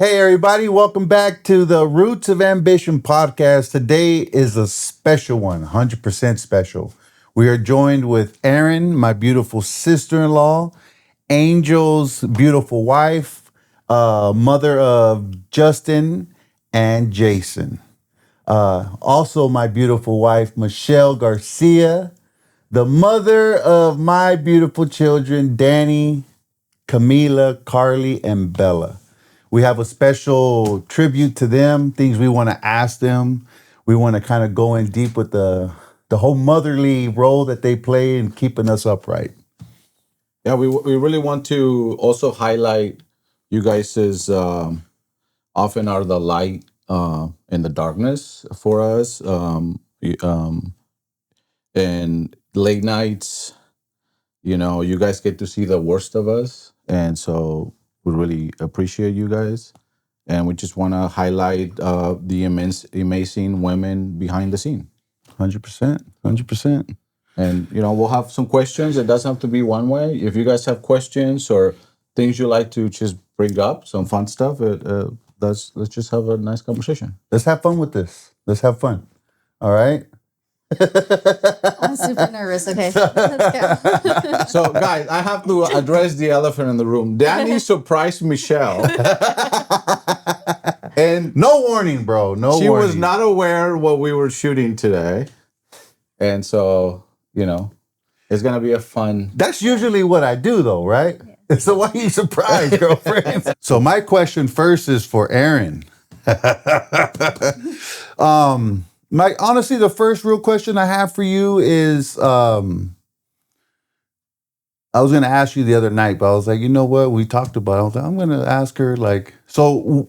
Hey, everybody, welcome back to the Roots of Ambition podcast. Today is a special one, 100% special. We are joined with Erin, my beautiful sister in law, Angel's beautiful wife, mother of Justin and Jason. Also, my beautiful wife, Michelle Garcia, the mother of my beautiful children, Danny, Camila, Carly, and Bella. We have a special tribute to them, things we want to ask them. We want to kind of go in deep with the whole motherly role that they play in keeping us upright. Yeah, we really want to also highlight you guys as often are the light in the darkness for us. And late nights, you guys get to see the worst of us. And so we really appreciate you guys. And we just want to highlight the amazing women behind the scene. 100%. 100%. And we'll have some questions. It doesn't have to be one way. If you guys have questions or things you like to just bring up, some fun stuff, let's just have a nice conversation. Let's have fun with this. Let's have fun. All right? I'm super nervous. Okay, let's go. So, guys, I have to address the elephant in the room. Danny surprised Michelle. And no warning, bro. No she warning. was not aware what we were shooting today. And so, it's going to be a fun. That's usually what I do, though, right? Yeah. So why are you surprised, girlfriend? So my question first is for Erin. Honestly, the first real question I have for you is, I was going to ask you the other night, but I was like, you know what? We talked about it. I was like, I'm going to ask her, so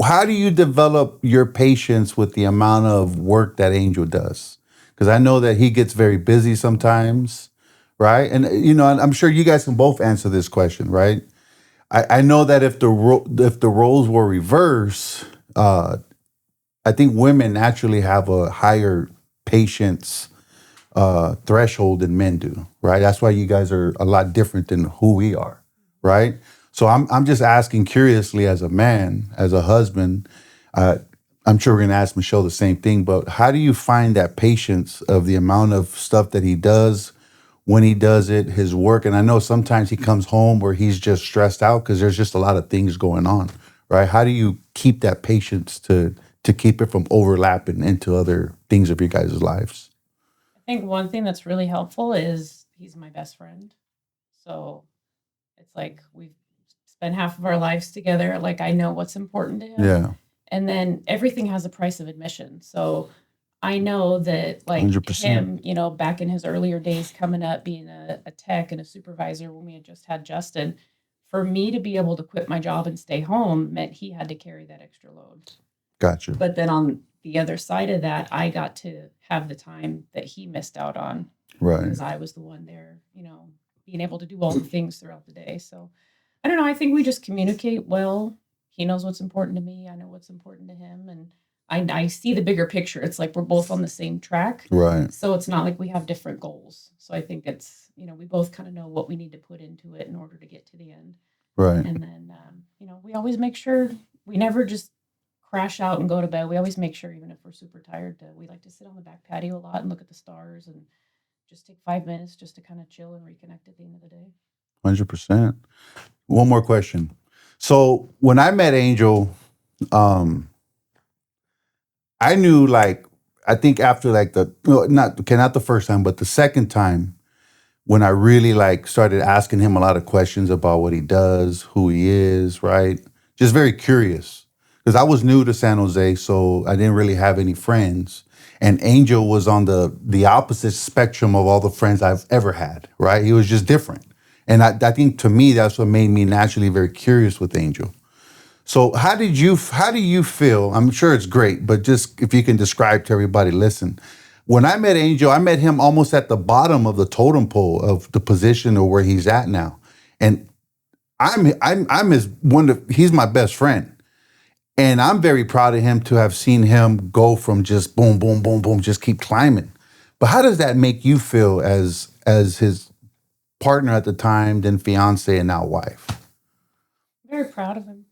how do you develop your patience with the amount of work that Angel does? Because I know that he gets very busy sometimes, right? And, I'm sure you guys can both answer this question, right? I know that if the roles were reversed, I think women naturally have a higher patience threshold than men do, right? That's why you guys are a lot different than who we are, right? So I'm just asking curiously as a man, as a husband, I'm sure we're going to ask Michelle the same thing, but how do you find that patience of the amount of stuff that he does, when he does it, his work? And I know sometimes he comes home where he's just stressed out because there's just a lot of things going on, right? How do you keep that patience to keep it from overlapping into other things of your guys' lives? I think one thing that's really helpful is he's my best friend. So it's like we've spent half of our lives together. Like I know what's important to him. Yeah. And then everything has a price of admission. So I know that like 100%. him, back in his earlier days coming up, being a tech and a supervisor when we had just had Justin, for me to be able to quit my job and stay home meant he had to carry that extra load. Gotcha. But then on the other side of that, I got to have the time that he missed out on. Right. Because I was the one there, being able to do all the things throughout the day. So I don't know. I think we just communicate well. He knows what's important to me. I know what's important to him. And I see the bigger picture. It's like we're both on the same track. Right. So it's not like we have different goals. So I think it's, we both kind of know what we need to put into it in order to get to the end. Right. And then, we always make sure we never just crash out and go to bed. We always make sure, even if we're super tired, we like to sit on the back patio a lot and look at the stars and just take 5 minutes just to kind of chill and reconnect at the end of the day. 100%. One more question. So when I met Angel, I knew I think after not the first time, but the second time when I really started asking him a lot of questions about what he does, who he is, right? Just very curious. Because I was new to San Jose, so I didn't really have any friends. And Angel was on the opposite spectrum of all the friends I've ever had, right? He was just different. And I think to me, that's what made me naturally very curious with Angel. So how do you feel? I'm sure it's great, but just if you can describe to everybody, listen. When I met Angel, I met him almost at the bottom of the totem pole of the position of where he's at now. And he's my best friend. And I'm very proud of him to have seen him go from just boom, boom, boom, boom, just keep climbing. But how does that make you feel as his partner at the time, then fiance, and now wife? very proud of him.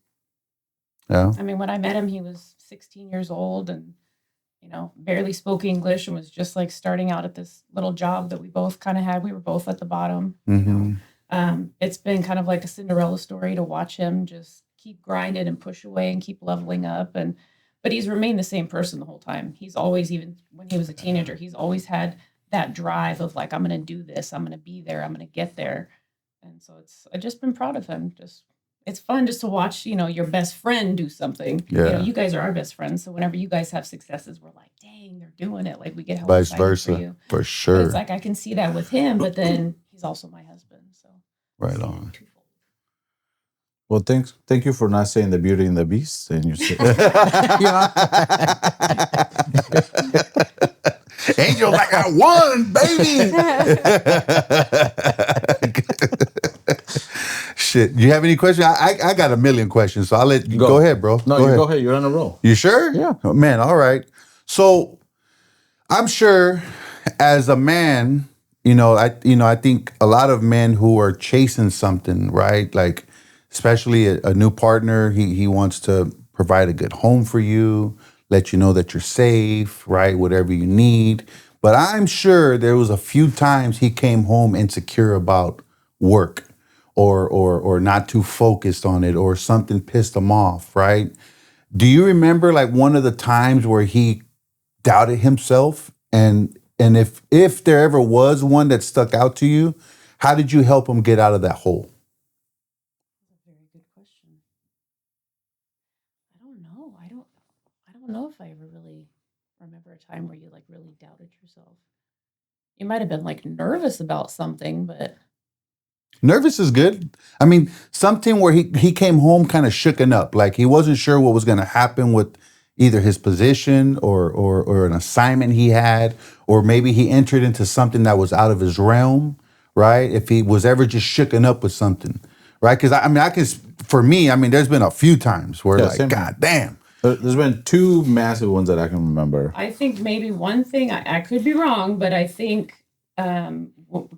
Yeah. I mean, when I met him, he was 16 years old and, barely spoke English and was just like starting out at this little job that we both kind of had. We were both at the bottom. It's been kind of like a Cinderella story to watch him just keep grinding and push away and keep leveling up. But he's remained the same person the whole time. He's always, even when he was a teenager, he's always had that drive of like, I'm going to do this. I'm going to be there. I'm going to get there. And so I've just been proud of him. It's fun just to watch, your best friend do something. Yeah. You guys are our best friends. So whenever you guys have successes, we're like, dang, they're doing it. Like we get Vice excited versa. for you. For But sure. it's like I can see that with him, but then he's also my husband. So Right on. twofold. Well, thank you for not saying the Beauty and the Beast, and you said, Angel, like I won, baby. Shit. You have any questions? I got a million questions, so I'll let you go ahead, bro. No, go ahead. You're on a roll. You sure? Yeah. Oh, man, all right. So I'm sure as a man, I think a lot of men who are chasing something, right? Like especially a new partner, he wants to provide a good home for you, let you know that you're safe, right? Whatever you need. But I'm sure there was a few times he came home insecure about work or not too focused on it or something pissed him off, right? Do you remember like one of the times where he doubted himself? And if there ever was one that stuck out to you, how did you help him get out of that hole? That's a very good question. I don't know. I don't know if I ever really remember a time where you like really doubted yourself. You might have been like nervous about something, but Nervous is good. I mean, something where he came home kind of shooken up, like he wasn't sure what was going to happen with either his position or an assignment he had, or maybe he entered into something that was out of his realm, right? If he was ever just shooken up with something, right? Because there's been a few times where God damn. There's been two massive ones that I can remember. I think maybe one thing, I could be wrong, but I think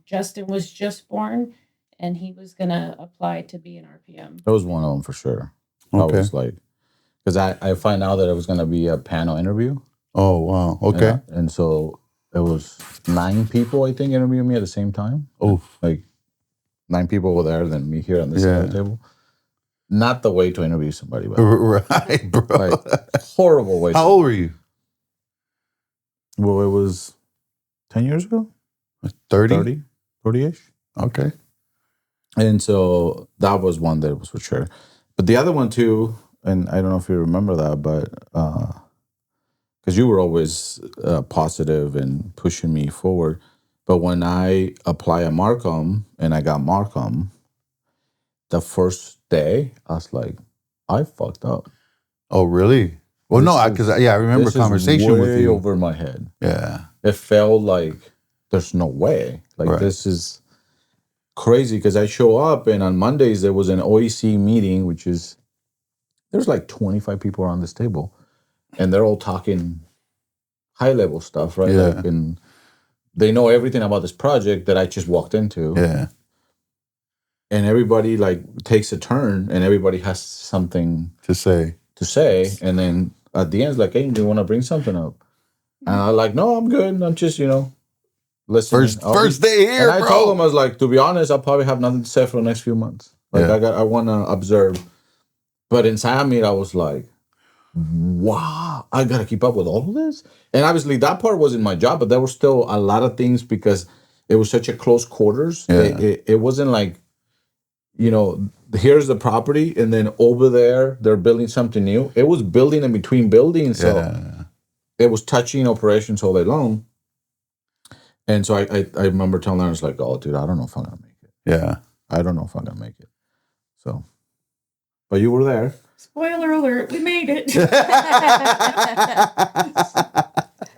Justin was just born and he was going to apply to be an RPM. That was one of them for sure. Okay. I was like, because I find out that it was going to be a panel interview. Oh, wow. Okay. And so it was 9 people, I think, interviewing me at the same time. Oh. Like 9 people were there, then me here on this side of the table. Not the way to interview somebody, but right, bro. like horrible way. How old were you? Well, it was 10 years ago. 30? 30-ish. Okay. And so that was one that was for sure. But the other one too, and I don't know if you remember that, but because you were always positive and pushing me forward. But when I apply at Markham and I got Markham, the first day I was like, I fucked up. Oh, really? Well, no, because I remember a conversation with you. Over my head. Yeah. It felt like there's no way. Like this is crazy because I show up and on Mondays there was an OEC meeting, which is there's like 25 people around this table, and they're all talking high level stuff, right? Yeah. Like, and they know everything about this project that I just walked into. Yeah. And everybody like takes a turn, and everybody has something to say, and then at the end, it's like, hey, do you want to bring something up? And I'm like, no, I'm good. I'm just, listening. First day here, and I told them, I was like, to be honest, I'll probably have nothing to say for the next few months. Like, I want to observe. But inside me, I was like, wow, I got to keep up with all of this. And obviously that part wasn't my job, but there were still a lot of things because it was such a close quarters. Yeah. It wasn't like, here's the property and then over there, they're building something new. It was building in between buildings. So it was touching operations all day long. And so I remember telling her, I was like, oh, dude, I don't know if I'm going to make it. Yeah. I don't know if I'm going to make it. So, but you were there. Spoiler alert, we made it.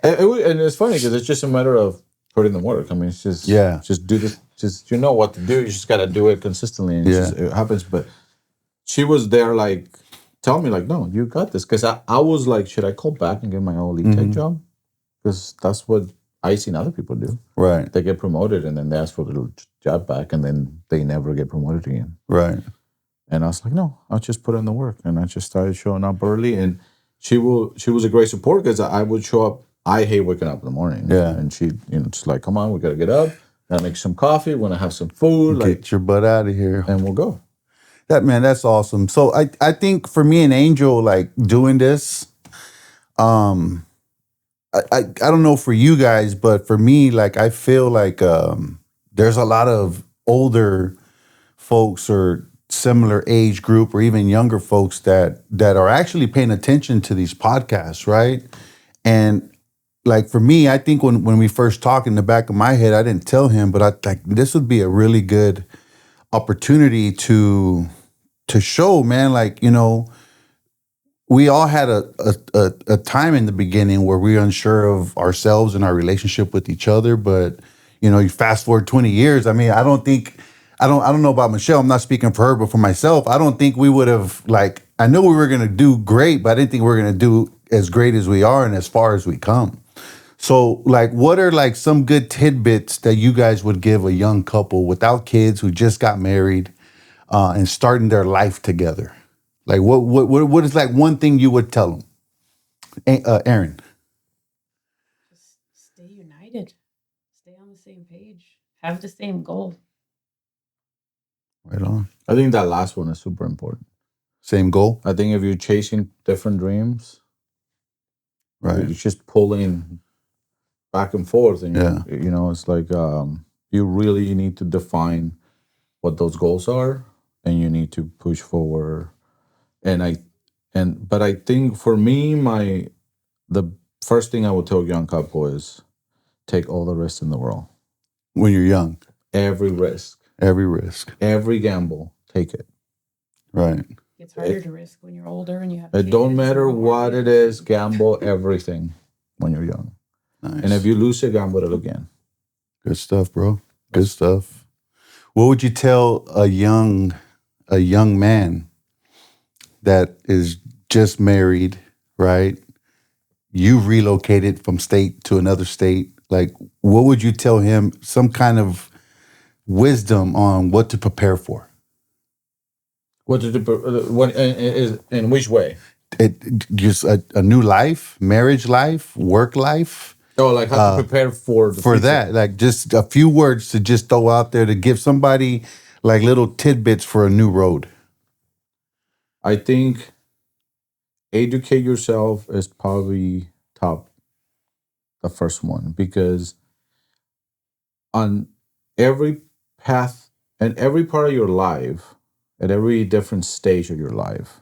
And it's funny because it's just a matter of putting the work. I mean, it's just do this. Just you know what to do. You just got to do it consistently, and it happens. But she was there, like, telling me, like, no, you got this. Because I was like, should I call back and get my old lead tech job? Because that's what I seen other people do. Right. They get promoted, and then they ask for the job back, and then they never get promoted again. Right. And I was like, no, I'll just put in the work. And I just started showing up early. And she was a great support because I would show up. I hate waking up in the morning. Yeah. And she, just like, come on, we got to get up. Gotta make some coffee. Want to have some food. Get your butt out of here. And we'll go. That's awesome. So I think for me and Angel, like doing this, I don't know for you guys, but for me, like I feel like there's a lot of older folks or similar age group or even younger folks that are actually paying attention to these podcasts, right? And like for me, I think when we first talked, in the back of my head, I didn't tell him, but I like this would be a really good opportunity to show, man, like, we all had a time in the beginning where we were unsure of ourselves and our relationship with each other. But, you fast forward 20 years. I mean, I don't know about Michelle. I'm not speaking for her, but for myself, I don't think we would have, like, I know we were going to do great, but I didn't think we were going to do as great as we are and as far as we come. So, like, what are, like, some good tidbits that you guys would give a young couple without kids who just got married and starting their life together? Like, what is, like, one thing you would tell them? Aaron? Just stay united. Stay on the same page. Have the same goal. Right on. I think that last one is super important. Same goal? I think if you're chasing different dreams, Right. you're just pulling back and forth. And, Yeah. It's like you really need to define what those goals are, and you need to push forward. But I think for me, the first thing I would tell a young couple is take all the risks in the world. When you're young. Every risk. Every risk. Every gamble, take it. Right. It's harder to risk when you're older and you have It kids don't and matter more what it kids. is, gamble everything when you're young. Nice. And if you lose it, gamble it again. Good stuff, bro. Good stuff. What would you tell a young man that is just married, right? You relocated from state to another state. Like, what would you tell him? Some kind of wisdom on what to prepare for. In which way? Just a new life, marriage life, work life. Oh, like how to prepare for the future. That. Like just a few words to just throw out there to give somebody like little tidbits for a new road. I think educate yourself is probably the first one, because on every path and every part of your life, at every different stage of your life,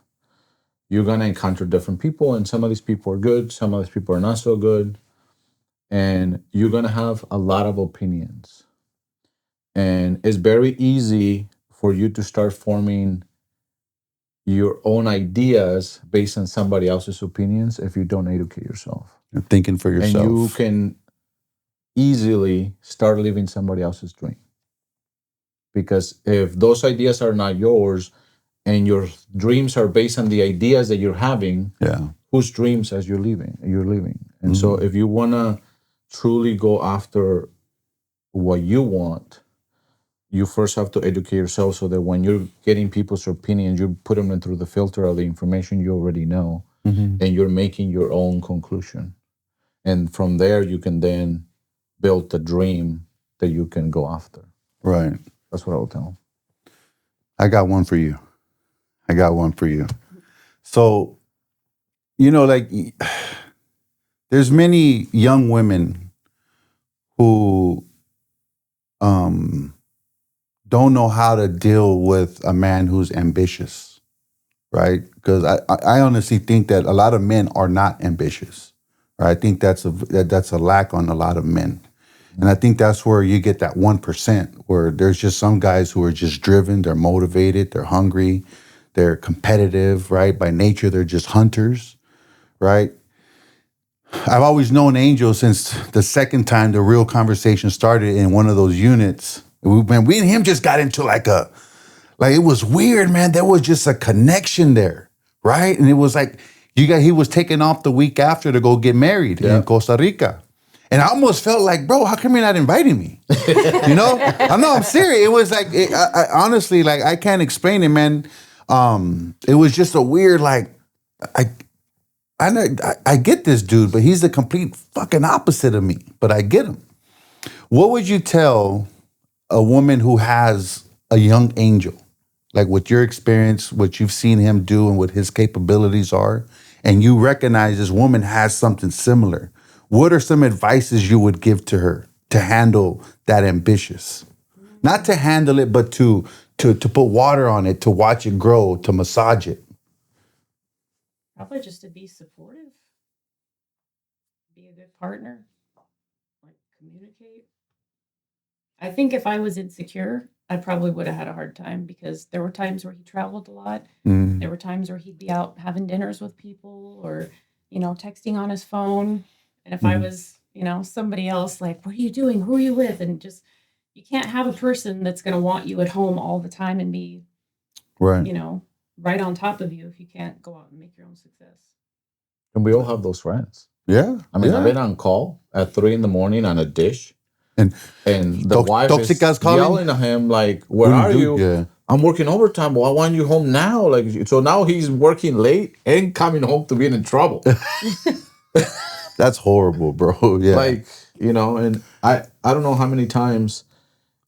you're going to encounter different people, and some of these people are good, some of these people are not so good, and you're going to have a lot of opinions. And it's very easy for you to start forming your own ideas based on somebody else's opinions if you don't educate yourself. You're thinking for yourself. And you can easily start living somebody else's dream. Because if those ideas are not yours and your dreams are based on the ideas that you're having, whose dreams are you're living? And so if you want to truly go after what you want, you first have to educate yourself so that when you're getting people's opinions, you put them in through the filter of the information you already know, and you're making your own conclusion. And from there, you can then build the dream that you can go after. Right. That's what I will tell them. I got one for you. So, like, there's many young women who don't know how to deal with a man who's ambitious, right? Because I honestly think that a lot of men are not ambitious, right? I think that's a lack on a lot of men. And I think that's where you get that 1%, where there's just some guys who are just driven, they're motivated, they're hungry, they're competitive, right? By nature, they're just hunters, right? I've always known Angel since the second time the real conversation started in one of those units. We and him just got into like it was weird, man. There was just a connection there, right? And it was like, he was taken off the week after to go get married in Costa Rica. And I almost felt like, bro, how come you're not inviting me? I know, I'm serious. It was like, I honestly, like, I can't explain it, man. It was just a weird, like, I get this dude, but he's the complete fucking opposite of me. But I get him. What would you tell a woman who has a young angel, like with your experience, what you've seen him do and what his capabilities are, and you recognize this woman has something similar? What are some advices you would give to her to handle that ambitious? Not to handle it, but to put water on it, to watch it grow, to massage it. Probably just to be supportive, be a good partner, like communicate. I think if I was insecure, I probably would have had a hard time because there were times where he traveled a lot. Mm. There were times where he'd be out having dinners with people or, texting on his phone. And if I was, somebody else, like, what are you doing? Who are you with? And just, you can't have a person that's going to want you at home all the time and be, Right. right on top of you if you can't go out and make your own success. And we all have those friends. Yeah. I mean, yeah. I've been on call at 3 a.m. on a dish. And the wife is Toxica's calling? yelling at him, like, where What are do you? Yeah. I'm working overtime. Well, I want you home now. Like, so now he's working late and coming home to being in trouble. That's horrible, bro. Yeah. Like, and I don't know how many times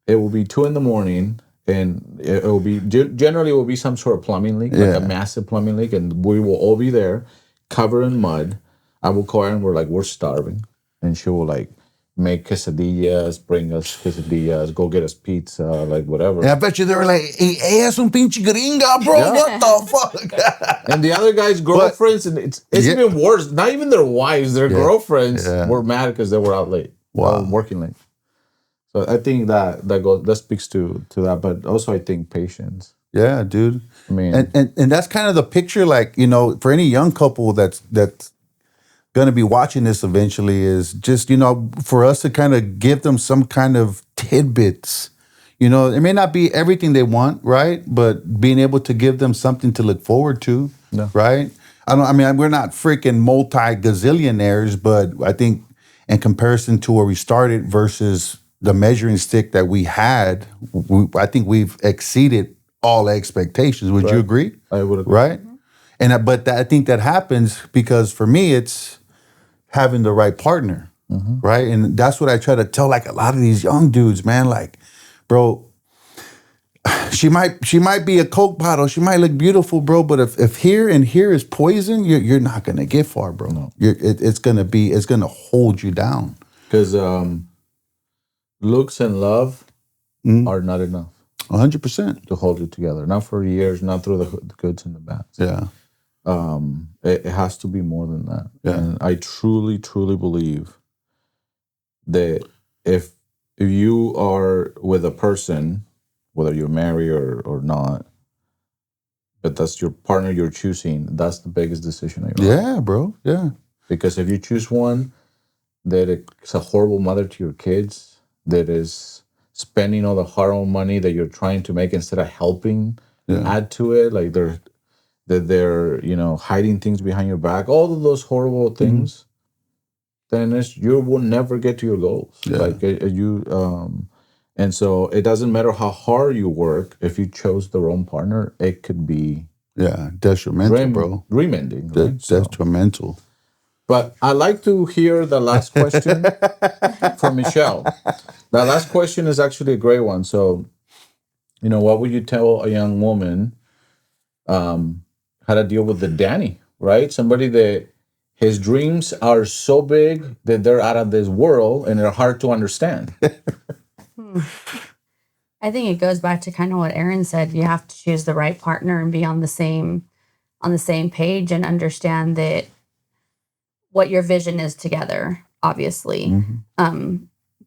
it will be 2 a.m. and it will be, generally it will be some sort of plumbing leak, like a massive plumbing leak, and we will all be there covered in mud. I will call her and we're starving. And she will like make quesadillas, bring us quesadillas, go get us pizza, like whatever. And I bet you they were like, hey, es un pinche gringa, bro. Yeah. What the fuck? And the other guys' girlfriends, and it's even worse. Not even their wives, their girlfriends were mad because they were out late. Wow. Working late. So I think that speaks to that, but also I think patience. Yeah, dude. I mean, and that's kind of the picture, like, for any young couple that's gonna be watching this eventually, is just, for us to kind of give them some kind of tidbits. It may not be everything they want, right? But being able to give them something to look forward to, right? We're not freaking multi-gazillionaires, but I think in comparison to where we started versus the measuring stick that we had, I think we've exceeded all expectations. Would you agree? I would agree. Right? And but I think that happens because for me, it's having the right partner, right? And that's what I try to tell, like, a lot of these young dudes, man. Like, bro, she might be a Coke bottle, she might look beautiful, bro. But if here and here is poison, you're not gonna get far, bro. No. It's gonna hold you down. Because looks and love are not enough. 100% to hold you together. Not for years, not through the goods and the bads. Yeah. It has to be more than that. Yeah. And I truly, truly believe that if you are with a person, whether you're married or not, but that's your partner you're choosing, that's the biggest decision of your life. Yeah, bro. Yeah. Because if you choose one that is a horrible mother to your kids, that is spending all the hard-earned money that you're trying to make instead of helping add to it, like they're hiding things behind your back, all of those horrible things, then you will never get to your goals. Yeah. Like and so it doesn't matter how hard you work. If you chose the wrong partner, it could be detrimental, bro. Dream-ending. Right? Detrimental. But I'd like to hear the last question from Michelle. That last question is actually a great one. So, what would you tell a young woman how to deal with the Danny, right? Somebody that his dreams are so big that they're out of this world and they're hard to understand. I think it goes back to kind of what Aaron said. You have to choose the right partner and be on the same page and understand that what your vision is together, obviously.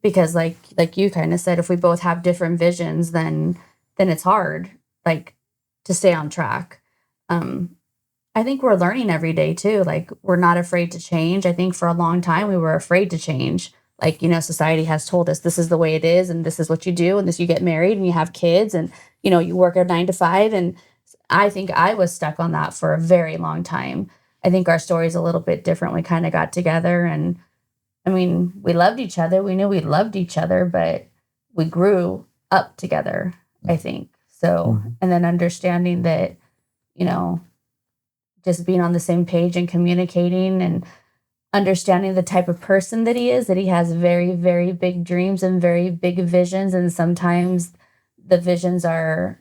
Because like you kind of said, if we both have different visions, then it's hard, like, to stay on track. I think we're learning every day too. Like, we're not afraid to change. I think for a long time we were afraid to change. Like, society has told us this is the way it is and this is what you do and this, you get married and you have kids and, you work a 9 to 5. And I think I was stuck on that for a very long time. I think our story's a little bit different. We kind of got together and, we loved each other. We knew we loved each other, but we grew up together, I think. So, and then understanding that you know, just being on the same page and communicating and understanding the type of person that he is, that he has very, very big dreams and very big visions. And sometimes the visions are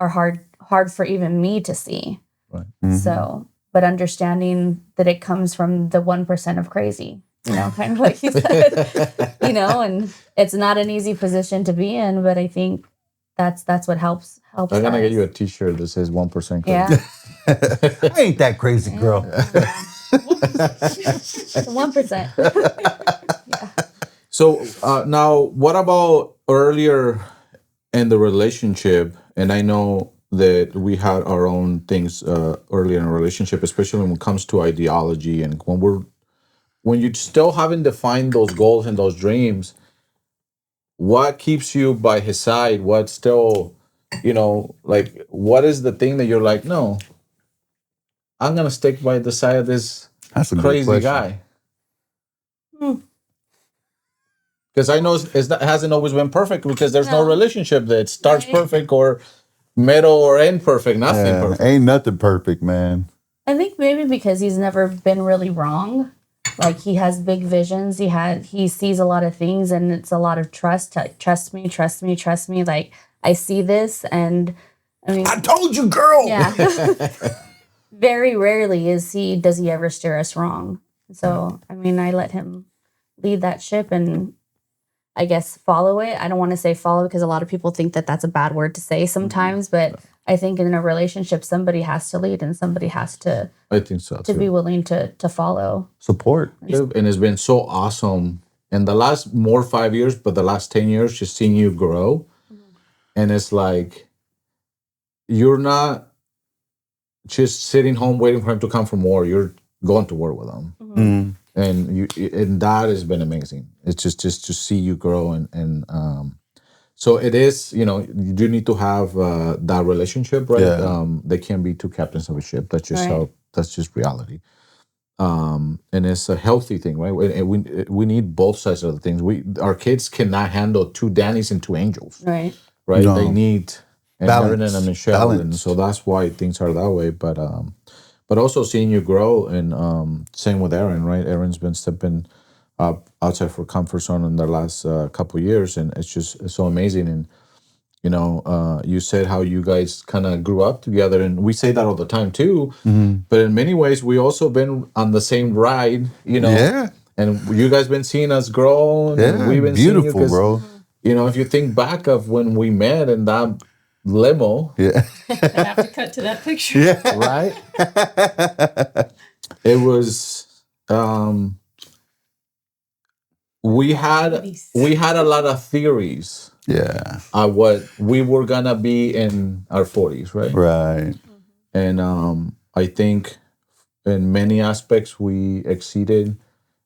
hard for even me to see. Right. So, but understanding that it comes from the 1% of crazy, kind of like you said, and it's not an easy position to be in, but I think that's what helps I'm gonna us. get you a T-shirt that says 1% crazy. Yeah. I ain't that crazy, girl. 1%. Yeah. So now, what about earlier in the relationship? And I know that we had our own things earlier in a relationship, especially when it comes to ideology, and when you still haven't defined those goals and those dreams. What keeps you by his side? What still, like, what is the thing that you're like, no, I'm gonna stick by the side of this That's a good crazy question. guy? Because I know it hasn't always been perfect, because there's no relationship that starts perfect or middle or end perfect. Nothing perfect. Ain't nothing perfect, man. I think maybe because he's never been really wrong. Like, he has big visions. He sees a lot of things, and it's a lot of trust. Like, trust me. Like, I see this, and I mean, I told you, girl. yeah. Very rarely does he ever steer us wrong. So, I mean, I let him lead that ship, and I guess follow it. I don't want to say follow, because a lot of people think that that's a bad word to say sometimes, but I think in a relationship, somebody has to lead and somebody has to, I think so too. be willing to follow. Support. And it's been so awesome in the last 5 years, but the last 10 years, just seeing you grow. And it's like, you're not just sitting home waiting for him to come from war. You're going to war with him. And that has been amazing. It's just to see you grow. And so it is, you do need to have that relationship, right? Yeah. They can't be two captains of a ship. That's just Right. that's just reality. And it's a healthy thing, right? And we need both sides of the things. Our kids cannot handle two Dannys and two Angels, Right. right? No. They need an Balance. Erin and a Michelle, and Balance. so that's why things are that way. But also seeing you grow, and same with Erin, right? Erin's been stepping up outside for comfort zone in the last couple of years, and it's so amazing. And you said how you guys kind of grew up together, and we say that all the time too. But in many ways, we also been on the same ride, Yeah. And you guys been seeing us grow, and Yeah. we've been Beautiful, seeing you, bro. if you think back of when we met in that limo, Yeah. I have to cut to that picture. Yeah. right? It was we had a lot of theories Yeah. of what we were gonna be in our 40s, right? Right. And I think in many aspects we exceeded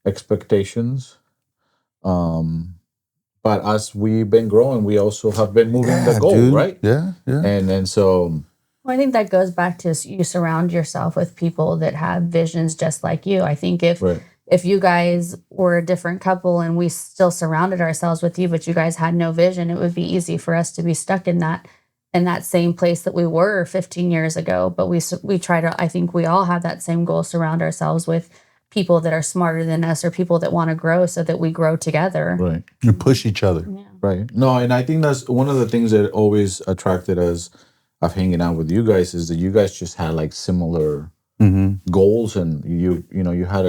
expectations. But as we've been growing, we also have been moving the goal, dude. right? Yeah. Yeah. And so Well, I think that goes back to you surround yourself with people that have visions just like you. I think if you guys were a different couple and we still surrounded ourselves with you, but you guys had no vision, it would be easy for us to be stuck in that same place that we were 15 years ago. But we try to, I think we all have that same goal, surround ourselves with people that are smarter than us or people that want to grow so that we grow together. right. You push each other. Yeah. Right. No, and I think that's one of the things that always attracted us of hanging out with you guys, is that you guys just had like similar goals, and you had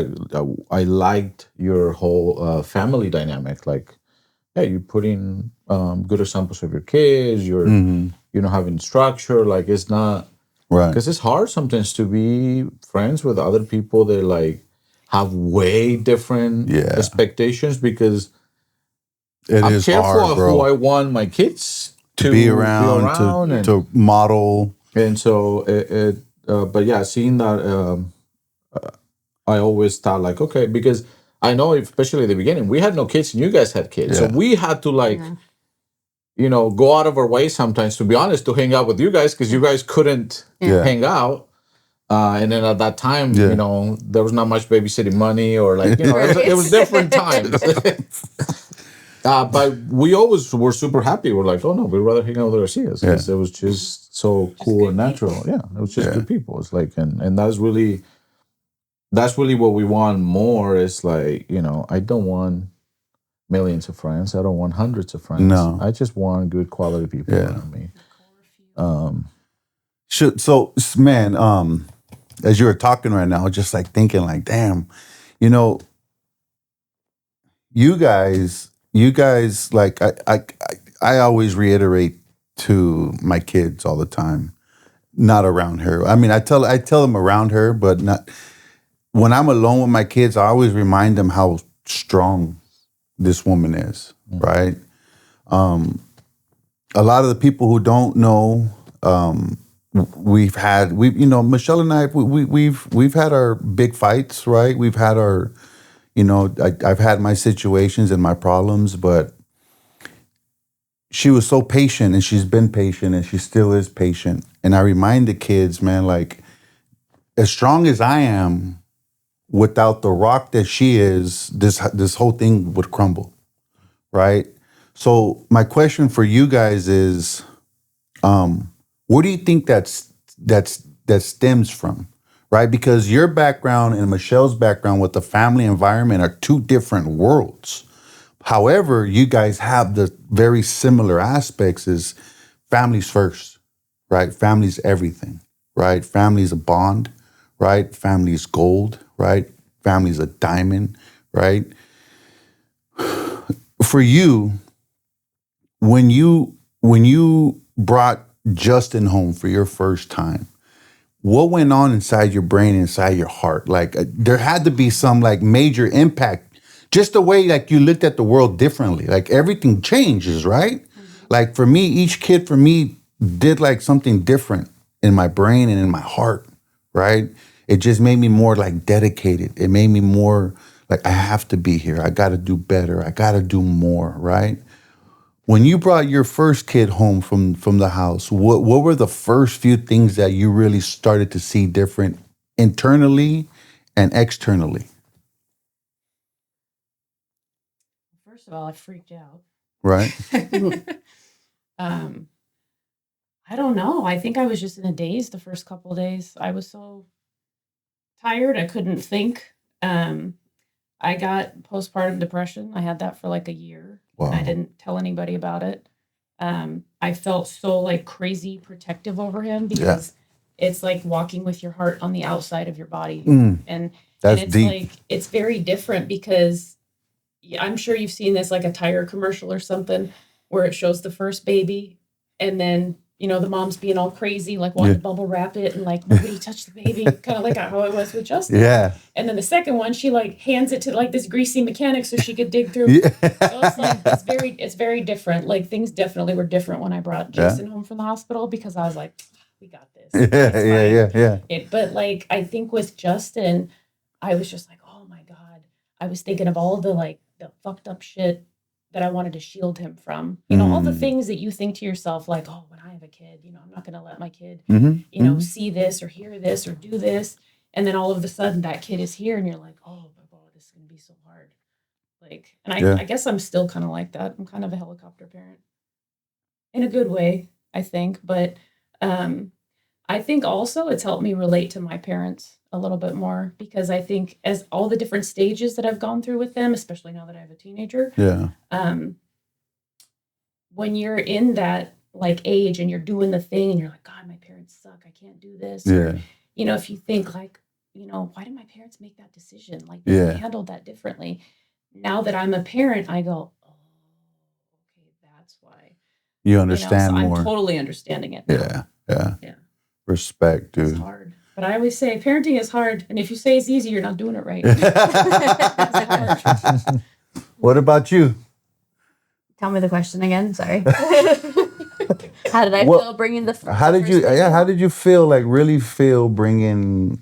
I liked your whole family dynamic. Like, yeah, you're putting good examples of your kids. You're having structure. Like, it's not Right. because it's hard sometimes to be friends with other people that like have way different expectations, because I'm careful hard, of bro. who I want my kids to be around, and, to model. and so but yeah, seeing that I always thought like, okay, because I know especially at the beginning we had no kids and you guys had kids, so we had to like go out of our way sometimes, to be honest, to hang out with you guys, because you guys couldn't hang out. And then at that time, there was not much babysitting money, or like, it was different times. But we always were super happy. We're like, oh no, we'd rather hang out with Garcias because it was just so cool and natural. people. Yeah, it was just good people. It's like, and that's really what we want more. Is like, I don't want millions of friends. I don't want hundreds of friends. No. I just want good quality people around me. So, man, as you were talking right now, just like thinking, like, damn, you guys, like, I always reiterate to my kids all the time, not around her. I mean, I tell them around her, but not when I'm alone with my kids. I always remind them how strong this woman is, right? A lot of the people who don't know, Michelle and I, we've had our big fights, right? We've had our, I've had my situations and my problems, but she was so patient, and she's been patient, and she still is patient. And I remind the kids, man, like, as strong as I am, without the rock that she is, this whole thing would crumble, right? So my question for you guys is, where do you think that stems from, right? Because your background and Michelle's background with the family environment are two different worlds. However, you guys have the very similar aspects: is family's first, right? Family's everything, right? Family's a bond, right? Family's gold, right? Family's a diamond, right? For you, when you brought Justin home for your first time, what went on inside your brain, inside your heart? Like, there had to be some like major impact, just the way like you looked at the world differently. Like, everything changes, right? Like, for me, each kid for me did like something different in my brain and in my heart, right? It just made me more like dedicated. It made me more like, I have to be here. I got to do better. I got to do more, right? When you brought your first kid home from the house, what were the first few things that you really started to see different internally and externally? First of all, I freaked out. Right. I don't know. I think I was just in a daze the first couple of days. I was so tired. I couldn't think. I got postpartum depression. I had that for like a year. Wow. I didn't tell anybody about it. I felt so like crazy protective over him because it's like walking with your heart on the outside of your body. And that's it's deep. like, it's very different because I'm sure you've seen this, like a tire commercial or something where it shows the first baby and then, the mom's being all crazy, like wanting to bubble wrap it and like nobody touched the baby, kind of like how it was with Justin. Yeah. And then the second one, she like hands it to like this greasy mechanic so she could dig through. Yeah. So it's like, it's very different. Like, things definitely were different when I brought Jason home from the hospital because I was like, we got this. Yeah. But like, I think with Justin, I was just like, oh my God. I was thinking of all the like the fucked up shit that I wanted to shield him from. All the things that you think to yourself, like, oh, when I have a kid, I'm not going to let my kid, see this or hear this or do this. And then all of a sudden that kid is here and you're like, oh my God, this is going to be so hard. Like, and I guess I'm still kind of like that. I'm kind of a helicopter parent in a good way, I think. But I think also it's helped me relate to my parents a little bit more because I think as all the different stages that I've gone through with them, especially now that I have a teenager, when you're in that like age and you're doing the thing and you're like, God, my parents suck. I can't do this. Or, if you think like, why did my parents make that decision? Like they handled that differently. Now that I'm a parent, I go, oh, okay, that's why. You understand so more. I'm totally understanding it now. Yeah. Respect, dude. It's hard. But I always say parenting is hard. And if you say it's easy, you're not doing it right. What about you? Tell me the question again. Sorry. How did I feel bringing the? How did you? How did you feel? Like really feel bringing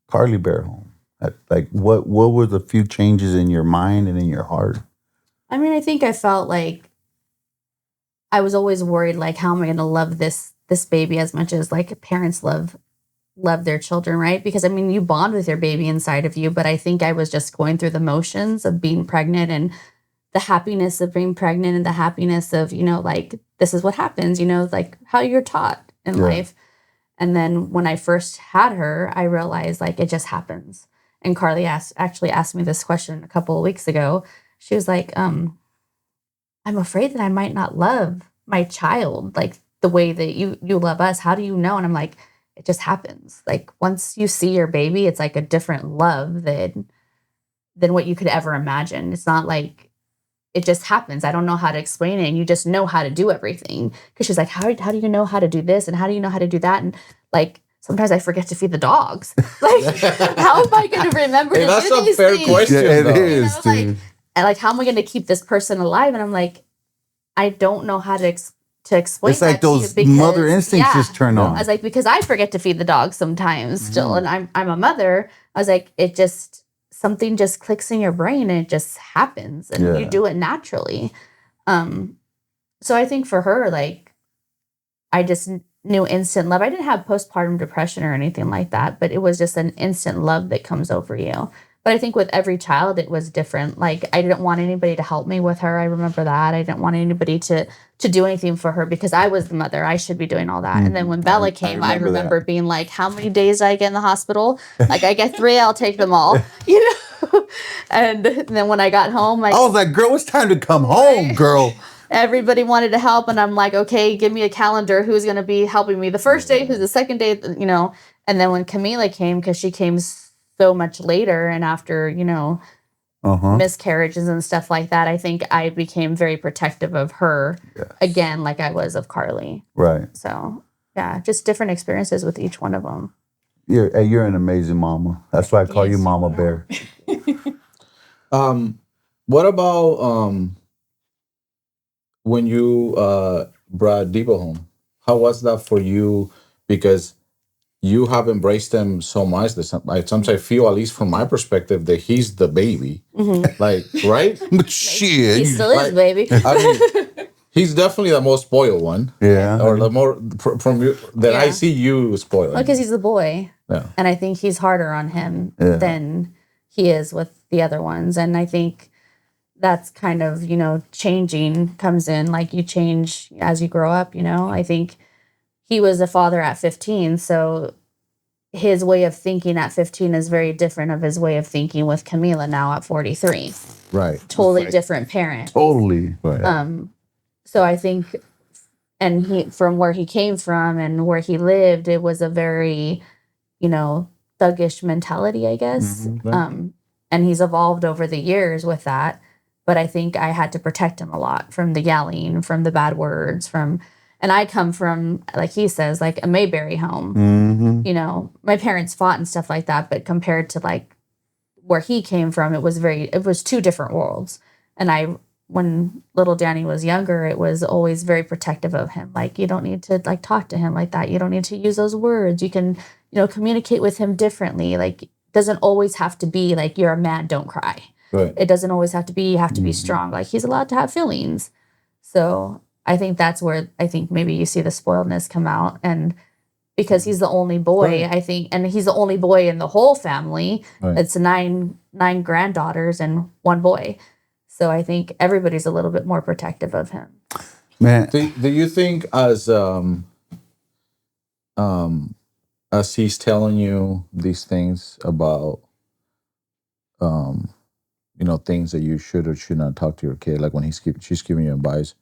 Carly Bear home? Like what were the few changes in your mind and in your heart? I mean, I think I felt like I was always worried, like, how am I going to love this baby as much as like parents love their children, right? Because I mean, you bond with your baby inside of you, but I think I was just going through the motions of being pregnant and the happiness of being pregnant and the happiness of, like, this is what happens, like how you're taught in life. And then when I first had her, I realized like it just happens. And Carly actually asked me this question a couple of weeks ago. She was like, I'm afraid that I might not love my child like the way that you love us. How do you know? And I'm like, it just happens. Like once you see your baby, it's like a different love than what you could ever imagine. It's not like it just happens. I don't know how to explain it. And you just know how to do everything. Because she's like, how do you know how to do this? And how do you know how to do that? And like, sometimes I forget to feed the dogs. Like, how am I going to remember to that's do a these fair things? question. Yeah, it though. is, dude. Like, and like, how am I going to keep this person alive? And I'm like, I don't know how to explain. It's like that those to you because, mother instincts just turn I on. was like, because I forget to feed the dogs sometimes still, and I'm a mother. I was like, something just clicks in your brain and it just happens, and you do it naturally. So I think for her, like, I just knew instant love. I didn't have postpartum depression or anything like that, but it was just an instant love that comes over you. But I think with every child, it was different. Like, I didn't want anybody to help me with her. I remember that. I didn't want anybody to do anything for her because I was the mother. I should be doing all that. And then when Bella came, I remember being like, how many days did I get in the hospital? Like, I get 3, I'll take them all, And then when I got home, like, I was like, girl, it's time to come home, girl. everybody wanted to help, and I'm like, okay, give me a calendar. Who's going to be helping me the first day? Who's the second day? And then when Camila came, because she came so much later and after, miscarriages and stuff like that, I think I became very protective of her again, like I was of Carly. Right. So yeah, just different experiences with each one of them. You're an amazing mama. That's why I call you Mama Bear. What about when you brought Debo home? How was that for you? Because you have embraced him so much that sometimes I feel, at least from my perspective, that he's the baby. Like, right? Shit. He still is, baby. I mean, he's definitely the most spoiled one. Yeah. Or the more from you that I see you spoiled. Well, because he's the boy. Yeah. And I think he's harder on him than he is with the other ones. And I think that's kind of, changing comes in. Like, you change as you grow up, I think he was a father at 15. So his way of thinking at 15 is very different of his way of thinking with Camila now at 43. Right. Totally different parent. Totally. Right. So I think, and he, from where he came from and where he lived, it was a very, thuggish mentality, I guess. And he's evolved over the years with that. But I think I had to protect him a lot from the yelling, from the bad words, and I come from, like he says, like a Mayberry home. My parents fought and stuff like that, but compared to like where he came from, it was two different worlds. And when little Danny was younger, it was always very protective of him. Like, you don't need to like talk to him like that. You don't need to use those words. You can, communicate with him differently. Like, it doesn't always have to be like, you're a man, don't cry. Right. It doesn't always have to be, you have to be strong. Like, he's allowed to have feelings. So I think that's where I think maybe you see the spoiledness come out. And because he's the only boy, I think, and he's the only boy in the whole family. Right. It's nine granddaughters and one boy. So I think everybody's a little bit more protective of him. Man. Do you think as he's telling you these things about things that you should or should not talk to your kid, like when she's giving you advice,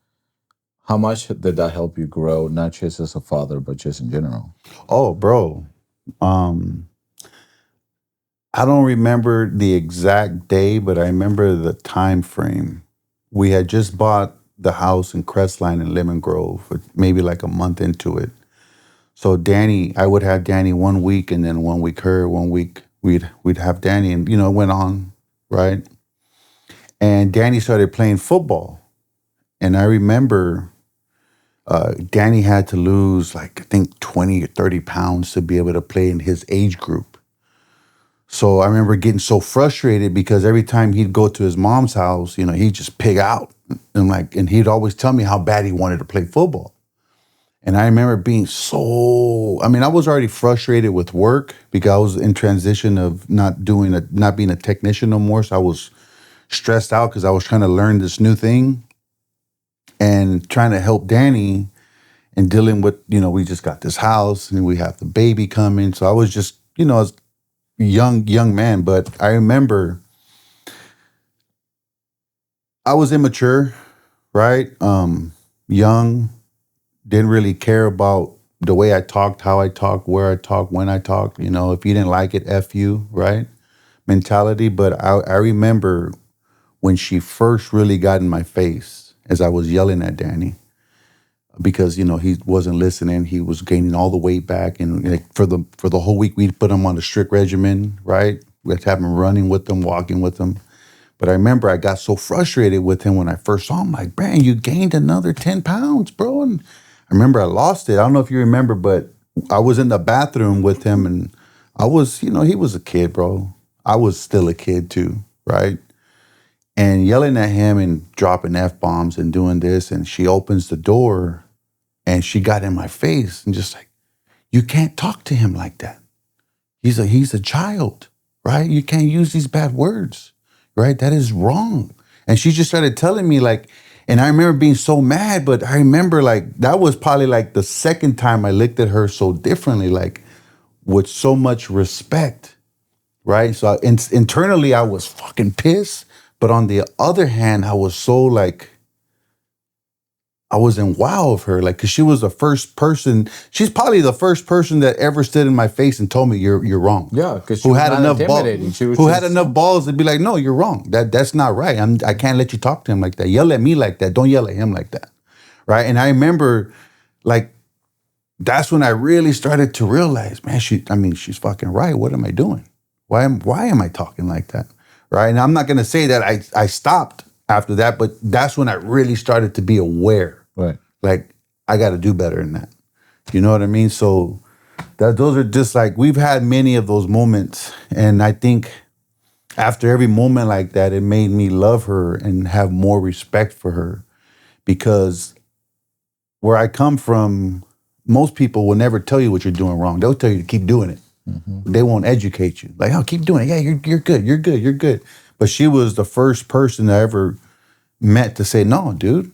how much did that help you grow, not just as a father, but just in general? Oh, bro. I don't remember the exact day, but I remember the time frame. We had just bought the house in Crestline in Lemon Grove, maybe like a month into it. So I would have Danny 1 week, and then 1 week her, 1 week we'd have Danny, and it went on, right? And Danny started playing football. And I remember Danny had to lose like, I think 20 or 30 pounds to be able to play in his age group. So I remember getting so frustrated because every time he'd go to his mom's house, he'd just pig out. And he'd always tell me how bad he wanted to play football. And I remember being I was already frustrated with work because I was in transition of not being a technician no more. So I was stressed out because I was trying to learn this new thing and trying to help Danny and dealing with, we just got this house and we have the baby coming. So I was just, as a young man. But I remember I was immature, right? Young, didn't really care about the way I talked, how I talked, where I talked, when I talked. If you didn't like it, F you, right? Mentality. But I remember when she first really got in my face as I was yelling at Danny because, he wasn't listening. He was gaining all the weight back. And like, for the whole week, we'd put him on a strict regimen, right? We'd have him running with him, walking with him. But I remember I got so frustrated with him when I first saw him, like, man, you gained another 10 pounds, bro. And I remember I lost it. I don't know if you remember, but I was in the bathroom with him and I was, he was a kid, bro. I was still a kid too, right? And yelling at him and dropping F-bombs and doing this. And she opens the door and she got in my face and just like, you can't talk to him like that. He's a child, right? You can't use these bad words, right? That is wrong. And she just started telling me like, and I remember being so mad, but I remember like, that was probably like the second time I looked at her so differently, like with so much respect, right? So internally I was fucking pissed. But on the other hand, I was so like, I was in wow of her, like, because she was the first person. She's probably the first person that ever stood in my face and told me you're wrong. Yeah, because who had enough balls. Had enough balls to be like, no, you're wrong. That's not right. I can't let you talk to him like that. Yell at me like that. Don't yell at him like that, right? And I remember, like, that's when I really started to realize, man, she's fucking right. What am I doing? Why am I talking like that, right? And I'm not gonna say that I stopped after that, but that's when I really started to be aware. Right. Like, I got to do better than that. You know what I mean? So those are just like, we've had many of those moments. And I think after every moment like that, it made me love her and have more respect for her. Because where I come from, most people will never tell you what you're doing wrong. They'll tell you to keep doing it. Mm-hmm. They won't educate you. Like, oh, keep doing it. Yeah, you're good. You're good. You're good. But she was the first person I ever met to say, no, dude,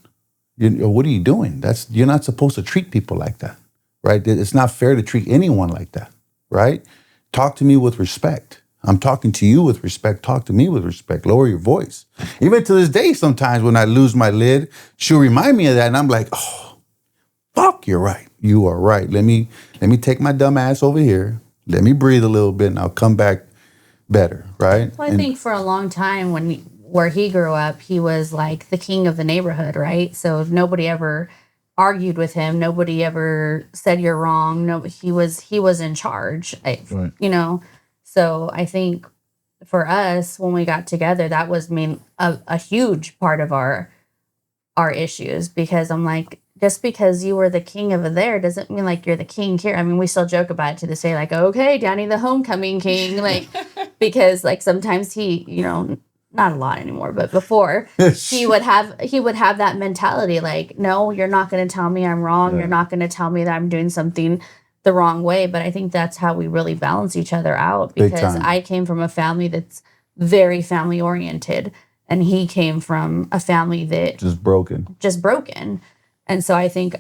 what are you doing? You're not supposed to treat people like that, right? It's not fair to treat anyone like that, right? Talk to me with respect. I'm talking to you with respect. Talk to me with respect. Lower your voice. Even to this day, sometimes when I lose my lid, she'll remind me of that. And I'm like, oh, fuck, you're right. You are right. Let me take my dumb ass over here. Let me breathe a little bit and I'll come back better, right? Well, I think for a long time where he grew up, he was like the king of the neighborhood, right? So nobody ever argued with him. Nobody ever said you're wrong. No, he was in charge, right. So I think for us, when we got together, that was a huge part of our issues, because I'm like, just because you were the king over there doesn't mean like you're the king here. I mean, we still joke about it to this day, like, okay, Danny the homecoming king, like, because like sometimes he, not a lot anymore, but before he would have that mentality, like, no, you're not going to tell me I'm wrong. Yeah. You're not going to tell me that I'm doing something the wrong way. But I think that's how we really balance each other out, because I came from a family that's very family oriented, and he came from a family that just broken. And so I think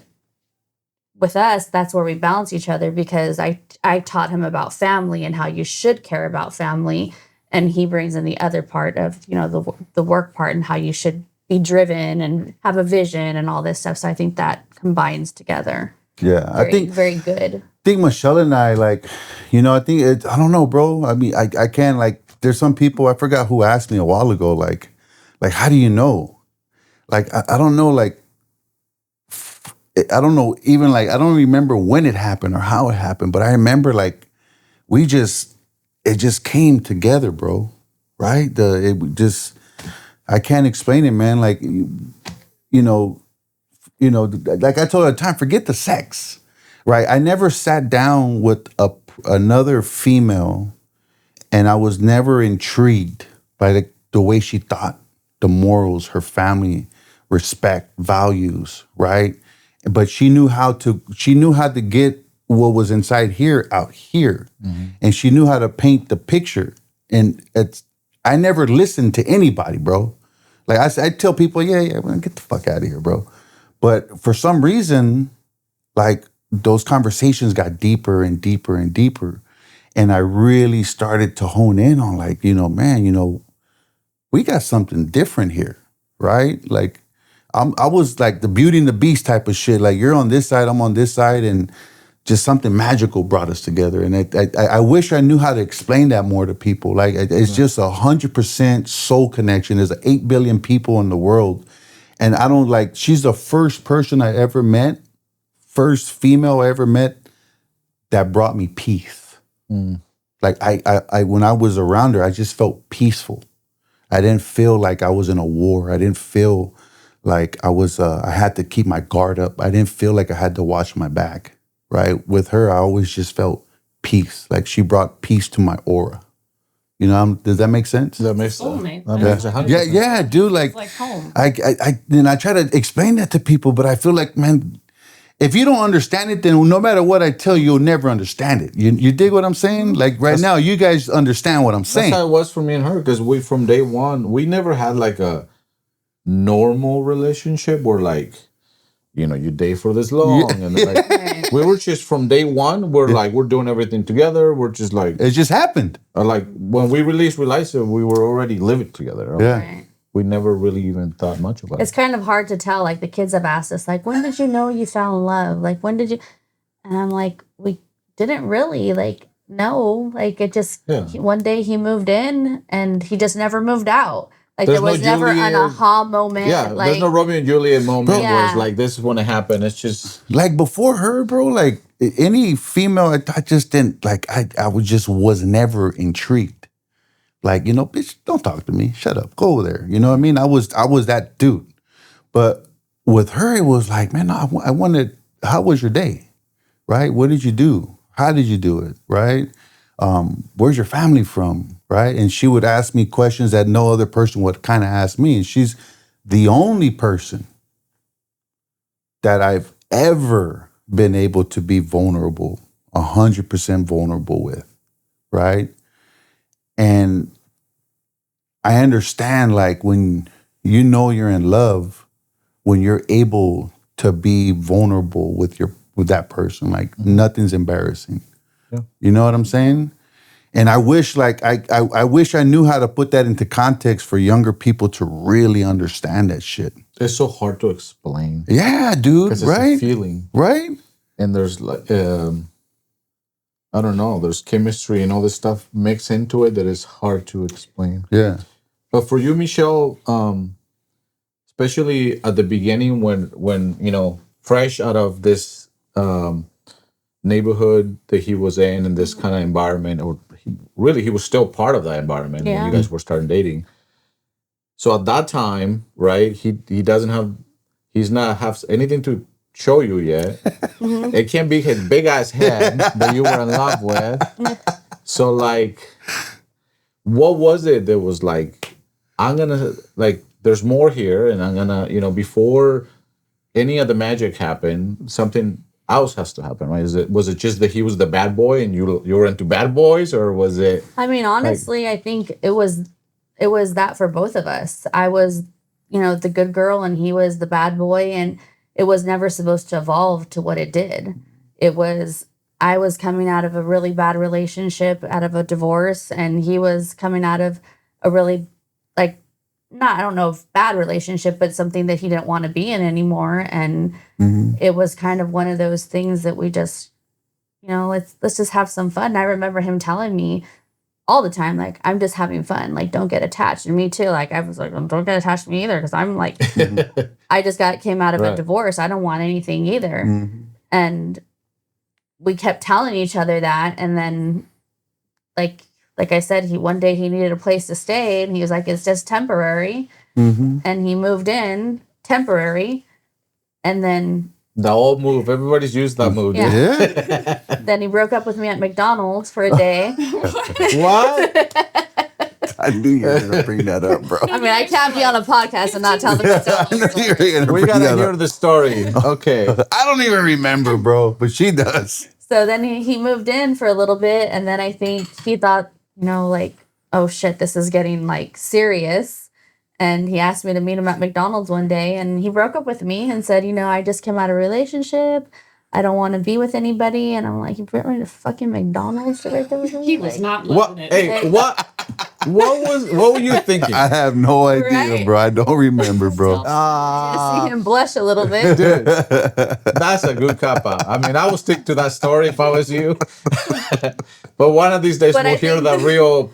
with us, that's where we balance each other, because I taught him about family and how you should care about family. And he brings in the other part of, the work part and how you should be driven and have a vision and all this stuff. So I think that combines together. Yeah, I think very good. I think Michelle and I, like, I think I don't know, bro. I mean, I can't, like, there's some people, I forgot who asked me a while ago, like, how do you know? Like, I don't know, like, I don't know, even like, I don't remember when it happened or how it happened, but I remember like, it just came together, bro. Right? I can't explain it, man. Like, like I told her at the time, forget the sex, right? I never sat down with another female and I was never intrigued by the way she thought, the morals, her family, respect, values, right? But she knew how to get what was inside here out here. Mm-hmm. And she knew how to paint the picture. And I never listened to anybody, bro. Like I tell people, yeah, man, get the fuck out of here, bro. But for some reason, like those conversations got deeper and deeper and deeper. And I really started to hone in on like, man, we got something different here, right? Like I was like the Beauty and the Beast type of shit. Like you're on this side, I'm on this side, and just something magical brought us together. And I wish I knew how to explain that more to people. Like it's just 100% soul connection. There's 8 billion people in the world. And I don't like, she's the first person I ever met, first female I ever met that brought me peace. Like I when I was around her, I just felt peaceful. I didn't feel like I was in a war. I didn't feel like I had to keep my guard up. I didn't feel like I had to watch my back, right? With her, I always just felt peace. Like she brought peace to my aura. Does that make sense? That makes Soulmate. that makes 100%. Yeah, dude. Like, It's like home. I try to explain that to people, but I feel like, man, if you don't understand it, then no matter what I tell you, you'll never understand it. You dig what I'm saying? Like now, you guys understand what I'm saying. That's how it was for me and her, because we, from day one, we never had like a normal relationship where like, you date for this long. And like, we were just from day one, we're doing everything together. We're just like, it just happened. Like when we realized we were already living together. Yeah. Right. We never really even thought much about It's it. kind of hard to tell. Like the kids have asked us, like, when did you know you fell in love? Like, when did you? And I'm like, we didn't really. Like, no. Like it just one day he moved in and he just never moved out. Like There's there was no never an Juliet. aha moment. Yeah, like, there's no Romeo and Juliet moment where Yeah. it's like, this is when it happened. It's just, Like before her, bro, like any female, I just didn't, like, was never intrigued. Like, bitch, don't talk to me. Shut up. Go over there. You know what I mean? I was that dude. But with her, it was like, man, I wanted, how was your day? Right? What did you do? How did you do it? Right? Where's your family from? Right? And she would ask me questions that no other person would kind of ask me. And she's the only person that I've ever been able to be vulnerable, 100% vulnerable with. Right? And I understand, like, when you're in love, when you're able to be vulnerable with that person, like nothing's embarrassing. Yeah. You know what I'm saying? And I wish, like, I wish I knew how to put that into context for younger people to really understand that shit. it's so hard to explain. Yeah, dude, Because it's right? a feeling. Right? And there's like, I don't know, there's chemistry and all this stuff mixed into it that is hard to explain. Yeah. But for you, Michelle, especially at the beginning when fresh out of this neighborhood that he was in and this kind of environment, or he was still part of that environment when Yeah. you guys were starting dating. So at that time, right, he's not have anything to show you yet. It can't be his big ass head that you were in love with. So like, what was it that was like, I'm gonna, like, there's more here, and I'm gonna, before any of the magic happened, something else has to happen, right? Was it just that he was the bad boy and you were into bad boys, or was it? I mean, honestly, I think it was that for both of us. I was, the good girl and he was the bad boy, and it was never supposed to evolve to what it did. I was coming out of a really bad relationship, out of a divorce, and he was coming out of a really, like, I don't know if bad relationship, but something that he didn't want to be in anymore. And it was kind of one of those things that we just, let's just have some fun. And I remember him telling me all the time, like, I'm just having fun. Like, don't get attached. And me too. Like, I was like, don't get attached to me either. Cause I'm like, I just came out of a divorce. I don't want anything either. And we kept telling each other that. And then like I said, one day he needed a place to stay, and he was like, it's just temporary. And he moved in temporary. And then The old move. Everybody's used that move. Yeah. Yeah. then he broke up with me at McDonald's for a day. What? I knew you were going to bring that up, bro. I mean, I can't be on a podcast and not tell the I knew you were going to We bring gotta that hear up. the story. Okay. I don't even remember, bro, but she does. So then he moved in for a little bit, and then I think he thought, like, oh shit, this is getting like serious. And he asked me to meet him at McDonald's one day, and he broke up with me and said, I just came out of a relationship. I don't want to be with anybody. And I'm like, you brought me to fucking McDonald's to break up with me? He was Like, not What? loving it. Hey, what were you thinking? I have no idea, Right. bro. I don't remember, bro. I see him blush a little bit. Dude, that's a good cop out. I mean, I would stick to that story if I was you. But one of these days But I we'll hear think the real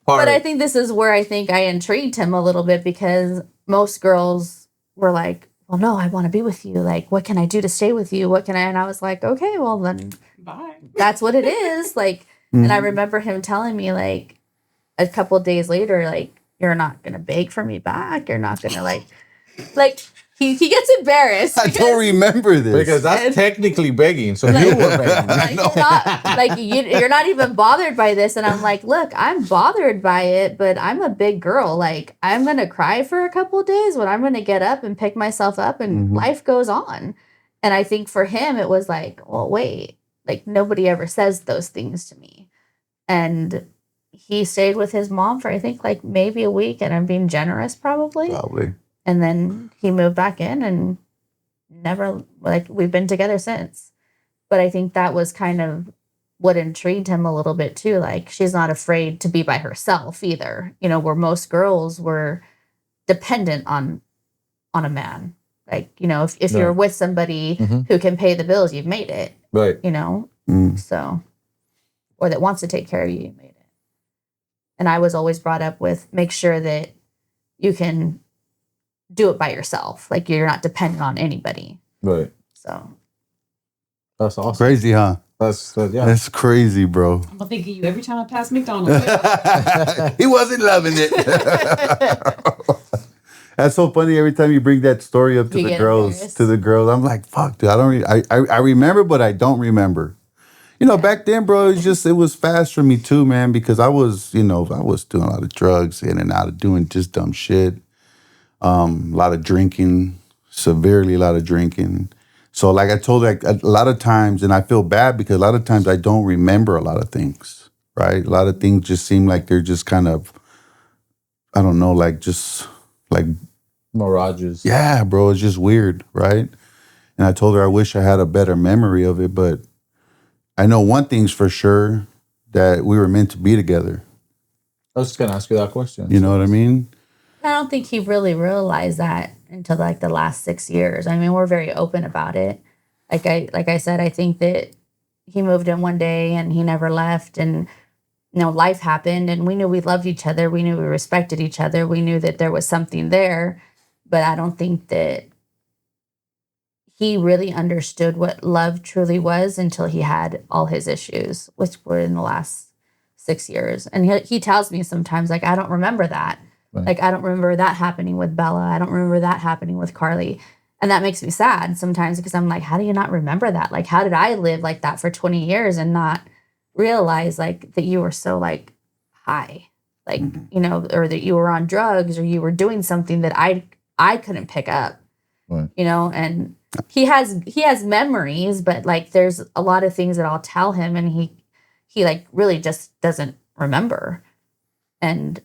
part. But I think this is where I think I intrigued him a little bit, because most girls were like, well, no, I want to be with you. Like, what can I do to stay with you? And I was like, okay, well then Bye. that's what it is. Like, and I remember him telling me like a couple of days later, like, you're not going to beg for me back. You're not going to like he gets embarrassed. I don't remember this. because that's technically begging. So you were begging. Like, you're not even bothered by this. And I'm like, look, I'm bothered by it, but I'm a big girl. Like, I'm going to cry for a couple of days, but I'm going to get up and pick myself up, and life goes on. And I think for him, it was like, well, wait, like nobody ever says those things to me. And he stayed with his mom for, I think, like maybe a week, and I'm being generous probably. And then he moved back in, and never, like, we've been together since. But I think that was kind of what intrigued him a little bit too. Like, she's not afraid to be by herself either, where most girls were dependent on a man. Like, if you're with somebody who can pay the bills, you've made it. Right. So, or that wants to take care of you, you made it. And I was always brought up with, make sure that you can do it by yourself. Like, you're not dependent on anybody. Right. So That's awesome. Crazy, huh? Yeah. That's crazy, bro. I'm gonna think of you every time I pass McDonald's. He wasn't loving it. That's so funny. Every time you bring that story up to You the get girls, embarrassed. I'm like, fuck, dude. I remember, but I don't remember. Back then, bro, it was fast for me too, man, because I was doing a lot of drugs, in and out of doing just dumb shit. A lot of drinking, severely a lot of drinking. So like I told you, a lot of times, and I feel bad because a lot of times I don't remember a lot of things, right? A lot of things just seem like they're just kind of, I don't know, like just like mirages. Yeah, bro, it's just weird, right? And I told her I wish I had a better memory of it, but I know one thing's for sure, that we were meant to be together. I was just gonna ask you that question. You know what I mean? I don't think he really realized that until like the last 6 years. I mean, we're very open about it. Like I said, I think that he moved in one day and he never left, and life happened, and we knew we loved each other. We knew we respected each other. We knew that there was something there, but I don't think that he really understood what love truly was until he had all his issues, which were in the last 6 years. And he tells me sometimes, like, I don't remember that. Right. Like, I don't remember that happening with Bella. I don't remember that happening with Carly. And that makes me sad sometimes, because I'm like, how do you not remember that? Like, how did I live like that for 20 years and not realize like that you were so like high, like, or that you were on drugs, or you were doing something that I couldn't pick up, Right. And he has memories, but like there's a lot of things that I'll tell him and he like really just doesn't remember. And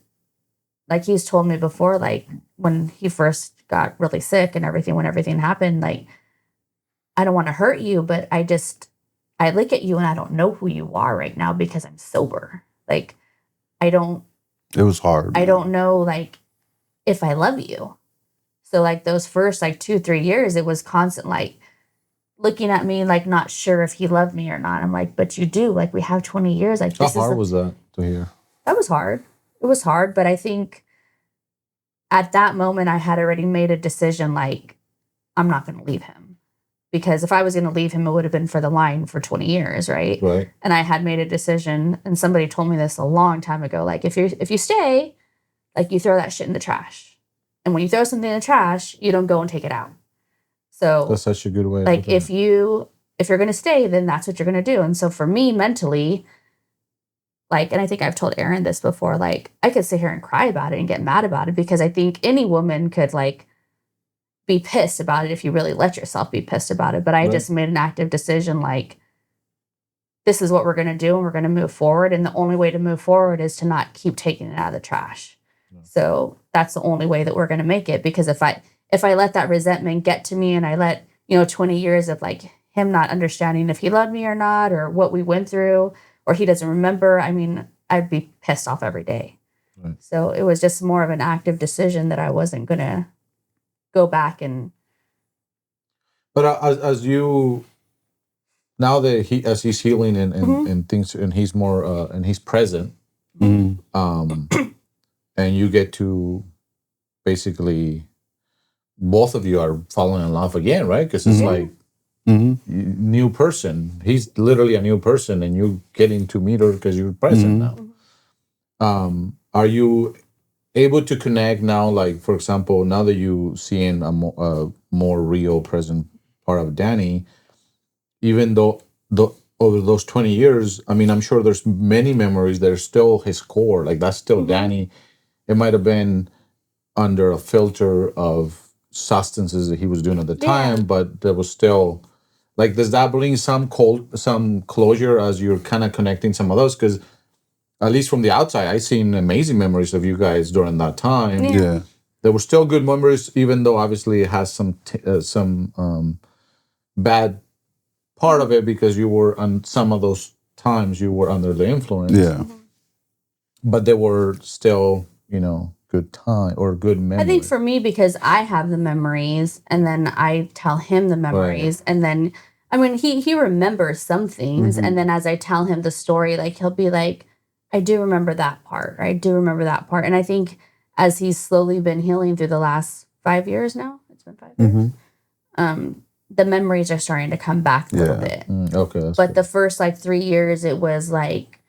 like he's told me before, like when he first got really sick and everything, when everything happened, like, I don't want to hurt you, but I look at you and I don't know who you are right now because I'm sober. Like, it was hard. I don't know like if I love you. So like those first like 2-3 years, it was constant like looking at me like not sure if he loved me or not. I'm like, but you do. Like, we have 20 years. Like, How hard was that to hear? That was hard. It was hard, but I think at that moment I had already made a decision, like, I'm not going to leave him. Because if I was going to leave him, it would have been for the line for 20 years, right? Right. And I had made a decision, and somebody told me this a long time ago, like, if you stay, like, you throw that shit in the trash. And when you throw something in the trash, you don't go and take it out. So that's such a good way. Like, if you're going to stay, then that's what you're going to do. And so for me mentally, like, and I think I've told Aaron this before, like, I could sit here and cry about it and get mad about it, because I think any woman could like be pissed about it if you really let yourself be pissed about it. But I just made an active decision, like, this is what we're going to do and we're going to move forward. And the only way to move forward is to not keep taking it out of the trash. So that's the only way that we're going to make it. Because if I let that resentment get to me and I let, 20 years of like him not understanding if he loved me or not, or what we went through, or he doesn't remember, I mean, I'd be pissed off every day. Right. So it was just more of an active decision that I wasn't going to go back and. But as you, now that as he's healing and things, and he's more, and he's present, and you get to basically, both of you are falling in love again, right? Because it's like new person. He's literally a new person, and you getting to meet her because you're present now. Are you able to connect now? Like, for example, now that you seeing a more real present part of Danny, even though over those 20 years, I mean, I'm sure there's many memories that are still his core. Like, that's still Danny. It might have been under a filter of substances that he was doing at the time, but there was still, like, does that bring some closure as you're kind of connecting some of those? Because at least from the outside, I seen amazing memories of you guys during that time. Yeah. There were still good memories, even though obviously it has some bad part of it because you were on some of those times you were under the influence. Yeah. But they were still, good time or good memories. I think for me, because I have the memories and then I tell him the memories and then, I mean, he remembers some things. And then as I tell him the story, like he'll be like, I do remember that part, or I do remember that part. And I think as he's slowly been healing through the last 5 years now, it's been 5 years, the memories are starting to come back a little bit. Okay. But the first 3 years, it was like,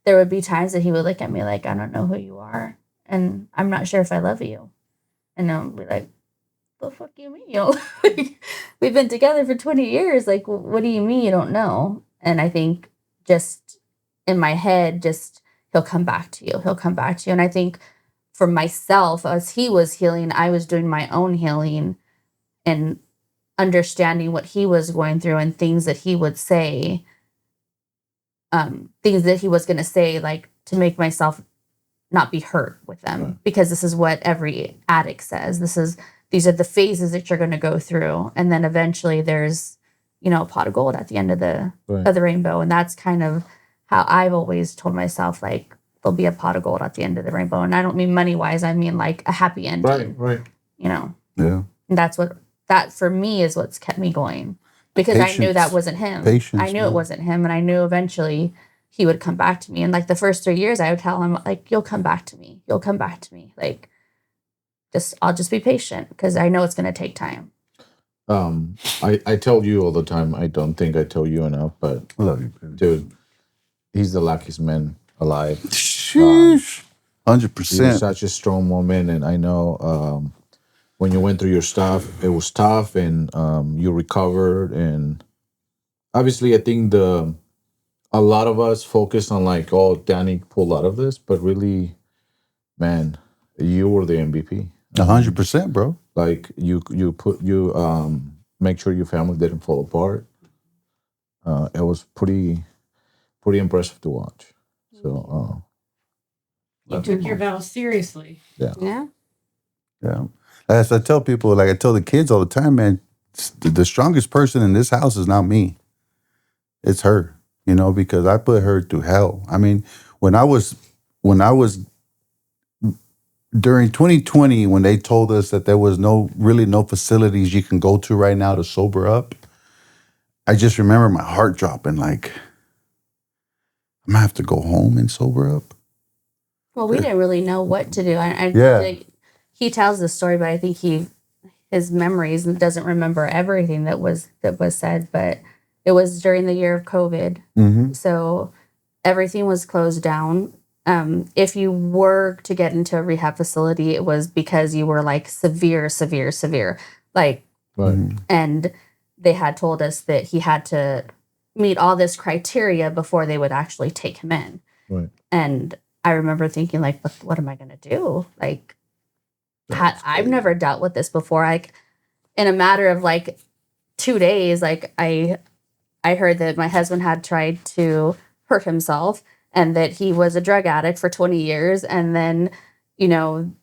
there would be times that he would look at me like, I don't know who you are. And I'm not sure if I love you. And I'll be like, the fuck you mean? We've been together for 20 years. Like, what do you mean you don't know? And I think just in my head, he'll come back to you. He'll come back to you. And I think for myself, as he was healing, I was doing my own healing and understanding what he was going through and things that he would say, things that he was going to say, like to make myself not be hurt with them, because this is what every addict says. These are the phases that you're going to go through. And then eventually there's, a pot of gold at the end of the rainbow. And that's kind of how I've always told myself, like, there'll be a pot of gold at the end of the rainbow. And I don't mean money wise. I mean like a happy ending. Right. Yeah. And that for me is what's kept me going, because I knew that wasn't him. I knew it wasn't him. And I knew eventually he would come back to me. And like the first 3 years I would tell him, like, you'll come back to me. You'll come back to me. Like, I'll just be patient because I know it's going to take time. I tell you all the time, I don't think I tell you enough, but I love you, baby. dude, he's the luckiest man alive. Sheesh. You're 100%. such a strong woman, and I know when you went through your stuff, it was tough, and you recovered, and obviously I think a lot of us focus on like, oh, Danny pulled out of this, but really, man, you were the MVP. 100%, bro. Like you make sure your family didn't fall apart. It was pretty impressive to watch. So you took your vows seriously. Yeah. As I tell people, like I tell the kids all the time, man, the strongest person in this house is not me. It's her, because I put her through hell. I mean, when I was during 2020, when they told us that there was no facilities you can go to right now to sober up, I just remember my heart dropping, like, I'm gonna have to go home and sober up. Well, we didn't really know what to do. Like, he tells the story, but I think his memories doesn't remember everything that was said. But it was during the year of COVID, so everything was closed down. If you were to get into a rehab facility, it was because you were like severe, like, and they had told us that he had to meet all this criteria before they would actually take him in. Right. And I remember thinking, like, what am I going to do? Like, I've never dealt with this before. Like, in a matter of like 2 days, like I I heard that my husband had tried to hurt himself and that he was a drug addict for 20 years. And then, you know,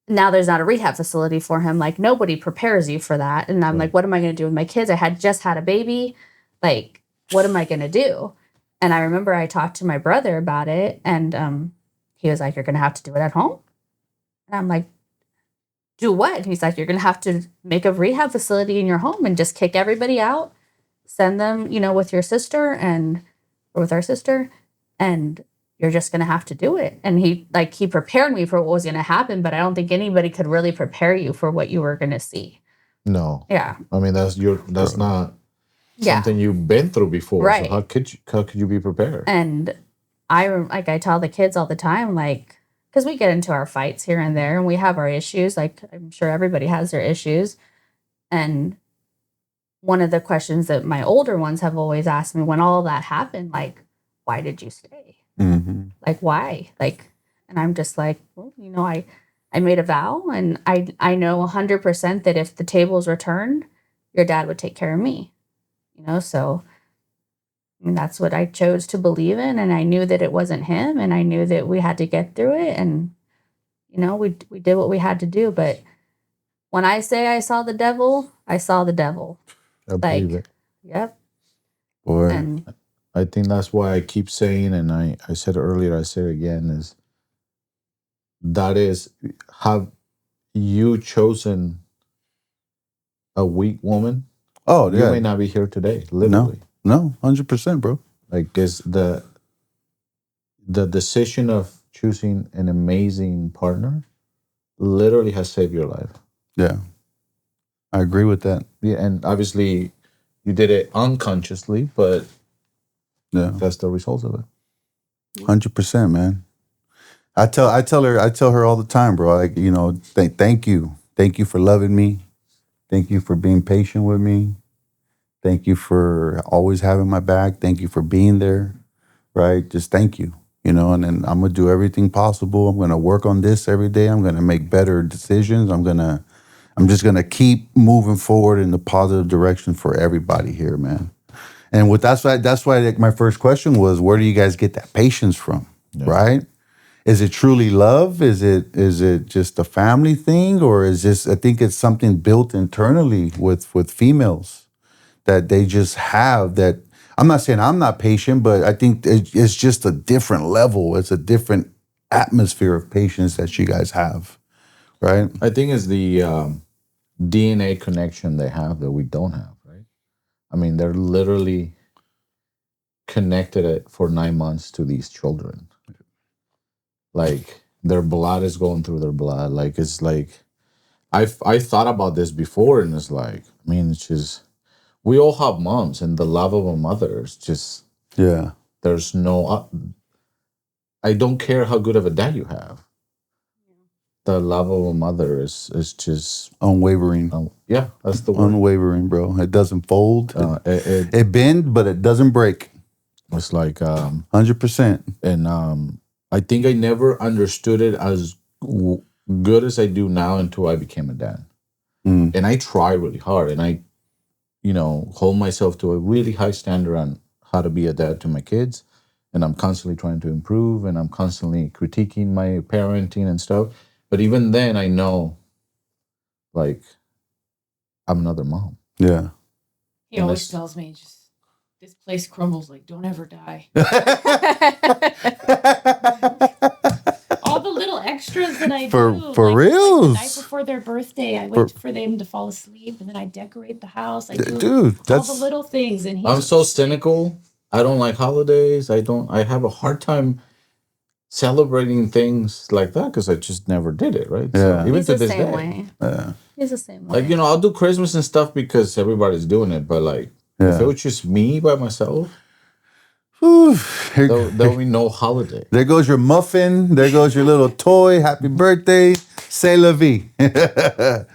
now there's not a rehab facility for him. Like, nobody prepares you for that. And I'm like, what am I going to do with my kids? I had just had a baby. Like, what am I going to do? And I remember I talked to my brother about it, and he was like, you're going to have to do it at home. And I'm like, do what? And he's like, you're going to have to make a rehab facility in your home and just kick everybody out, send them, you know, with your sister or with our sister, and you're just going to have to do it. And he prepared me for what was going to happen, but I don't think anybody could really prepare you for what you were going to see. No. Yeah. I mean, that's not Yeah. something you've been through before. Right. So how could you be prepared? And I tell the kids all the time, like, because we get into our fights here and there and we have our issues. Like, I'm sure everybody has their issues. And one of the questions that my older ones have always asked me when all of that happened, like, why did you stay? Mm-hmm. Like, why? Like, and I'm just like, well, you know, I made a vow, and I know 100% that if the tables were turned, your dad would take care of me, you know? So I mean, that's what I chose to believe in. And I knew that it wasn't him, and I knew that we had to get through it. And, you know, we did what we had to do. But when I say I saw the devil, I saw the devil. I believe it. Yep. Boy. And I think that's why I keep saying, and I said it earlier, I say it again, have you chosen a weak woman? Oh, You yeah. may not be here today, literally. No, 100%, bro. Like, it's the decision of choosing an amazing partner literally has saved your life. Yeah. I agree with that. Yeah, and obviously you did it unconsciously, but Yeah. that's the result of it. 100%, man. I tell her all the time, bro. Like, you know, thank you for loving me. Thank you for being patient with me. Thank you for always having my back. Thank you for being there, right? Just thank you, you know. And then I'm gonna do everything possible. I'm gonna work on this every day. I'm gonna make better decisions. I'm just gonna keep moving forward in the positive direction for everybody here, man. And that's why like, my first question was, where do you guys get that patience from, right? Is it truly love? Is it just a family thing, or is this? I think it's something built internally with females that they just have. That I'm not saying I'm not patient, but I think it's just a different level. It's a different atmosphere of patience that you guys have, right? I think it's the DNA connection they have that we don't have, right? I mean, they're literally connected it for 9 months to these children. Like, their blood is going through their blood. Like, it's like, I thought about this before, and it's like, I mean, it's just, we all have moms, and the love of a mother is just, Yeah. there's no, I don't care how good of a dad you have. The love of a mother is just Unwavering. Yeah, that's the word. Unwavering, bro. It doesn't fold. It bends, but it doesn't break. It's like 100%. And I think I never understood it as good as I do now until I became a dad. And I try really hard, and I, you know, hold myself to a really high standard on how to be a dad to my kids. And I'm constantly trying to improve, and I'm constantly critiquing my parenting and stuff. But even then, I know, like, I'm another mom. Yeah. He always tells me, just, this place crumbles, like, don't ever die. All the little extras that I do. For like reals. the night before their birthday, I wait for them to fall asleep, and then I decorate the house. I do Dude, all the little things. And I'm so cynical. I don't like holidays. I have a hard time celebrating things like that because I just never did it, right? Yeah. So even he's to the this same day. way. Yeah. He's the same way. Like, you know, I'll do Christmas and stuff because everybody's doing it, but like, if it was just me by myself, Whew. there'll be no holiday. There goes your muffin. There goes your little toy. Happy birthday. C'est la vie. I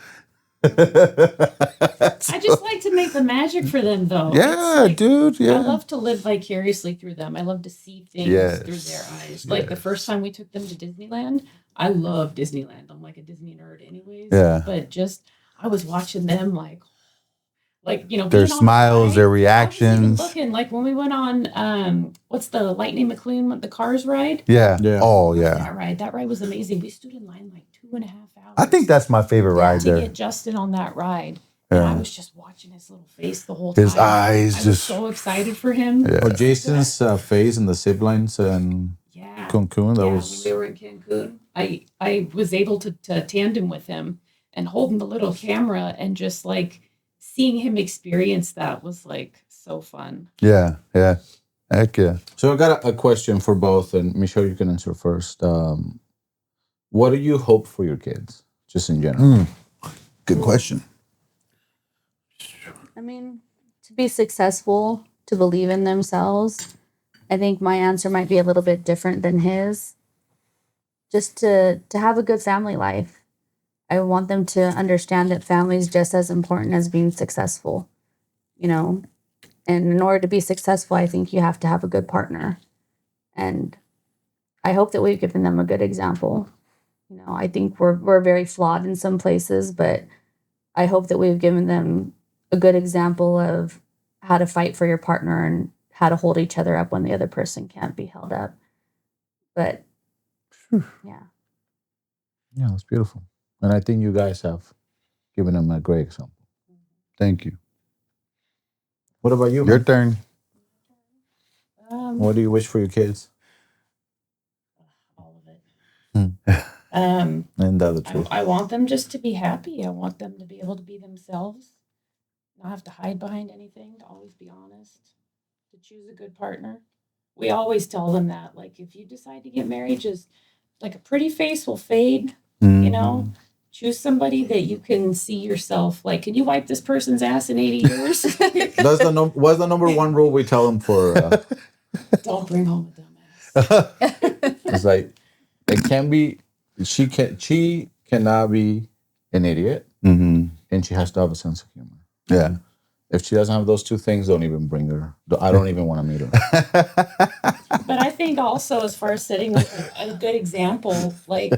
just like to make the magic for them, though. Yeah, like, dude. Yeah. I love to live vicariously through them. I love to see things through their eyes. Like the first time we took them to Disneyland, I love Disneyland. I'm like a Disney nerd anyways. Yeah. But just, I was watching them like, Like, you know, Their being on the smiles, their ride, I was even reactions. looking, like when we went on, what's the Lightning McQueen, the Cars ride? Yeah. Yeah. Oh, Love yeah. That ride. That ride was amazing. We stood in line like 2.5 hours. I think that's my favorite ride to there. get Justin on that ride. And I Yeah. was just watching his little face the whole time. His eyes I was just. so excited for him. Yeah. Or Jason's face in the zip lines and Yeah. Cancun. That Yeah, was. when we were in Cancun, I was able to tandem with him and holding the little camera and just like seeing him experience that was like so fun. Yeah. Yeah. Heck yeah. So I got a question for both, and Michelle, you can answer first. What do you hope for your kids, just in general? Good question. I mean, to be successful, to believe in themselves. I think my answer might be a little bit different than his. Just to have a good family life. I want them to understand that family is just as important as being successful, you know. And in order to be successful, I think you have to have a good partner. And I hope that we've given them a good example. You know, I think we're very flawed in some places, but I hope that we've given them a good example of how to fight for your partner and how to hold each other up when the other person can't be held up. But yeah. Yeah, that's beautiful. And I think you guys have given them a great example. Thank you. What about you? Your man? turn. What do you wish for your kids? All of it. And the other two. I want them just to be happy. I want them to be able to be themselves, not have to hide behind anything, to always be honest, to choose a good partner. We always tell them that, like, if you decide to get married, just like a pretty face will fade, you know. Choose somebody that you can see yourself. Like, can you wipe this person's ass in 80 years? What's the number one rule we tell them for? Don't bring home a dumbass. It's like it can be. She cannot be an idiot, Mm-hmm. and she has to have a sense of humor. Yeah. If she doesn't have those two things, don't even bring her. I don't even want to meet her. But I think also, as far as setting like a good example, like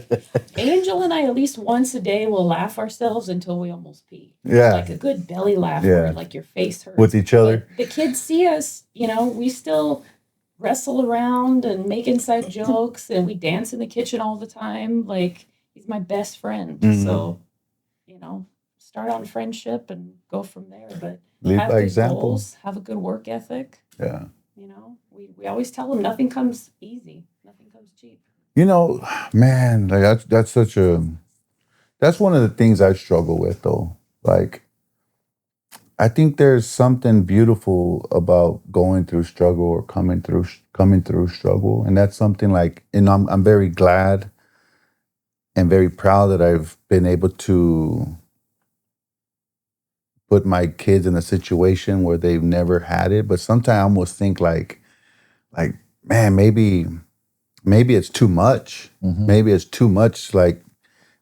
Angel and I, at least once a day, will laugh ourselves until we almost pee. Yeah. Like a good belly laugh, Yeah. where like your face hurts. With each other. But the kids see us, you know, we still wrestle around and make inside jokes, and we dance in the kitchen all the time. Like, he's my best friend. Mhm. So, you know, start on friendship and go from there. But Lead have by good example. goals, have a good work ethic. Yeah. You know, we always tell them nothing comes easy, nothing comes cheap. You know, man, like that's one of the things I struggle with though. Like, I think there's something beautiful about going through struggle or coming through struggle, and that's something like, and I'm very glad and very proud that I've been able to put my kids in a situation where they've never had it. But sometimes I almost think like, man, maybe it's too much. Mhm. Maybe it's too much. Like,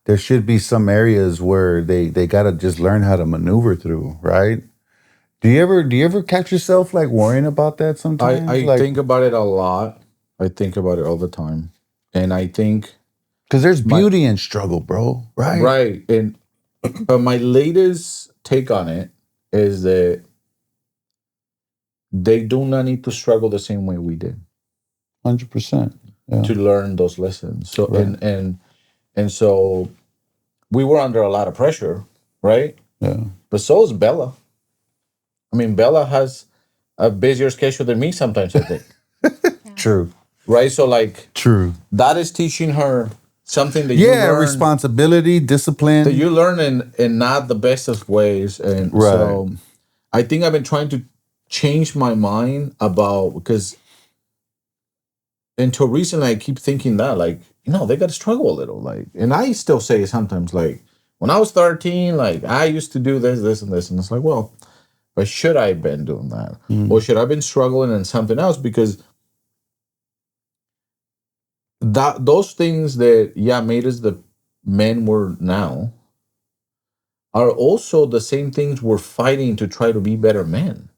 there should be some areas where they gotta just learn how to maneuver through, right? Do you ever catch yourself like worrying about that sometimes? I like, think about it a lot. I think about it all the time, and I think because there's beauty in struggle, bro. Right? right. And but my latest take on it is that they do not need to struggle the same way we did 100%. Yeah. to learn those lessons. So Right. and so we were under a lot of pressure, right? Yeah. But so is Bella. I mean, Bella has a busier schedule than me sometimes, I think. True. Right? So like True. that is teaching her something that you Yeah, learn, responsibility, discipline. that you learn in not the best of ways. And Right. so I think I've been trying to change my mind about, because until recently I keep thinking that, like, you know, they got to struggle a little. Like, and I still say sometimes, like, when I was 13, like, I used to do this, and this. And it's like, well, but should I have been doing that? Or should I have been struggling in something else? Because those things that, made us the men we're now are also the same things we're fighting to try to be better men.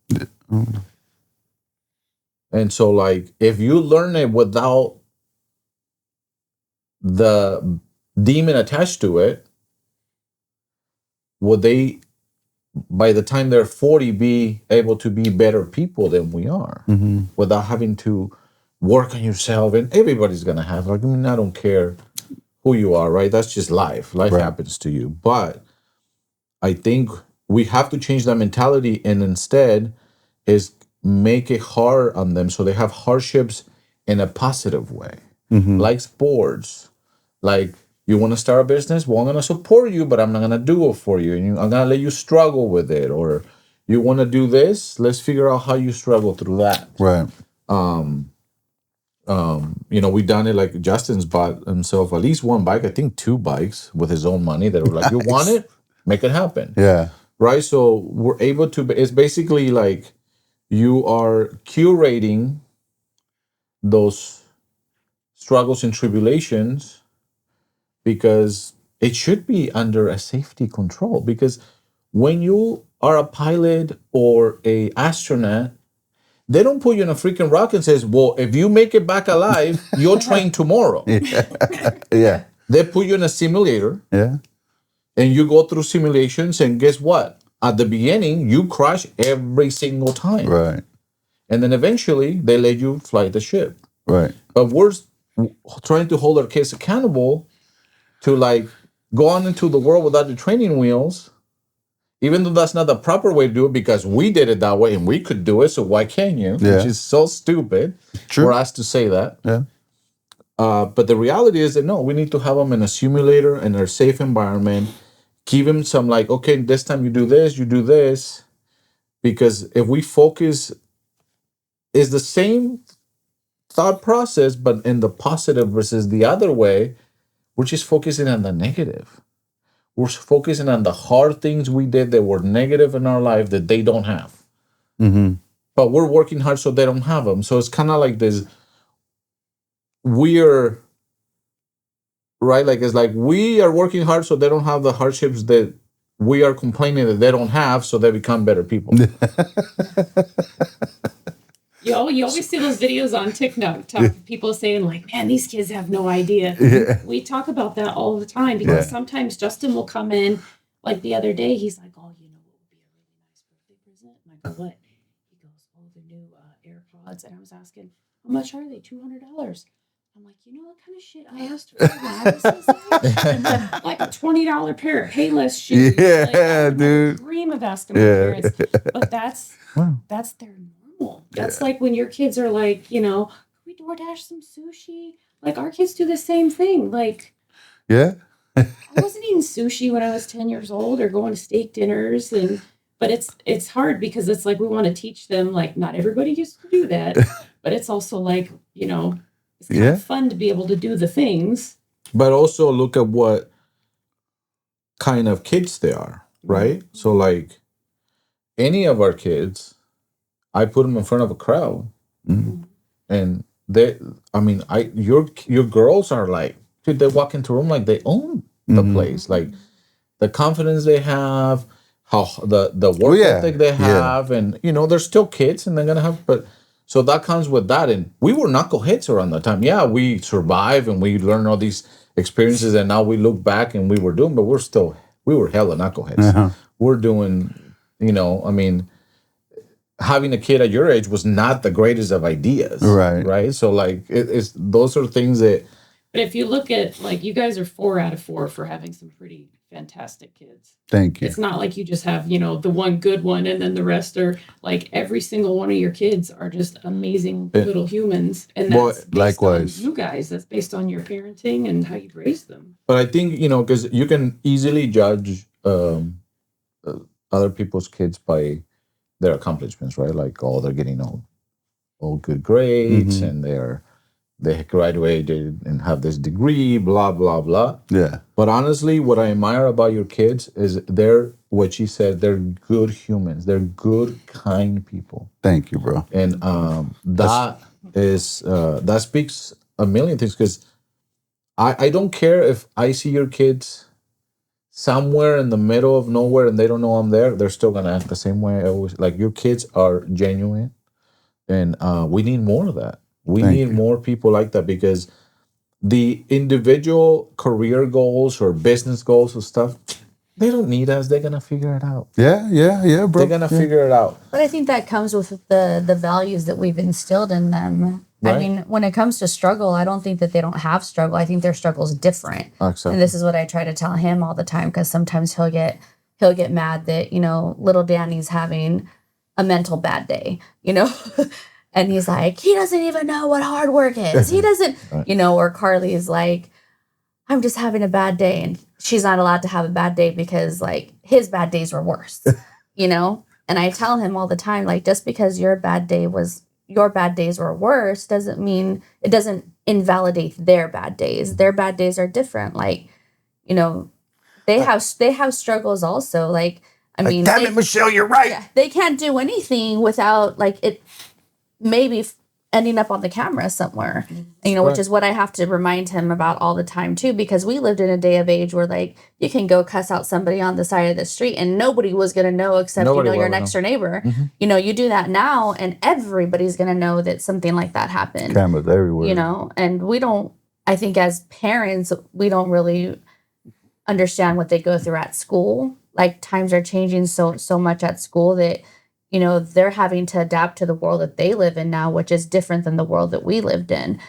And so, like, if you learn it without the demon attached to it, would they by the time they're 40, be able to be better people than we are, without having to work on yourself. And everybody's gonna have, like, I mean, I don't care who you are, right? That's just life. Life happens to you. But I think we have to change that mentality, and instead is make it hard on them so they have hardships in a positive way, like sports. Like, you want to start a business? Well, I'm going to support you, but I'm not going to do it for you. And I'm going to let you struggle with it. Or you want to do this? Let's figure out how you struggle through that. Right. You know, we done it, like Justin's bought himself at least one bike, I think 2 bikes with his own money that were like, you want it? Make it happen. Yeah. Right? So we're able to, it's basically like you are curating those struggles and tribulations because it should be under a safety control. Because when you are a pilot or a astronaut, they don't put you in a freaking rocket and says, well, if you make it back alive, you'll train tomorrow. Yeah. They put you in a simulator Yeah. and you go through simulations, and guess what? At the beginning, you crash every single time. Right. And then eventually they let you fly the ship. Right. But we're trying to hold our kids accountable to, like, go on into the world without the training wheels, even though that's not the proper way to do it, because we did it that way and we could do it, so why can't you? Yeah. Which is so stupid True. for us to say that. Yeah. But the reality is that no, we need to have them in a simulator, in a safe environment, give them some, like, okay, this time you do this, because if we focus, is the same thought process, but in the positive versus the other way, we're just focusing on the negative. We're focusing on the hard things we did that were negative in our life that they don't have. But we're working hard so they don't have them. So it's kind of like this weird, right? Like, it's like we are working hard so they don't have the hardships that we are complaining that they don't have, so they become better people. You always see those videos on TikTok, people saying, like, man, these kids have no idea. Yeah. We talk about that all the time because sometimes Justin will come in, like the other day, he's like, oh, you know what would be a really nice birthday present? And I go, what? He goes, oh, the new AirPods. And I was asking, how much are they? $200. I'm like, you know what kind of shit I asked for when I was his age? Like a $20 pair of Payless shoes. Yeah, like, I would never dude. dream of asking my parents. But that's their normal. That's like when your kids are like, you know, we DoorDash some sushi. Like, our kids do the same thing. Like, Yeah. I wasn't eating sushi when I was 10 years old or going to steak dinners. But it's hard because it's like we want to teach them, like, not everybody used to do that. But it's also like, you know, it's kind of fun to be able to do the things. But also look at what kind of kids they are, right? So, like, any of our kids, I put them in front of a crowd, and they, I mean, your girls are like, dude, they walk into a room like they own the place, like the confidence they have, how the work ethic they have, and you know, they're still kids, and they're gonna have, but so that comes with that. And we were knuckleheads around that time. Yeah, we survived and we learned all these experiences, and now we look back and we were doing, but we were hella knuckleheads. We're doing, you know, I mean, having a kid at your age was not the greatest of ideas, right? So, like, it's those are things that. But if you look at, like, you guys are 4 out of 4 for having some pretty fantastic kids. Thank you. It's not like you just have, you know, the one good one and then the rest are, like, every single one of your kids are just amazing little humans. And that's based likewise on you guys. That's based on your parenting and how you raised them. But I think, you know, because you can easily judge other people's kids by their accomplishments, right? Like, oh, they're getting all good grades and they graduated and have this degree, blah, blah, blah. Yeah. But honestly, what I admire about your kids is what she said, they're good humans. They're good, kind people. Thank you, bro. And that speaks a million things, because I don't care if I see your kids somewhere in the middle of nowhere and they don't know I'm there, they're still going to act the same way I always, like, your kids are genuine, and we need more of that. We need more people like that, because the individual career goals or business goals and stuff, They don't need us. They're gonna figure it out. Yeah, bro. They're gonna figure it out. But I think that comes with the values that we've instilled in them. Right. I mean, when it comes to struggle, I don't think that they don't have struggle. I think their struggle is different. Exactly. And this is what I try to tell him all the time, because sometimes he'll get mad that, little Danny's having a mental bad day, and he's like, he doesn't even know what hard work is. He doesn't, Right. Or Carly's like, I'm just having a bad day. And she's not allowed to have a bad day because like his bad days were worse, And I tell him all the time, like, just because your bad days were worse doesn't mean, it doesn't invalidate their bad days. Their bad days are different. Like, they have struggles also. Like, I mean, damn it, Michelle, you're right. yeah, they can't do anything without like it maybe ending up on the camera somewhere, which is what I have to remind him about all the time too, because we lived in a day of age where like you can go cuss out somebody on the side of the street and nobody was going to know except, your next door neighbor. You do that now and everybody's going to know that something like that happened. Cameras everywhere. And I think as parents, we don't really understand what they go through at school. Like times are changing so much at school that they're having to adapt to the world that they live in now, which is different than the world that we lived in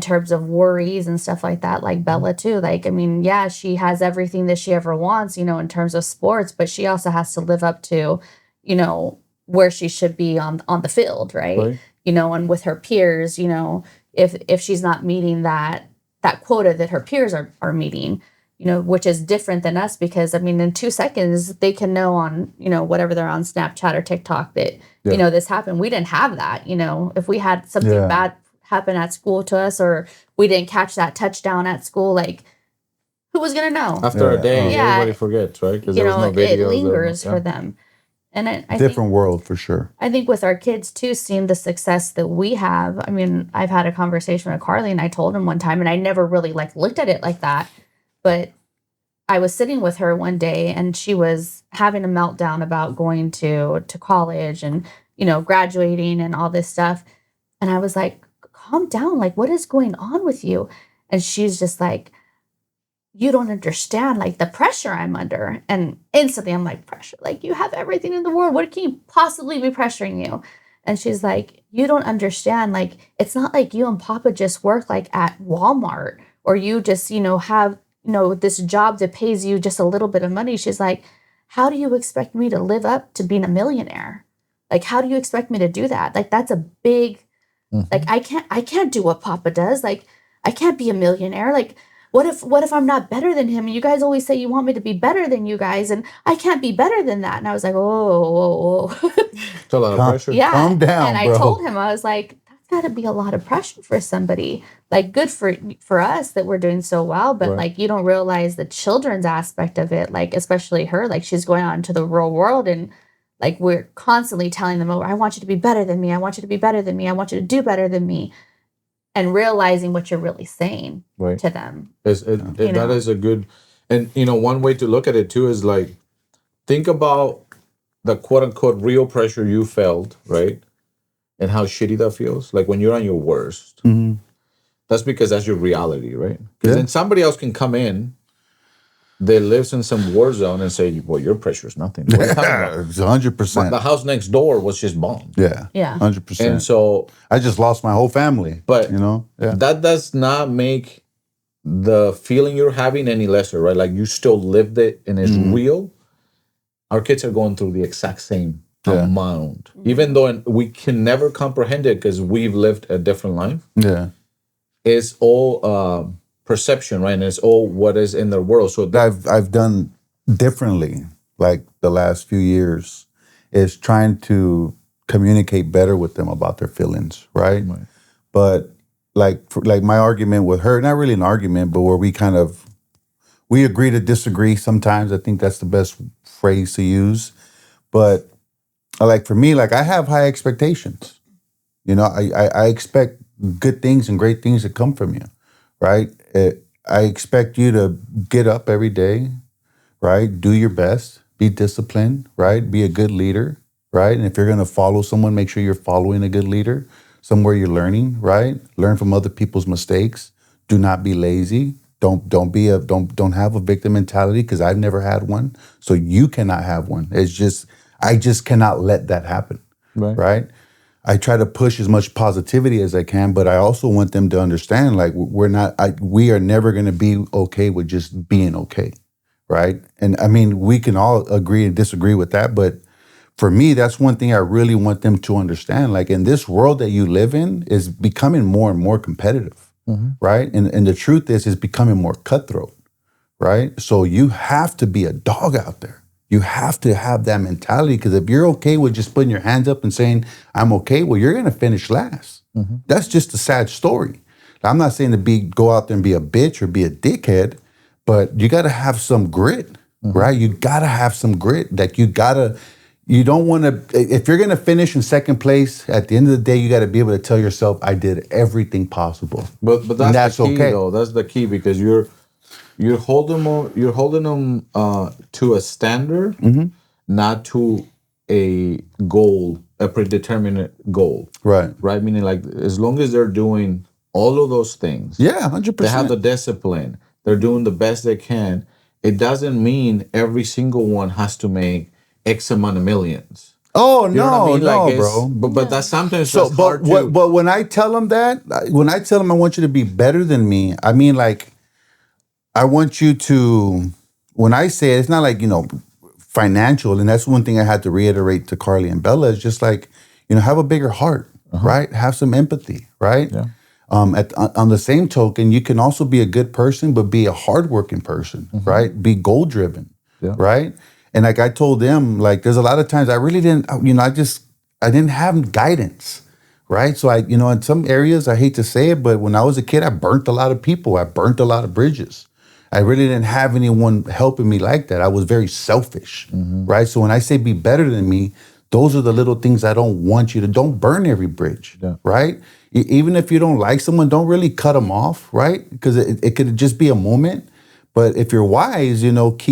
terms of worries and stuff like that. Like Bella too. Like, I mean, yeah, she has everything that she ever wants, in terms of sports, but she also has to live up to, where she should be on the field, right? And with her peers, if she's not meeting that quota that her peers are meeting, which is different than us, because I mean, in 2 seconds they can know on, whatever they're on Snapchat or TikTok that, this happened. We didn't have that, if we had something bad happen at school to us, or we didn't catch that touchdown at school, like who was going to know? After a day, everybody forgets, right? Because there was no videos. It lingers for them. And I different think, world for sure. I think with our kids too, seeing the success that we have. I mean, I've had a conversation with Carly and I told him one time, and I never really like looked at it like that, but I was sitting with her one day and she was having a meltdown about going to college and, graduating and all this stuff. And I was like, calm down. Like, what is going on with you? And she's just like, you don't understand, like, the pressure I'm under. And instantly I'm like, pressure? Like, you have everything in the world. What can you possibly be pressuring you? And she's like, you don't understand. Like, it's not like you and Papa just work like at Walmart, or you just, have, this job that pays you just a little bit of money. She's like, how do you expect me to live up to being a millionaire? Like, how do you expect me to do that? Like, that's a big, like, I can't do what Papa does. Like, I can't be a millionaire. Like, what if I'm not better than him? You guys always say you want me to be better than you guys, and I can't be better than that. And I was like, whoa. It's a lot of pressure. Yeah. Calm down, and I bro. told him, I was like, that's got to be a lot of pressure for somebody. Like, good for us that we're doing so well, but like, you don't realize the children's aspect of it. Like, especially her, like, she's going out into the real world, and like, we're constantly telling them, oh, I want you to be better than me. I want you to be better than me. I want you to do better than me. And realizing what you're really saying to them. That is a good, and one way to look at it too is like, think about the quote unquote real pressure you felt, right? And how shitty that feels. Like when you're on your worst, that's because that's your reality, right? Because then somebody else can come in that lives in some war zone and say, well, your pressure is nothing. What are you talking about? It's 100%. The house next door was just bombed. Yeah. 100%. And so I just lost my whole family. But that does not make the feeling you're having any lesser, right? Like you still lived it and it's real. Our kids are going through the exact same amount, even though we can never comprehend it because we've lived a different life. Yeah. It's all perception, right? And it's all what is in the world. So I've done differently, like the last few years, is trying to communicate better with them about their feelings, right? But like my argument with her, not really an argument, but where we agree to disagree sometimes. I think that's the best phrase to use. But like for me, like I have high expectations. I expect good things and great things to come from you, right? I expect you to get up every day, right? Do your best, be disciplined, right? Be a good leader, right? And if you're going to follow someone, make sure you're following a good leader, somewhere you're learning, right? Learn from other people's mistakes. Do not be lazy, Don't have a victim mentality, because I've never had one. So you cannot have one. It's just, I just cannot let that happen. Right. Right? I try to push as much positivity as I can, but I also want them to understand, like, we are never going to be okay with just being okay. Right? And I mean, we can all agree and disagree with that, but for me, that's one thing I really want them to understand. Like, in this world that you live in is becoming more and more competitive, right? And the truth is, it's becoming more cutthroat, right? So you have to be a dog out there. You have to have that mentality, because if you're okay with just putting your hands up and saying, I'm okay, well, you're going to finish last. That's just a sad story. I'm not saying to go out there and be a bitch or be a dickhead, but you got to have some grit, right? You got to have some grit. Like, you don't want to, if you're going to finish in second place, at the end of the day, you got to be able to tell yourself, I did everything possible. But that's the key, okay. though. That's the key, because you're holding them to a standard, not to a goal, a predetermined goal. Right. Right? Meaning, like, as long as they're doing all of those things, Yeah, 100%. they have the discipline, they're doing the best they can. It doesn't mean every single one has to make X amount of millions. Oh, You know what I no, mean? Like, bro. but that's sometimes So, that's hard but when I tell them that, when I tell them I want you to be better than me, I mean, like, I want you to, when I say it, it's not like, financial. And that's one thing I had to reiterate to Carly and Bella, is just like, have a bigger heart, right? Have some empathy, right? Yeah. On the same token, you can also be a good person, but be a hardworking person, right? Be goal driven, right? And like I told them, like, there's a lot of times I really didn't, I didn't have guidance, right? So in some areas, I hate to say it, but when I was a kid, I burnt a lot of people. I burnt a lot of bridges. I really didn't have anyone helping me like that. I was very selfish, right? So when I say be better than me, those are the little things I don't want you to, don't burn every bridge, right? Even if you don't like someone, don't really cut them off, right? Because it could just be a moment. But if you're wise,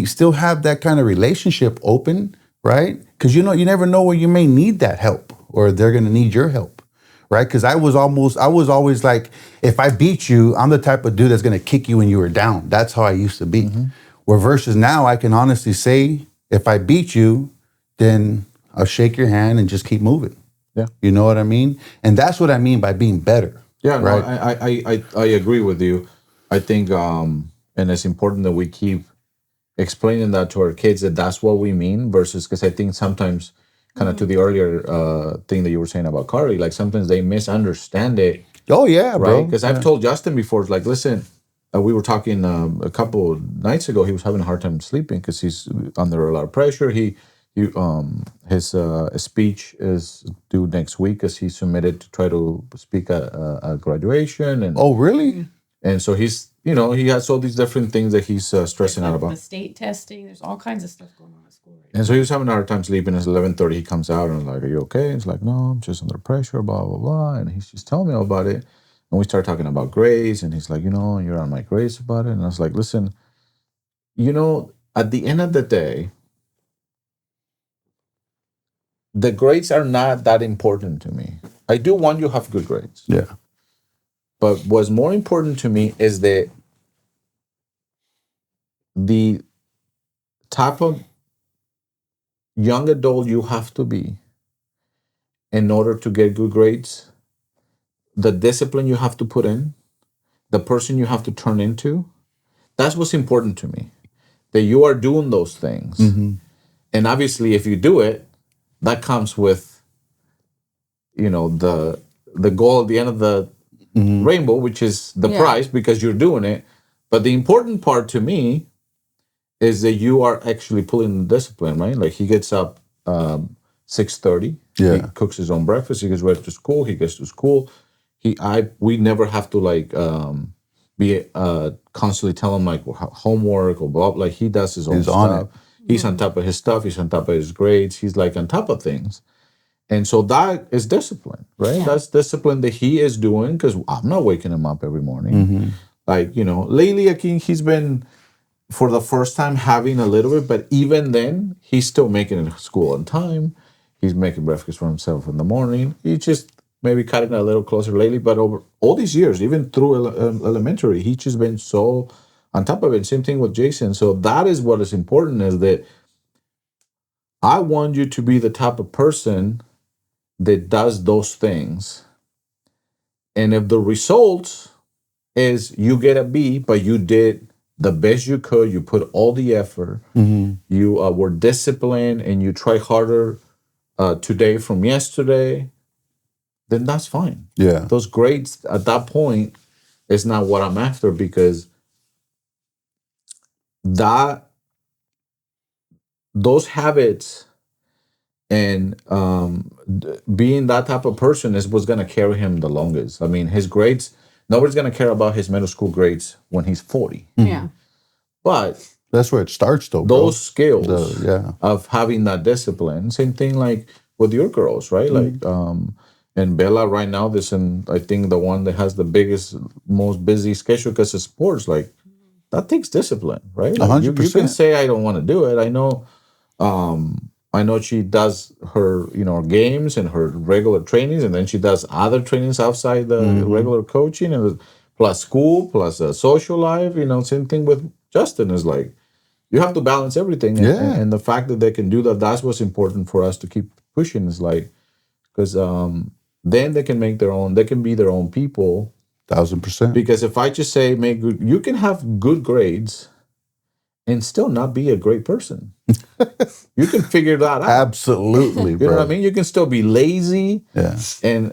still have that kind of relationship open, right? Because you never know where you may need that help, or they're gonna need your help, right? Because I was always like, if I beat you, I'm the type of dude that's gonna kick you when you were down. That's how I used to be. Where versus now, I can honestly say, if I beat you, then I'll shake your hand and just keep moving. Yeah. You know what I mean? And that's what I mean by being better. Yeah, right? No, I agree with you. I think, and it's important that we keep explaining that to our kids, that that's what we mean, versus, because I think sometimes, kind of to the earlier thing that you were saying about Carly, like, sometimes they misunderstand it. Oh yeah, right? bro. Because I've told Justin before, it's like, listen, we were talking a couple of nights ago. He was having a hard time sleeping because he's under a lot of pressure. His speech is due next week, because he submitted to try to speak at graduation. And Oh really? and so he's, he has all these different things that he's stressing out about. The state testing, there's all kinds of stuff going on at school right And so he was having a hard time sleeping. It's 11:30. He comes out and I'm like, "Are you okay?" He's like, "No, I'm just under pressure, blah blah blah." And he's just telling me all about it. And we start talking about grades, and he's like, "You're on my grades about it." And I was like, "Listen, at the end of the day, the grades are not that important to me. I do want you to have good grades. Yeah. But what's more important to me is the type of young adult you have to be in order to get good grades, the discipline you have to put in, the person you have to turn into. That's what's important to me, that you are doing those things. And obviously, if you do it, that comes with, the goal at the end of the rainbow, which is the prize, because you're doing it. But the important part to me is that you are actually pulling the discipline, right? Like, he gets up 6:30. Yeah. He cooks his own breakfast. He gets ready to school. He gets to school. We never have to be constantly telling him homework or blah. Like, he does his own He's stuff. on it. He's on top of his stuff. He's on top of his grades. He's like on top of things. And so that is discipline, right? Yeah. That's discipline that he is doing, because I'm not waking him up every morning. Like, lately, I think he's been, for the first time, having a little bit, but even then, he's still making it to school on time. He's making breakfast for himself in the morning. He just maybe cut it a little closer lately, but over all these years, even through elementary, he's just been so on top of it, same thing with Jason. So that is what is important, is that I want you to be the type of person that does those things. And if the result is you get a B, but you did the best you could, you put all the effort, you were disciplined, and you try harder today from yesterday, then that's fine. Yeah. Those grades at that point is not what I'm after, because those habits and being that type of person is what's going to carry him the longest. I mean, his grades, nobody's going to care about his middle school grades when he's 40. Yeah. But That's where it starts, though, bro. those skills Yeah. of having that discipline, same thing like with your girls, right? Like, and Bella right now, I think the one that has the biggest, most busy schedule because of sports, like, that takes discipline, right? Like, you can 100%. say, I don't want to do it. I know she does her, games and her regular trainings, and then she does other trainings outside the regular coaching, and plus school, plus a social life. Same thing with Justin. Is like, you have to balance everything, and the fact that they can do that's what's important for us to keep pushing. Is like, because then they can make they can be their own people. 1,000%. Because if I just say you can have good grades and still not be a great person. You can figure that out. Absolutely, bro. You know what I mean? You can still be lazy. Yeah.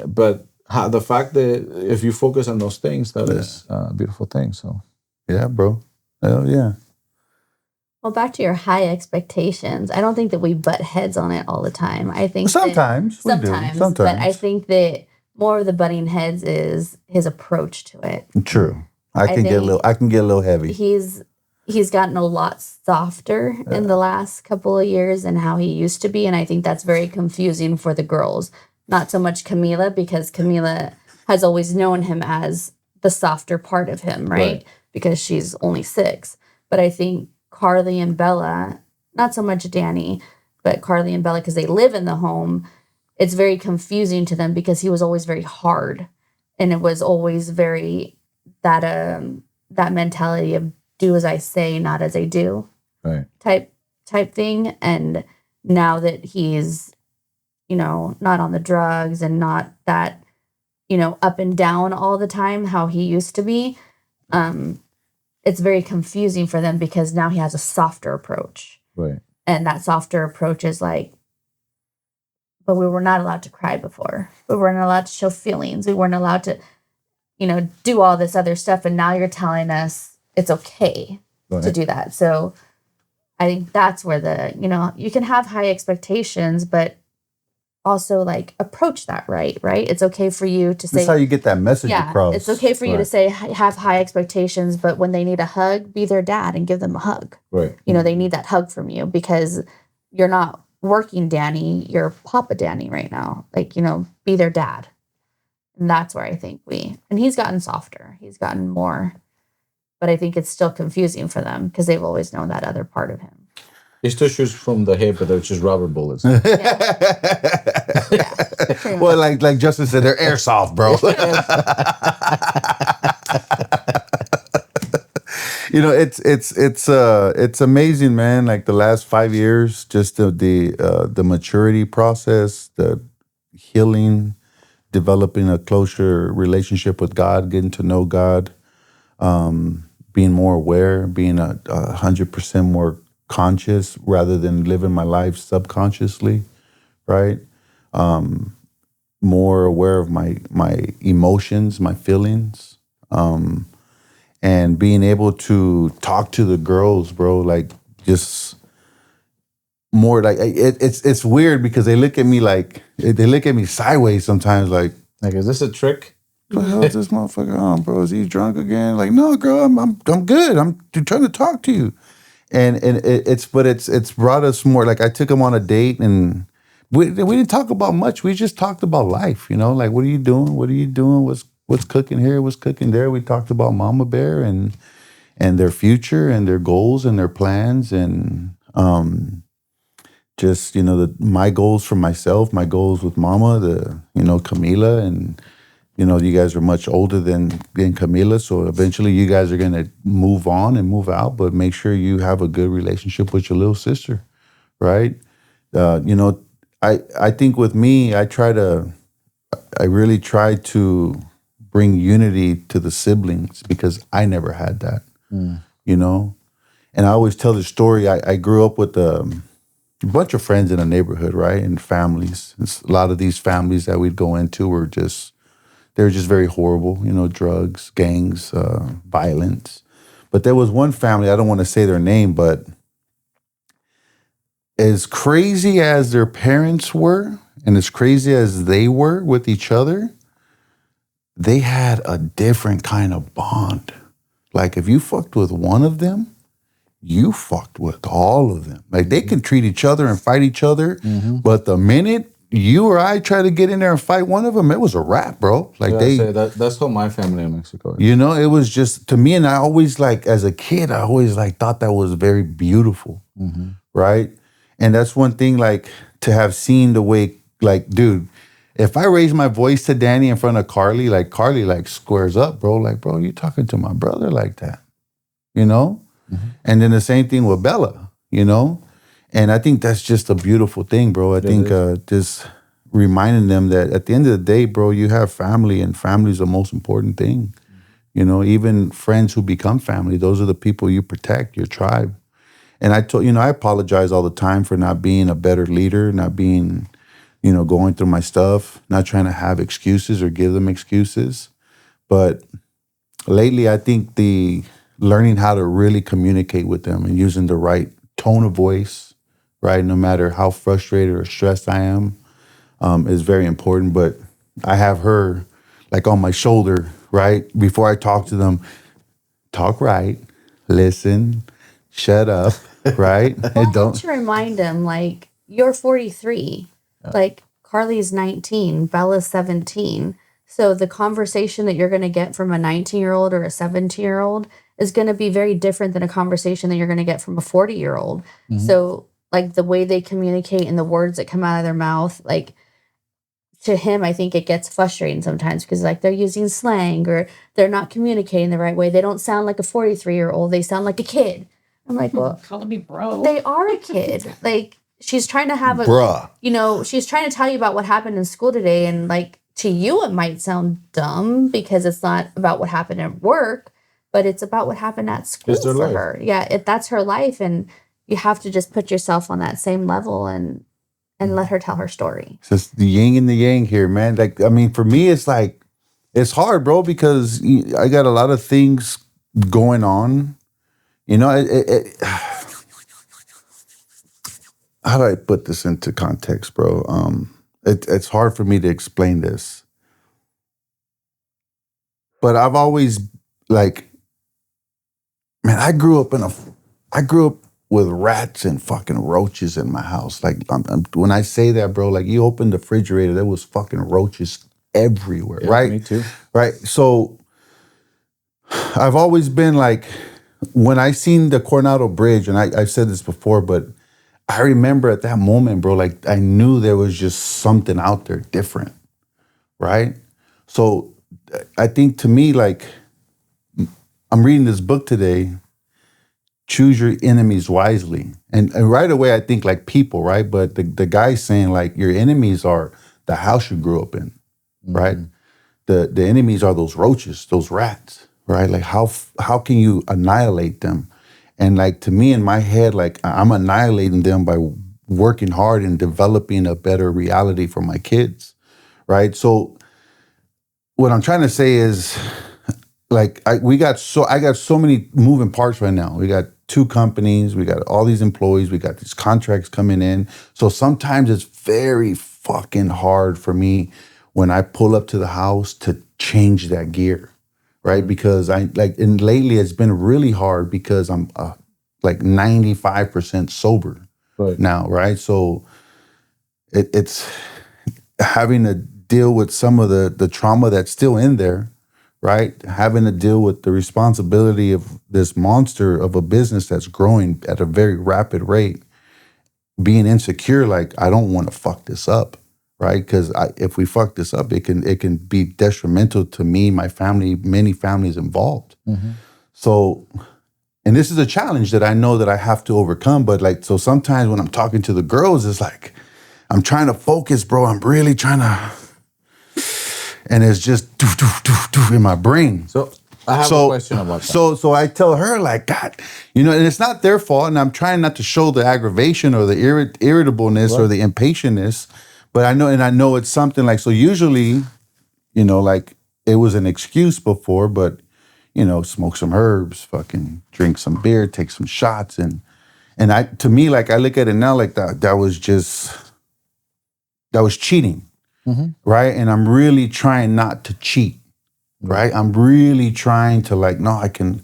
But the fact that if you focus on those things, that is a beautiful thing. So. Yeah, bro. Hell yeah. Well, back to your high expectations. I don't think that we butt heads on it all the time. I think sometimes we do. Sometimes, but I think that more of the butting heads is his approach to it. True. I can get a little heavy. He's gotten a lot softer in the last couple of years than how he used to be, and I think that's very confusing for the girls. Not so much Camila, because Camila has always known him as the softer part of him, right? Because she's only 6. But I think Carly and Bella, not so much Danny, but Carly and Bella, because they live in the home, it's very confusing to them because he was always very hard, and it was always very that mentality of do as I say, not as I do, right? Type thing. And now that he's, not on the drugs and not that, up and down all the time how he used to be, it's very confusing for them because now he has a softer approach, right? And that softer approach is like, but we were not allowed to cry before. We weren't allowed to show feelings. We weren't allowed to, do all this other stuff. And now you're telling us it's okay to do that. So I think that's where you can have high expectations, but also like approach that right? It's okay for you to say. That's how you get that message across. It's okay for you to say, have high expectations, but when they need a hug, be their dad and give them a hug. Right. They need that hug from you because you're not working Danny, you're Papa Danny right now. Like, be their dad. And that's where I think and he's gotten softer. He's gotten more, but I think it's still confusing for them because they've always known that other part of him. He still shoots from the hip, but they're just rubber bullets. Well, like Justin said, they're airsoft, bro. It's amazing, man. Like the last 5 years, just the maturity process, the healing, developing a closer relationship with God, getting to know God, being more aware, being 100% more conscious rather than living my life subconsciously, right? More aware of my emotions, my feelings, and being able to talk to the girls, bro, like just more like it's weird because they look at me like they look at me sideways sometimes, like is this a trick? What the hell is this motherfucker on, bro? Is he drunk again? Like, no, girl, I'm good. I'm trying to talk to you. And it's brought us more. Like I took him on a date and we didn't talk about much. We just talked about life, like what are you doing? What are you doing? What's cooking here? What's cooking there? We talked about Mama Bear and their future and their goals and their plans and just my goals for myself, my goals with Mama, Camila, and You guys are much older than Camila, so eventually you guys are gonna move on and move out. But make sure you have a good relationship with your little sister, right? I think with me, I really try to bring unity to the siblings because I never had that, And I always tell the story. I grew up with a bunch of friends in the neighborhood, right, and families. A lot of these families that we'd go into were just very horrible, drugs, gangs, violence. But there was one family, I don't want to say their name, but as crazy as their parents were and as crazy as they were with each other, they had a different kind of bond. Like if you fucked with one of them, you fucked with all of them. Like they can treat each other and fight each other, but the minute you or I try to get in there and fight one of them, it was a wrap, bro. Like that's how my family in Mexico is. It was just to me, and I always as a kid, I always thought that was very beautiful, right? And that's one thing, to have seen the way, dude, if I raise my voice to Danny in front of Carly, Carly squares up, bro. Like, bro, you talking to my brother like that, And then the same thing with Bella, And I think that's just a beautiful thing, bro. I think just reminding them that at the end of the day, bro, you have family, and family is the most important thing. Even friends who become family, those are the people you protect, your tribe. And I apologize all the time for not being a better leader, not being, going through my stuff, not trying to have excuses or give them excuses. But lately, I think the learning how to really communicate with them and using the right tone of voice, right, no matter how frustrated or stressed I am, is very important. But I have her on my shoulder, right, before I talk to them, talk right, listen, shut up, right? And don't to remind him, you're 43, Carly's 19, Bella's 17. So the conversation that you're going to get from a 19-year-old or a 17-year-old is going to be very different than a conversation that you're going to get from a 40-year-old. So the way they communicate and the words that come out of their mouth, to him, I think it gets frustrating sometimes because they're using slang or they're not communicating the right way. They don't sound like a 43-year-old. They sound like a kid. I'm like, well, calling me bro. They are a kid. She's trying to have bruh. She's trying to tell you about what happened in school today. And to you, it might sound dumb because it's not about what happened at work, but it's about what happened at school for life. her. Yeah, that's her life. And you have to just put yourself on that same level and let her tell her story. It's just the yin and the yang here, man. For me, it's it's hard, bro, because I got a lot of things going on. How do I put this into context, bro? It's hard for me to explain this. But I've always, I grew up with rats and fucking roaches in my house. When I say that, bro, you open the refrigerator, there was fucking roaches everywhere, right? Me too. Right. So I've always been when I seen the Coronado Bridge, and I've said this before, but I remember at that moment, bro, I knew there was just something out there different, right? So I think to me, I'm reading this book today, Choose Your Enemies Wisely. And right away, I think people, right? But the guy's saying your enemies are the house you grew up in, right? The enemies are those roaches, those rats, right? How can you annihilate them? And to me in my head, I'm annihilating them by working hard and developing a better reality for my kids, right? So what I'm trying to say is I got so many moving parts right now. We got 2 companies, we got all these employees, we got these contracts coming in. So sometimes it's very fucking hard for me when I pull up to the house to change that gear. Right, because and lately it's been really hard because I'm 95% sober now, right? So it's having to deal with some of the trauma that's still in there, right? Having to deal with the responsibility of this monster of a business that's growing at a very rapid rate, being insecure, I don't want to fuck this up, right? Because if we fuck this up, it can be detrimental to me, my family, many families involved. So, and this is a challenge that I know that I have to overcome. But like, so sometimes when I'm talking to the girls, it's like I'm trying to focus, bro. I'm really trying to, and it's just in my brain. So I have a question about that. So I tell her, like, God, and it's not their fault, and I'm trying not to show the aggravation or the irritableness or the impatientness, but I know it's something like, so usually, like it was an excuse before, but smoke some herbs, fucking drink some beer, take some shots, and to me, like I look at it now, like that was cheating, right? And I'm really trying not to cheat. Right, I'm really trying to no, I can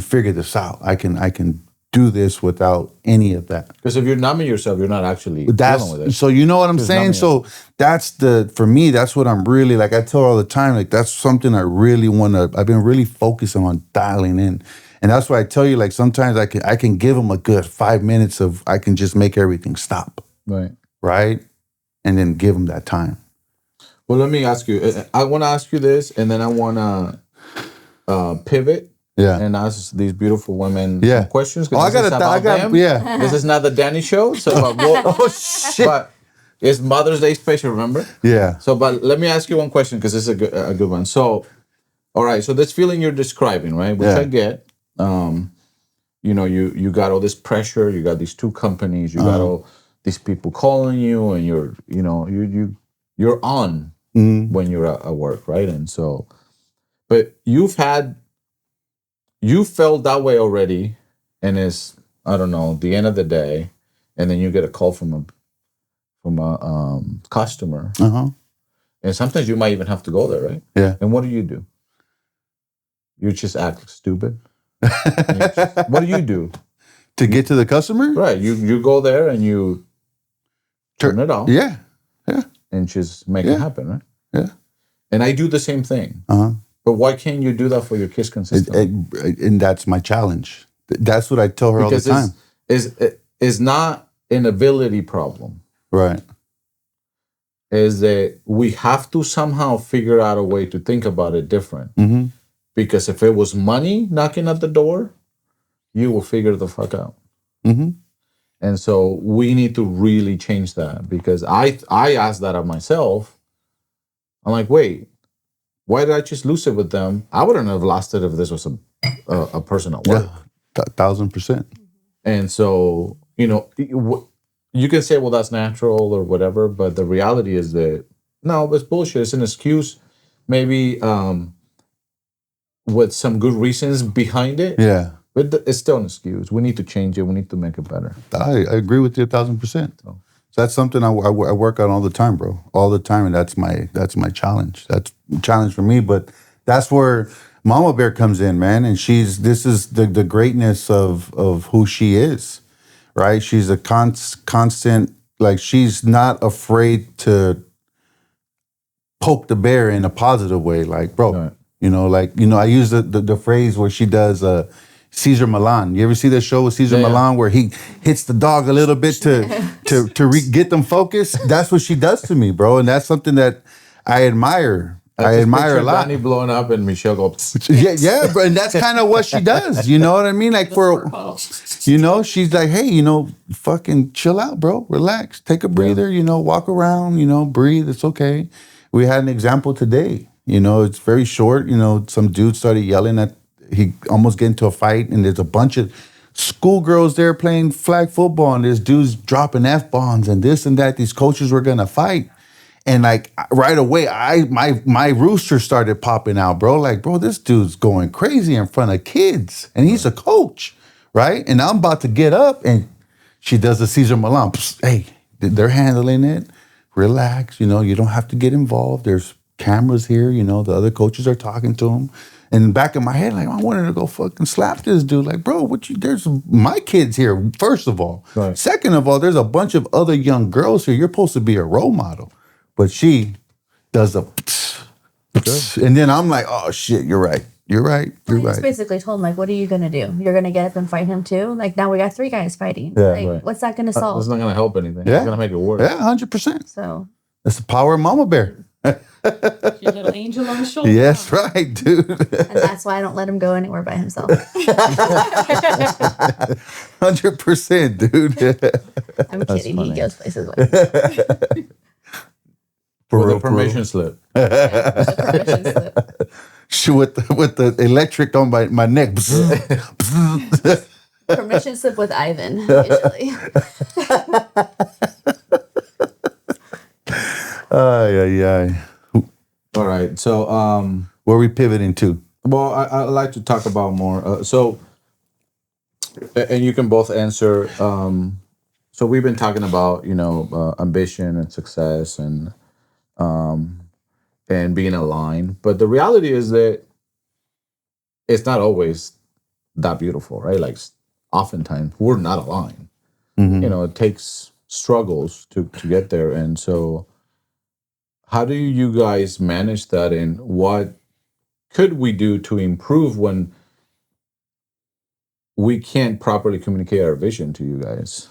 figure this out. I can do this without any of that. Because if you're numbing yourself, you're not actually dealing with it. So you know what I'm saying. So for me, that's what I'm really like. I tell her all the time, like that's something I really want to. I've been really focusing on dialing in, and that's why I tell you, like sometimes I can give them a good 5 minutes of I can just make everything stop. Right, and then give them that time. Well, let me ask you. I want to ask you this, and then I want to pivot and ask these beautiful women some questions. This is not the Danny show. So, oh shit! But it's Mother's Day special, remember? Yeah. So, but let me ask you one question because this is a good one. So, all right. So this feeling you're describing, right? Which I get. You got all this pressure. You got these two companies. You got all these people calling you, and you're on. When you're at work, right? And so, but you felt that way already, and it's I don't know the end of the day, and then you get a call from a customer, and sometimes you might even have to go there, right? Yeah. And what do? You just act stupid. What do? To get to the customer? Right. You go there and you turn it off. Yeah. And just make it happen, right? Yeah. And I do the same thing. But why can't you do that for your kids consistently? And that's my challenge. That's what I tell her all the time. It's not an ability problem. Right. Is that we have to somehow figure out a way to think about it different. Because if it was money knocking at the door, you will figure the fuck out. And so we need to really change that, because I asked that of myself. I'm like, wait, why did I just lose it with them? I wouldn't have lost it if this was a person at work. Yeah, 1,000%. And so, you can say, well, that's natural or whatever, but the reality is that, no, it's bullshit. It's an excuse, maybe with some good reasons behind it. Yeah. But it's still an excuse. We need to change it. We need to make it better. I agree with you 1,000%. So that's something I work on all the time, bro. All the time, and that's my challenge. That's a challenge for me. But that's where Mama Bear comes in, man. And this is the greatness of who she is, right? She's a constant, like she's not afraid to poke the bear in a positive way, like, bro. Right. I use the phrase where she does Caesar Milan. You ever see that show with Caesar Milan where he hits the dog a little bit to get them focused? That's what she does to me, bro, and that's something that I admire. I admire a lot. Danny blowing up and Michelle goes. Yeah, bro, and that's kind of what she does. You know what I mean? Like she's like, hey, fucking chill out, bro. Relax, take a breather. Walk around. Breathe. It's okay. We had an example today. It's very short. Some dude started yelling at. He almost get into a fight, and there's a bunch of schoolgirls there playing flag football, and there's dudes dropping F-bombs and this and that. These coaches were gonna fight. And like right away, my rooster started popping out, bro. Like, bro, this dude's going crazy in front of kids. And he's a coach, right? And I'm about to get up, and she does the Caesar Milan. Hey, they're handling it. Relax, you don't have to get involved. There's cameras here, the other coaches are talking to him. And in the back of my head, like, I wanted to go fucking slap this dude. Like, bro, there's my kids here, first of all. Right. Second of all, there's a bunch of other young girls here. You're supposed to be a role model. But she does a and then I'm like, oh shit, you're right. You're right. You're right. Just basically told him, like, what are you gonna do? You're gonna get up and fight him too? Like, now we got 3 guys fighting. Yeah, like, what's that gonna solve? It's not gonna help anything. Yeah. It's gonna make it worse. Yeah, 100%. So That's the power of Mama Bear. Your little angel on the shoulder. Yes, right, dude. And that's why I don't let him go anywhere by himself. 100%, dude. I'm kidding. funny. He goes places with me. With a permission slip. Yeah, the permission slip. With the electric on my neck. Permission slip with Ivan, usually. Ay, ay, ay. All right. So, Where are we pivoting to? well, I'd like to talk about more. And you can both answer. So we've been talking about, ambition and success and being aligned. But the reality is that it's not always that beautiful, right? Like oftentimes we're not aligned. Mhm. It takes struggles to get there. And so how do you guys manage that, and what could we do to improve when we can't properly communicate our vision to you guys?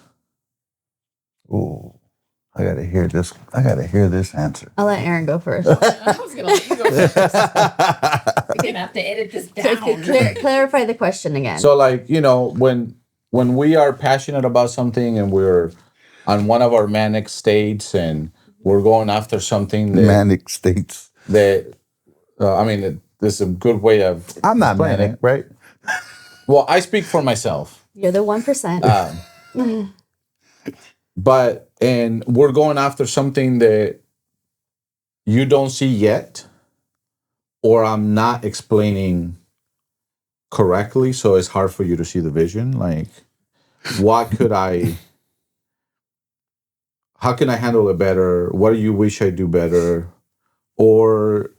Ooh, I gotta hear this. I gotta hear this answer. I'll let Aaron go first. I was gonna let you go first. We're gonna have to edit this down. Clarify the question again. So, like, when we are passionate about something and we're on one of our manic states and we're going after something that Manic states. this is a good way of. I'm not explaining manic, it. right? Well, I speak for myself. You're the 1%. And we're going after something that you don't see yet, or I'm not explaining correctly, so it's hard for you to see the vision. Like, how can I handle it better? What do you wish I do better? Or,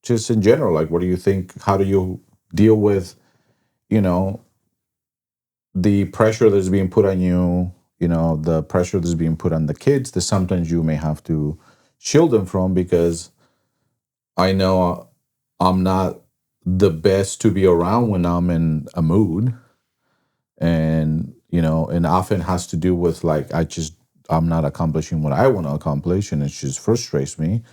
just in general, like, what do you think? How do you deal with, the pressure that's being put on you, the pressure that's being put on the kids that sometimes you may have to shield them from, because I know I'm not the best to be around when I'm in a mood. And, and often has to do with like, I'm not accomplishing what I want to accomplish, and it just frustrates me.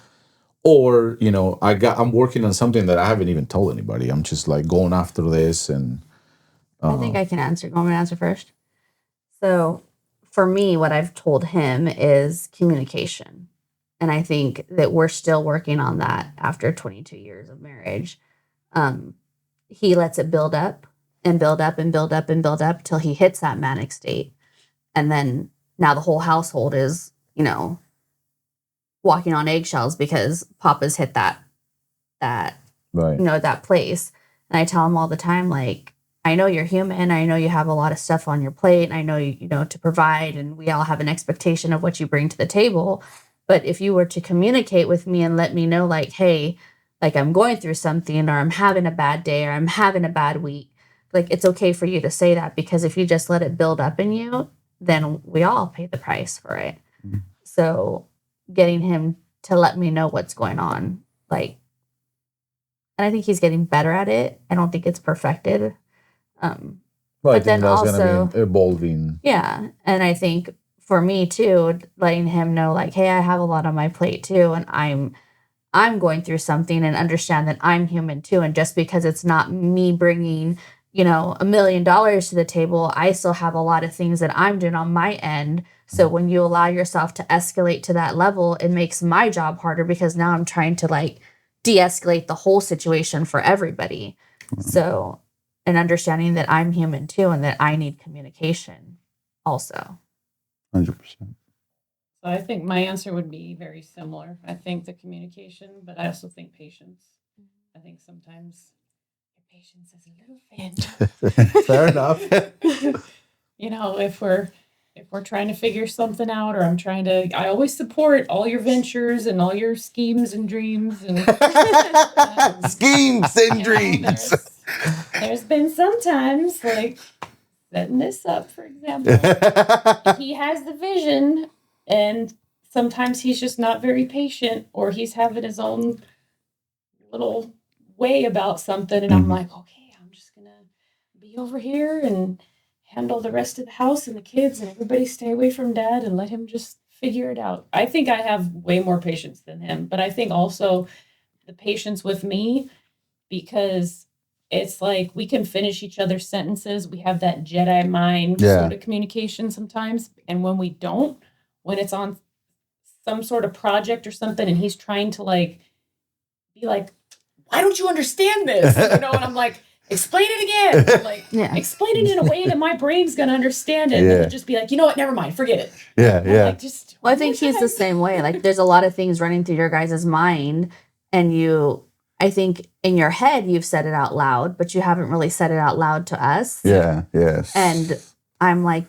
Or, I'm working on something that I haven't even told anybody. I'm just like going after this, and I think I can answer. You want me to answer first? So for me, what I've told him is communication. And I think that we're still working on that after 22 years of marriage. He lets it build up and build up and build up and build up till he hits that manic state. And then now the whole household is, walking on eggshells because Papa's hit that right. That place. And I tell him all the time, like, I know you're human. I know you have a lot of stuff on your plate. I know you to provide, and we all have an expectation of what you bring to the table. But if you were to communicate with me and let me know, like, hey, like I'm going through something, or I'm having a bad day, or I'm having a bad week, like it's okay for you to say that, because if you just let it build up in you, then we all pay the price for it. Mm-hmm. So getting him to let me know what's going on, like, and I think he's getting better at it. I don't think it's perfected. I but think then that's also going to be evolving. Yeah. And I think for me too, letting him know, like, hey, I have a lot on my plate too, and I'm going through something, and understand that I'm human too. And just because it's not me bringing, $1 million to the table, I still have a lot of things that I'm doing on my end. So when you allow yourself to escalate to that level, it makes my job harder, because now I'm trying to like de-escalate the whole situation for everybody. Mm-hmm. So, and understanding that I'm human too, and that I need communication also. 100%. So I think my answer would be very similar. I think the communication, but I also think patience. I think sometimes your patience is a little thin. Fair enough. If we're trying to figure something out, or I always support all your ventures and all your schemes and dreams and schemes and dreams. There's been sometimes like setting this up, for example. He has the vision, and sometimes he's just not very patient, or he's having his own little way about something, and I'm like, okay, I'm just gonna be over here and handle the rest of the house and the kids, and everybody stay away from Dad and let him just figure it out. I think I have way more patience than him, but I think also the patience with me, because it's like we can finish each other's sentences. We have that Jedi mind sort of communication sometimes. And when we don't, when it's on some sort of project or something, and he's trying to like be like, why don't you understand this? You know, and I'm like, explain it again. Like, explain it in a way that my brain's gonna understand it. And then he'll just be like, you know what, never mind, forget it. Like, just well, I think he's the same way. Like, there's a lot of things running through your guys' mind, and I think in your head you've said it out loud, but you haven't really said it out loud to us. Yes. And I'm like,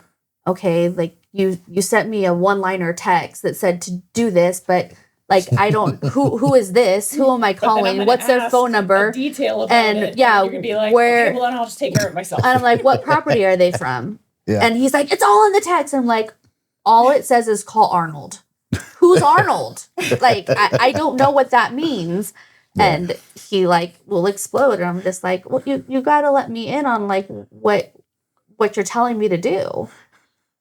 okay, like you sent me a one-liner text that said to do this, but like I don't who is this? Who am I calling? What's their phone number? Detail about and it. Yeah, and you're gonna be like, where? Okay, well, then I'll just take care of it myself. And I'm like, what property are they from? Yeah. And he's like, it's all in the text. I'm like, all it says is call Arnold. Who's Arnold? Like, I don't know what that means. And he like will explode. And I'm just like, well, you got to let me in on like what you're telling me to do.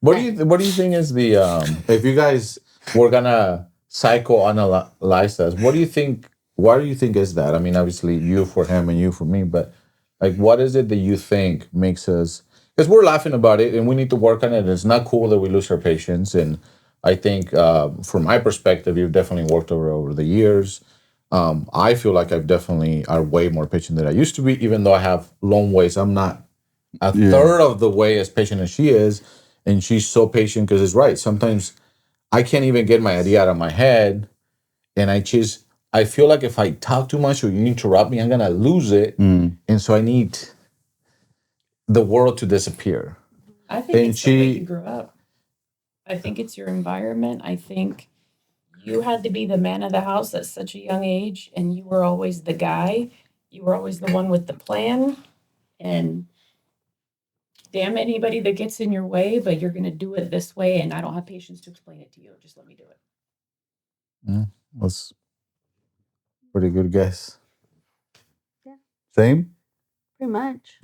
What do you think is the if you guys were gonna psychoanalyze us, what do you think is that? I mean, obviously you for him and you for me, but like what is it that you think makes us, because we're laughing about it and we need to work on it. It's not cool that we lose our patience. And I think from my perspective, you've definitely worked over the years. I feel like I've definitely are way more patient than I used to be, even though I have long ways. I'm not a third of the way as patient as she is. And she's so patient because it's right. Sometimes I can't even get my idea out of my head. And I feel like if I talk too much or you interrupt me, I'm going to lose it. And so I need the world to disappear. I think it's the way you grew up. I think it's your environment. I think you had to be the man of the house at such a young age, and you were always the guy. You were always the one with the plan. And damn anybody that gets in your way, but you're going to do it this way, and I don't have patience to explain it to you. Just let me do it. That's pretty good guess. Yeah. Same? Pretty much.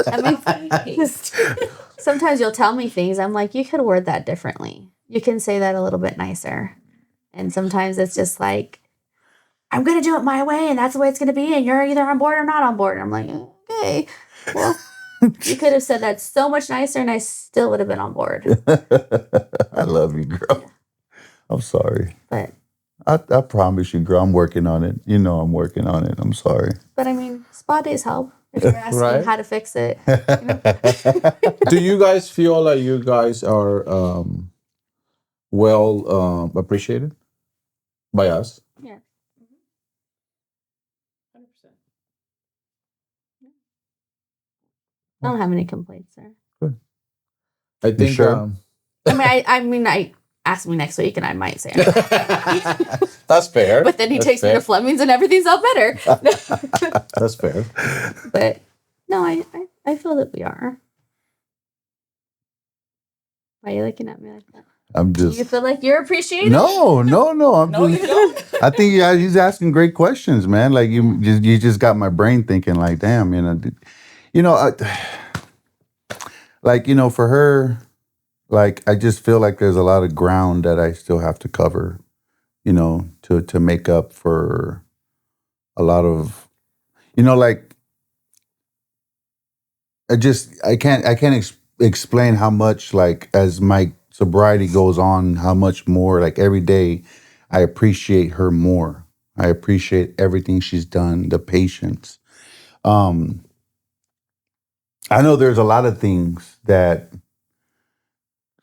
I mean, sometimes you'll tell me things. I'm like, you could word that differently. You can say that a little bit nicer. And sometimes it's just like, I'm going to do it my way, and that's the way it's going to be, and you're either on board or not on board. And I'm like, okay, well, you could have said that so much nicer, and I still would have been on board. I love you, girl. I'm sorry. But I promise you, girl, I'm working on it. You know I'm working on it. I'm sorry. But I mean, spa days help. If you're asking how to fix it. You know? Do you guys feel like you guys are well appreciated by us? Yeah. 100%. I don't have any complaints there. Good. I think. Sure? I mean, ask me next week and I might say it. That's fair. But then he takes me to Fleming's and everything's all better. That's fair. But no, I feel that we are. Why are you looking at me like that? I'm just. Do you feel like you're appreciated? No. I'm No, just, you don't. I think he's asking great questions, man. Like you just got my brain thinking. Like, damn, for her, like I just feel like there's a lot of ground that I still have to cover, to make up for a lot of, like I can't explain how much, like, as my sobriety goes on, how much more, like, every day I appreciate her more. I appreciate everything she's done, the patience. I know there's a lot of things that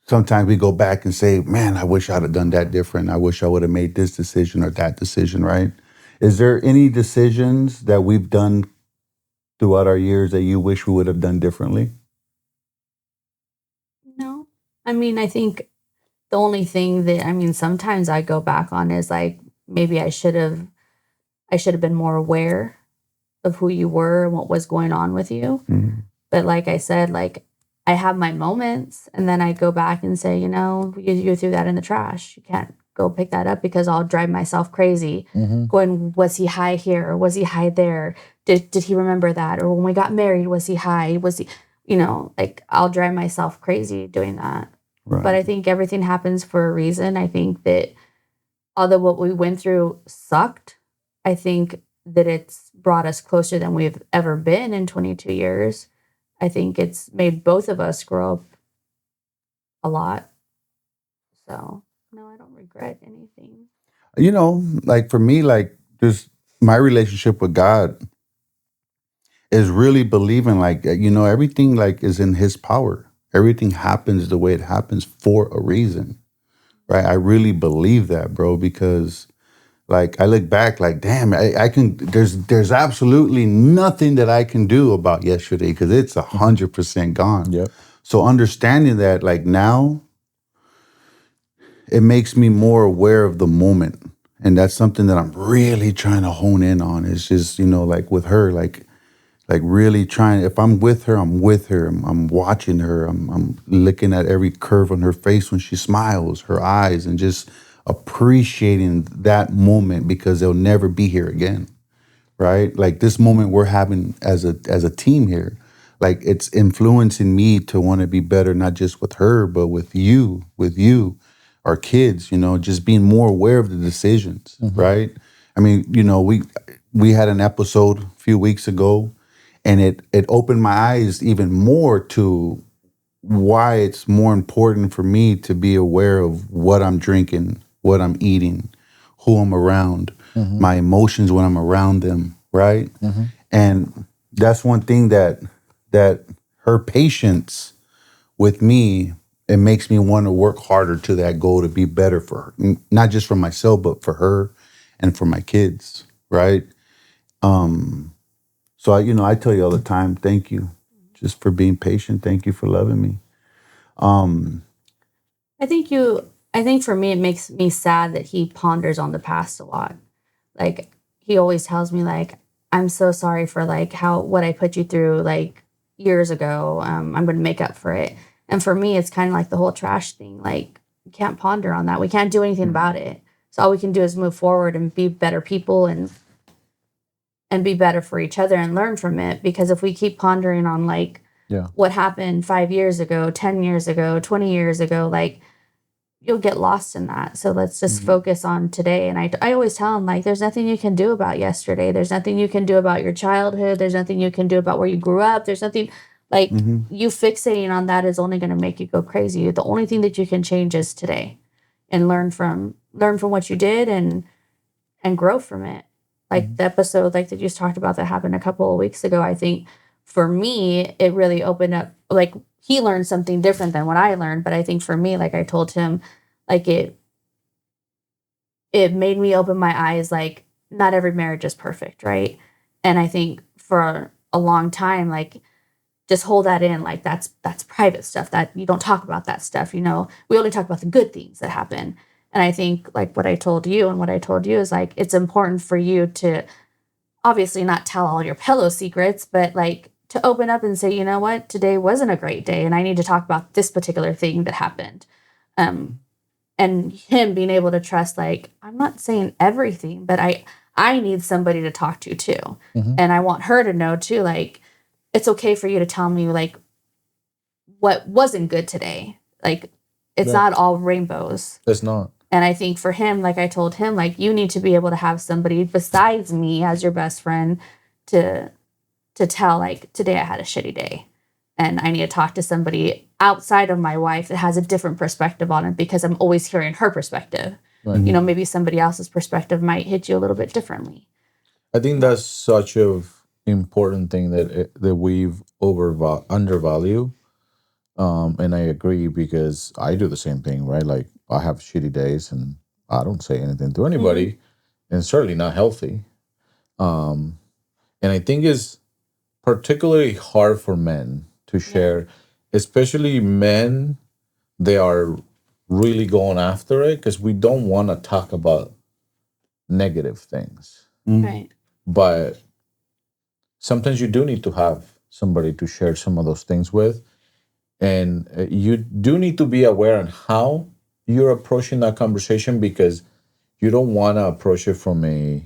sometimes we go back and say, man, I wish I'd have done that different. I wish I would have made this decision or that decision, right? Is there any decisions that we've done throughout our years that you wish we would have done differently? No. I mean, I think the only thing that, sometimes I go back on is like, maybe I should have been more aware of who you were and what was going on with you. Mm-hmm. But like I said, like I have my moments and then I go back and say, you threw that in the trash. You can't go pick that up because I'll drive myself crazy going, was he high here or was he high there? Did he remember that? Or when we got married, was he high? Was he, like I'll drive myself crazy doing that. Right. But I think everything happens for a reason. I think that although what we went through sucked, I think that it's brought us closer than we've ever been in 22 years. I think it's made both of us grow up a lot. So, no, I don't regret anything. You know, like for me, like just my relationship with God is really believing like, everything like is in his power. Everything happens the way it happens for a reason. Right. I really believe that, bro, because like I look back like, damn, I can, there's absolutely nothing that I can do about yesterday because it's 100% gone. Yep. So understanding that like now, it makes me more aware of the moment. And that's something that I'm really trying to hone in on. It's just, like with her, like really trying, if I'm with her, I'm with her. I'm watching her. I'm looking at every curve on her face when she smiles, her eyes, and just appreciating that moment because they'll never be here again. Right? Like this moment we're having as a team here, like it's influencing me to want to be better, not just with her, but with you, our kids, just being more aware of the decisions, right? I mean, we had an episode a few weeks ago and it opened my eyes even more to why it's more important for me to be aware of what I'm drinking, what I'm eating, who I'm around, my emotions when I'm around them, right? And that's one thing that her patience with me, it makes me want to work harder to that goal to be better for her, not just for myself, but for her and for my kids, right? So I tell you all the time, thank you, just for being patient. Thank you for loving me. I think for me, it makes me sad that he ponders on the past a lot. Like, he always tells me, like, I'm so sorry for, like, what I put you through, like, years ago. I'm going to make up for it. And for me, it's kind of like the whole trash thing. Like, we can't ponder on that. We can't do anything about it. So all we can do is move forward and be better people and be better for each other and learn from it. Because if we keep pondering on, like, what happened 5 years ago, 10 years ago, 20 years ago, like, you'll get lost in that. So let's just focus on today. And I always tell him, like, there's nothing you can do about yesterday. There's nothing you can do about your childhood. There's nothing you can do about where you grew up. There's nothing, like, you fixating on that is only going to make you go crazy. The only thing that you can change is today and learn from what you did and grow from it. Like the episode like that you just talked about that happened a couple of weeks ago, I think for me, it really opened up, like, he learned something different than what I learned. But I think for me, like I told him, like it made me open my eyes, like, not every marriage is perfect, right? And I think for a long time, like, just hold that in, like that's private stuff, that you don't talk about that stuff, we only talk about the good things that happen. And I think, like, what I told you is, like, it's important for you to obviously not tell all your pillow secrets, but, like, to open up and say, you know what, today wasn't a great day and I need to talk about this particular thing that happened. And him being able to trust, like, I'm not saying everything, but I need somebody to talk to too. And I want her to know too, like, it's okay for you to tell me, like, what wasn't good today. Like, it's not all rainbows. It's not. And I think for him, like I told him, like, you need to be able to have somebody besides me as your best friend to tell, like, today I had a shitty day. And I need to talk to somebody outside of my wife that has a different perspective on it, because I'm always hearing her perspective. Right. Maybe somebody else's perspective might hit you a little bit differently. I think that's such a important thing that we've undervalue. And I agree, because I do the same thing, right? Like, I have shitty days and I don't say anything to anybody, and certainly not healthy. And I think it's particularly hard for men to share, especially men. They are really going after it because we don't want to talk about negative things. Right. But sometimes you do need to have somebody to share some of those things with. And you do need to be aware on how you're approaching that conversation, because you don't want to approach it from a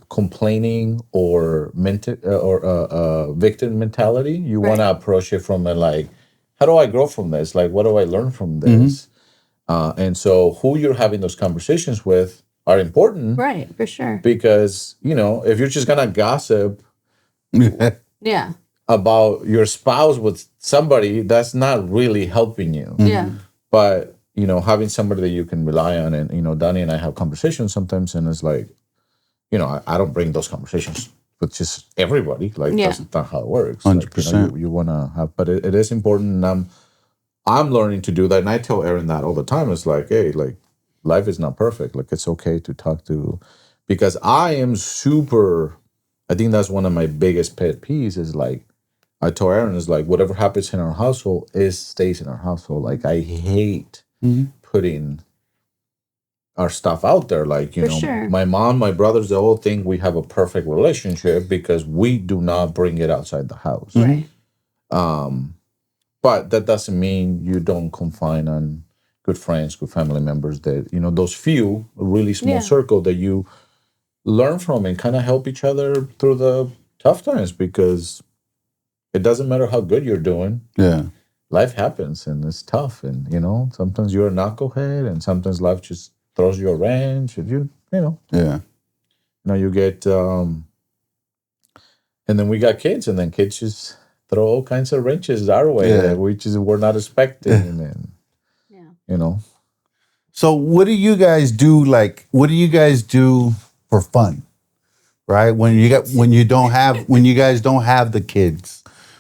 complaining or victim mentality. You want to approach it from a, like, how do I grow from this? Like, what do I learn from this? And so who you're having those conversations with are important, Right, for sure. because, you know, if you're just going to gossip Yeah. about your spouse with somebody, that's not really helping you. Yeah. But, you know, having somebody that you can rely on, and, you know, Donnie and I have conversations sometimes, and it's like, you know, I don't bring those conversations with just everybody. Like, Yeah. that's not how it works. 100%. Like, you want to have, but it is important. And I'm learning to do that. And I tell Erin that all the time. It's like, hey, like, life is not perfect. Like, it's okay to talk to, because I am super, I think that's one of my biggest pet peeves is like, I told Erin, is like, whatever happens in our household stays in our household. Like, I hate putting our stuff out there. Like, you For know, sure. my mom, my brothers, they all think we have a perfect relationship because we do not bring it outside the house. Right. But that doesn't mean you don't confine on good friends, good family members, that, you know, those few, a really small circle that you learn from and kind of help each other through the tough times, because it doesn't matter how good you're doing. Yeah. Life happens and it's tough. And, you know, sometimes you're a knucklehead and sometimes life just throws you a wrench and you know. Yeah. You know, you get, and then we got kids, and then kids just throw all kinds of wrenches our way that we're not expecting. And, you know. So what do you guys do? Like, what do you guys do for fun? Right? When you guys don't have the kids.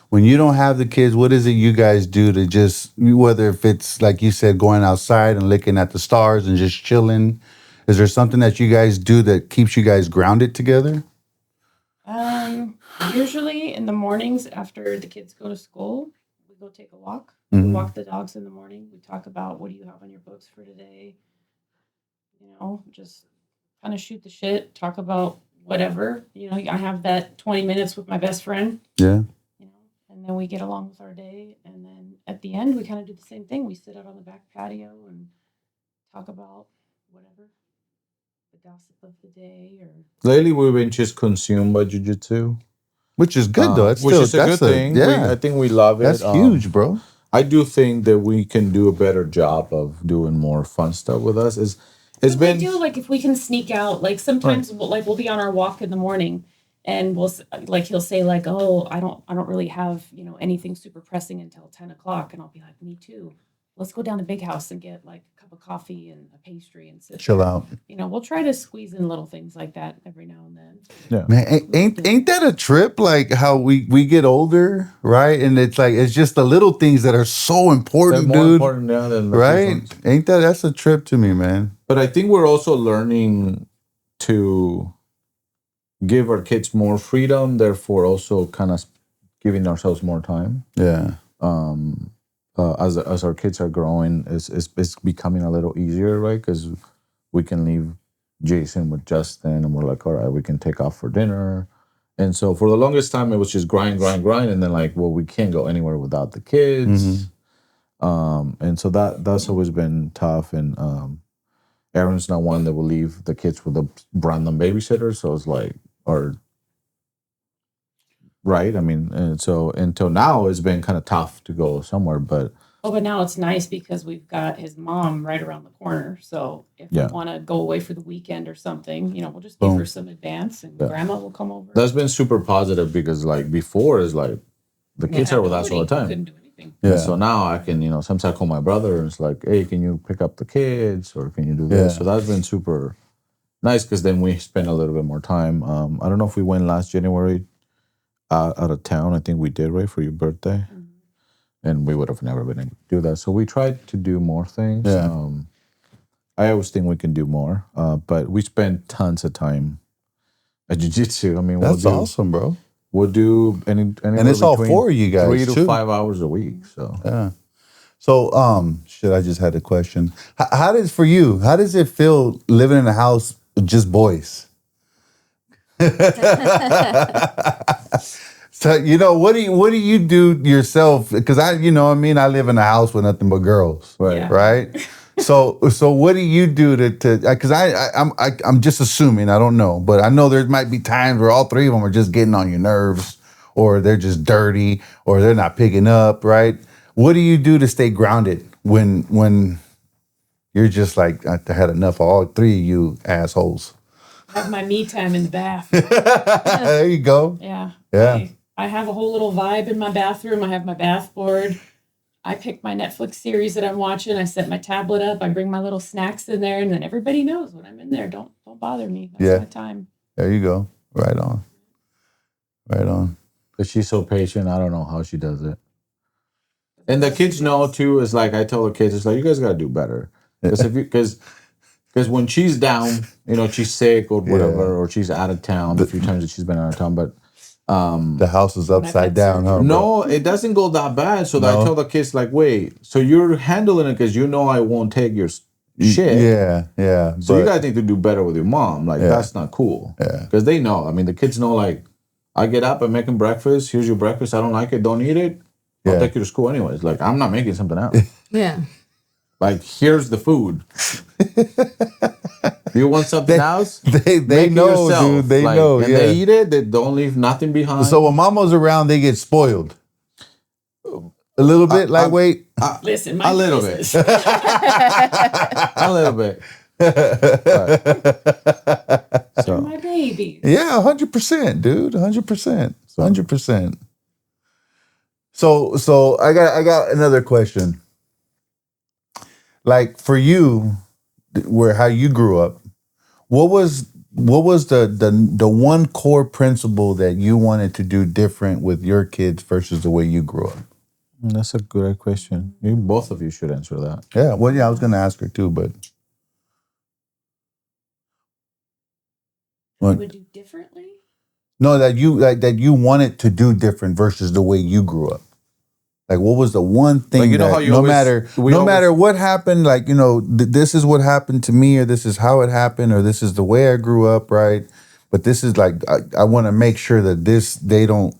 When you don't have the kids, what is it you guys do to just, whether if it's like you said, going outside and looking at the stars and just chilling? Is there something that you guys do that keeps you guys grounded together? Usually in the mornings after the kids go to school, we go take a walk. We walk the dogs in the morning. We talk about, what do you have on your books for today? You know, just kind of shoot the shit, talk about whatever. You know, I have that 20 minutes with my best friend. Yeah. You know, and then we get along with our day. And then at the end, we kind of do the same thing. We sit out on the back patio and talk about whatever, the gossip of the day. Or Lately, we've been just consumed by jiu-jitsu. Which is good, though. Which is a good thing. I think we love it. That's huge, bro. I do think that we can do a better job of doing more fun stuff with us. It's been, we do, like, if we can sneak out, like sometimes we'll be on our walk in the morning, and he'll say like, oh, I don't really have, you know, anything super pressing until 10 o'clock, and I'll be like, me too. Let's go down to Big House and get like a cup of coffee and a pastry and sit Chill there. out. You know, we'll try to squeeze in little things like that every now and then. Yeah, man, ain't that a trip? Like how we get older, right? And it's like it's just the little things that are so important, more dude. important now than the Right? big ones. Ain't that's a trip to me, man? But I think we're also learning to give our kids more freedom, therefore also kind of giving ourselves more time. Yeah. As our kids are growing, it's becoming a little easier, right? Because we can leave Jason with Justin, and we're like, all right, we can take off for dinner. And so for the longest time, it was just grind, and then like, well, we can't go anywhere without the kids. And so that's always been tough. And Aaron's not one that will leave the kids with a random babysitter, so it's like, right? I mean, and so until now, it's been kind of tough to go somewhere, but now it's nice because we've got his mom right around the corner. So if we want to go away for the weekend or something, you know, we'll just give her some advance, and grandma will come over. That's been super positive, because like before is like the kids are with us all the time. Couldn't do anything. Yeah. And so now I can, you know, sometimes I call my brother and it's like, hey, can you pick up the kids, or can you do this? So that's been super nice, because then we spend a little bit more time. I don't know if we went last January out of town. I think we did, right, for your birthday. And we would have never been able to do that. So we tried to do more things. Yeah. I always think we can do more. But we spend tons of time at jiu-jitsu. I mean, that's awesome, bro. We'll do any and it's all for you guys, 3 to too. 5 hours a week. So yeah. So I just had a question. How does it feel living in a house with just boys? So, you know, what do you do yourself? Because I live in a house with nothing but girls, right? So what do you do to? Because I'm just assuming, I don't know, but I know there might be times where all three of them are just getting on your nerves, or they're just dirty, or they're not picking up, right? What do you do to stay grounded when you're just like, I had enough of all three of you assholes? I have my me time in the bath. There you go. Yeah. Yeah. I have a whole little vibe in my bathroom. I have my bath board. I pick my Netflix series that I'm watching. I set my tablet up. I bring my little snacks in there, and then everybody knows when I'm in there. Don't bother me. That's my time. There you go. Right on. Right on. But she's so patient. I don't know how she does it. And the kids know too. Is like I tell the kids, it's like you guys gotta do better. Because when she's down, she's sick or whatever, or she's out of town. A few times that she's been out of town, but the house is upside down, huh? No, it doesn't go that bad. So I tell the kids, like, wait, so you're handling it because I won't take your shit. Yeah. So you guys need to do better with your mom. Like, that's not cool. Yeah. Because they know. I mean, the kids know, like, I get up, I'm making breakfast. Here's your breakfast. I don't like it. Don't eat it. I'll take you to school anyways. Like, I'm not making something else. Yeah. Like, here's the food. You want something else? They know, dude. They know. And they eat it. They don't leave nothing behind. So when mama's around, they get spoiled. A little bit, lightweight. Listen, a little bit. A little bit. They're my babies. Yeah, 100%, dude. 100%. 100%. So I got another question. Like for you, how you grew up, what was the one core principle that you wanted to do different with your kids versus the way you grew up? That's a good question. Both of you should answer that. Yeah. Well, yeah, I was going to ask her too, but What would do differently? No, that you wanted to do different versus the way you grew up. Like, what was the one thing like, that no matter what happened, like, this is what happened to me, or this is how it happened, or this is the way I grew up, right? But this is like, I want to make sure that they don't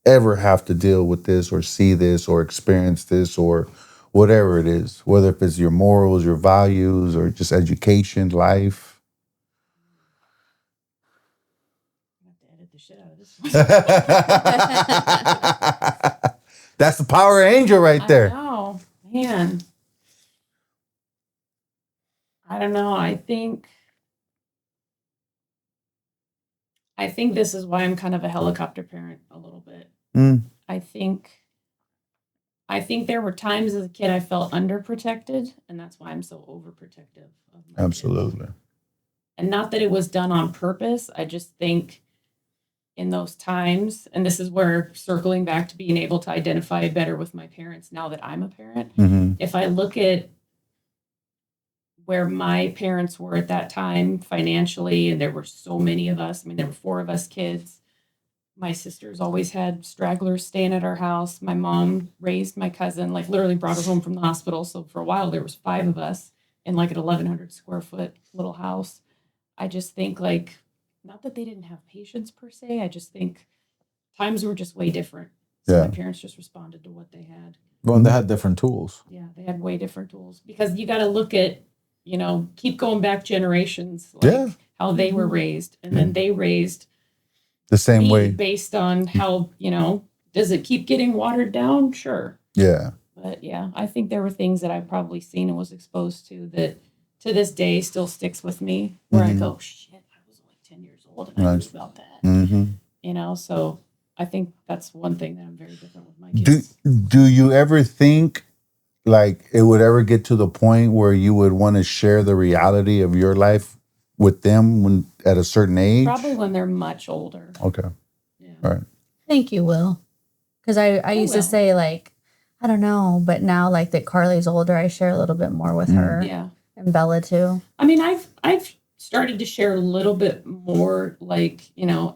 ever have to deal with this or see this or experience this or whatever it is, whether if it's your morals, your values, or just education, life. I have to edit the shit out of this one. That's the Power Angel right there. Oh, man. I don't know. I think this is why I'm kind of a helicopter parent a little bit. I think there were times as a kid I felt underprotected, and that's why I'm so overprotective of my Absolutely. kids. And not that it was done on purpose. I just think in those times, and this is where circling back to being able to identify better with my parents now that I'm a parent. Mm-hmm. If I look at where my parents were at that time financially, and there were so many of us, there were 4 of us kids. My sisters always had stragglers staying at our house. My mom raised my cousin, like literally brought her home from the hospital. So for a while there was 5 of us in like an 1,100 square foot little house. I just think like, not that they didn't have patience per se. I just think times were just way different. So my parents just responded to what they had. Well, they had different tools. Yeah, they had way different tools because you got to look at, keep going back generations, like how they were raised, and then they raised the same way based on how, does it keep getting watered down? Sure. Yeah. But yeah, I think there were things that I've probably seen and was exposed to that to this day still sticks with me where I go, shit, I was only 10 years old and I knew about that. Mm-hmm. So I think that's one thing that I'm very different with my kids. Do you ever think like it would ever get to the point where you would want to share the reality of your life with them when at a certain age? Probably when they're much older. Okay. Yeah. All right. I think you will. Because I used to say like, I don't know, but now like that Carly's older, I share a little bit more with her. Yeah. And Bella too. I've started to share a little bit more, like,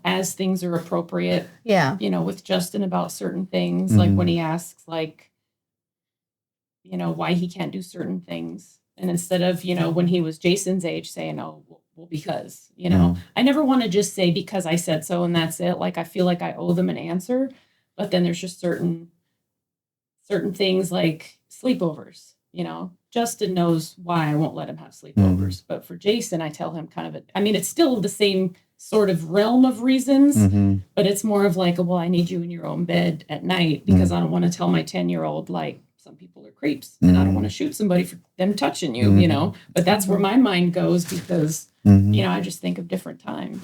as things are appropriate. Yeah. With Justin about certain things, like when he asks, like, why he can't do certain things. And instead of, when he was Jason's age saying, oh, well, because, I never want to just say because I said so and that's it. Like, I feel like I owe them an answer. But then there's just certain things like sleepovers, Justin knows why I won't let him have sleepovers. But for Jason, I tell him kind of it's still the same sort of realm of reasons, but it's more of like, well, I need you in your own bed at night because I don't want to tell my 10-year-old, like, some people are creeps, and I don't want to shoot somebody for them touching you, you know. But that's where my mind goes because you know I just think of different times.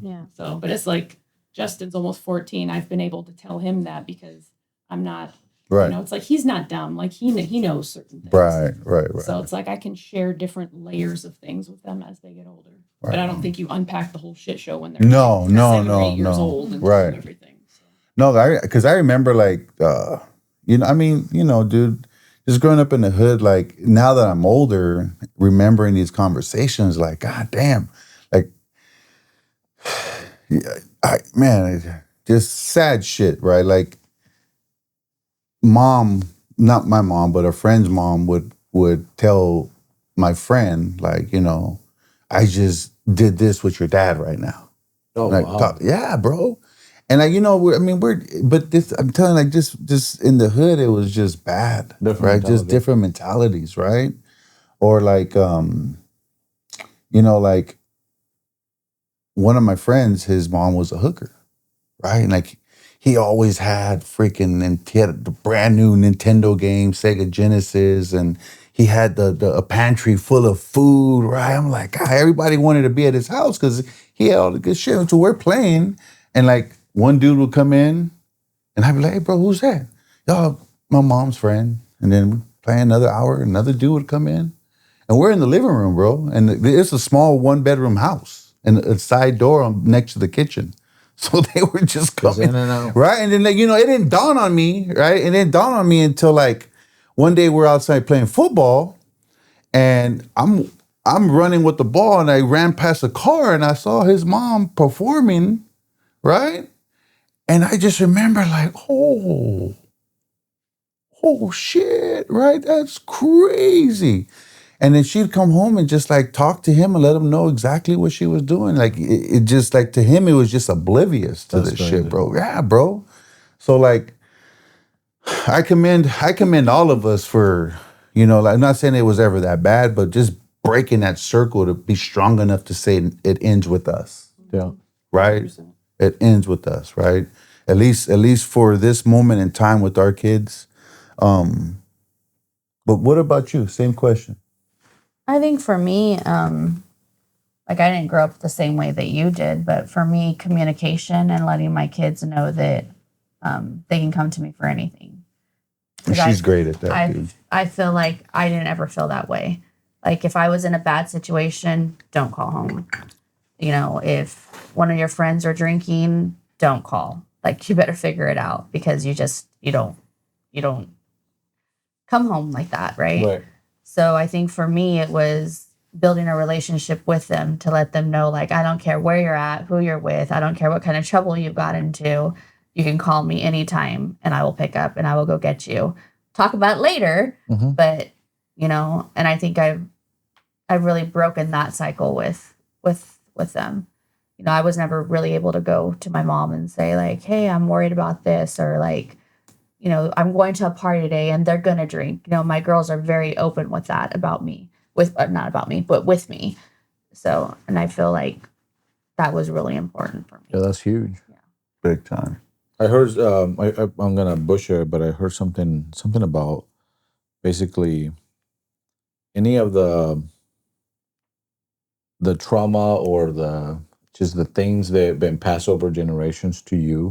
Yeah. So, but it's like Justin's almost 14. I've been able to tell him that because I'm not. Right. You know, it's like he's not dumb. Like he knows certain things. Right. So it's like I can share different layers of things with them as they get older. Right. But I don't think you unpack the whole shit show when they're 7 or 8 years old and right. everything. So. No, because I remember like you know, I mean, you know, dude, just growing up in the hood, like now that I'm older, remembering these conversations, like, God damn, like just sad shit, right? Like mom, not my mom, but a friend's mom would tell my friend, like, you know, I just did this with your dad right now. Oh, like, wow. Yeah, bro. And like, you know, but this, I'm telling you, like, just in the hood, it was just bad, Different right? mentality. Just different mentalities, right? Or like, you know, like one of my friends, his mom was a hooker, right? And like, he always had he had the brand new Nintendo game, Sega Genesis, and he had a pantry full of food, right? I'm like, God, everybody wanted to be at his house because he had all the good shit. So we're playing, and like one dude would come in, and I'd be like, hey, bro, who's that? Y'all, my mom's friend. And then we play another hour, another dude would come in, and we're in the living room, bro. And it's a small 1-bedroom house, and a side door next to the kitchen. So they were just coming, in and out. right? And then, like, you know, it didn't dawn on me, right? It didn't dawn on me until like one day we're outside playing football, and I'm running with the ball, and I ran past a car, and I saw his mom performing, right? And I just remember like, oh shit, right? That's crazy. And then she'd come home and just like talk to him and let him know exactly what she was doing. Like it just like to him, it was just oblivious to this shit, bro. Yeah, bro. So like, I commend all of us for, you know, like, I'm not saying it was ever that bad, but just breaking that circle to be strong enough to say it ends with us. Yeah. Right? 100%. It ends with us, right? At least for this moment in time with our kids. But what about you? Same question. I think for me, like I didn't grow up the same way that you did, but for me, communication and letting my kids know that they can come to me for anything. And she's great at that, dude. I feel like I didn't ever feel that way. Like if I was in a bad situation, don't call home. You know, if one of your friends are drinking, don't call. Like you better figure it out because you don't come home like that, right? Right. So I think for me, it was building a relationship with them to let them know, like, I don't care where you're at, who you're with. I don't care what kind of trouble you've got into. You can call me anytime and I will pick up and I will go get you. Talk about it later. Mhm. But, you know, and I think I've really broken that cycle with them. You know, I was never really able to go to my mom and say like, hey, I'm worried about this, or like, you know, I'm going to a party today and they're going to drink. You know, my girls are very open with that about me, not about me, but with me. So, and I feel like that was really important for me. Yeah, that's huge. Big time. I heard, I'm going to butcher it, but I heard something about basically any of the trauma or just the things that have been passed over generations to you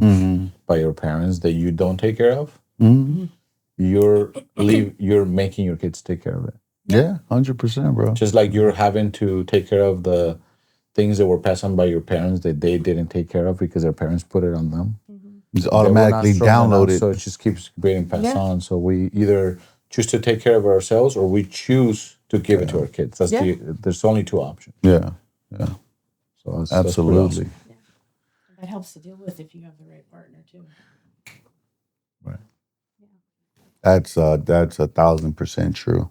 by your parents that you don't take care of. Mm-hmm. You're making your kids take care of it. Yeah, 100%, bro. Just like you're having to take care of the things that were passed on by your parents that they didn't take care of because their parents put it on them. It's automatically downloaded. So it just keeps being passed on. So we either choose to take care of ourselves or we choose to give it to our kids. There's only two options. Yeah. So that's Absolutely. pretty awesome. Yeah. That helps to deal with if you have the right partner too. Right. That's 1,000% true.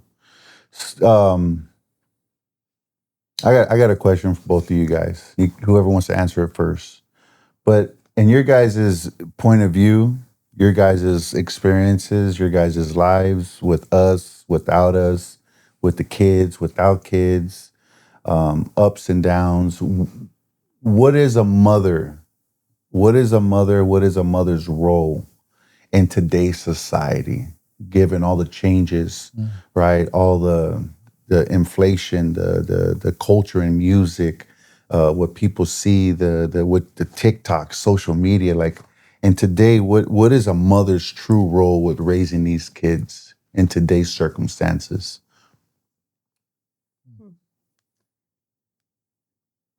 I got a question for both of you guys. Whoever wants to answer it first. But in your guys' point of view, your guys' experiences, your guys' lives with us, without us, with the kids, without kids, ups and downs. What is a mother? What is a mother's role in today's society? given all the changes, right? All the inflation, the culture and music, what people see, with the TikTok, social media, like. And today, what is a mother's true role with raising these kids in today's circumstances?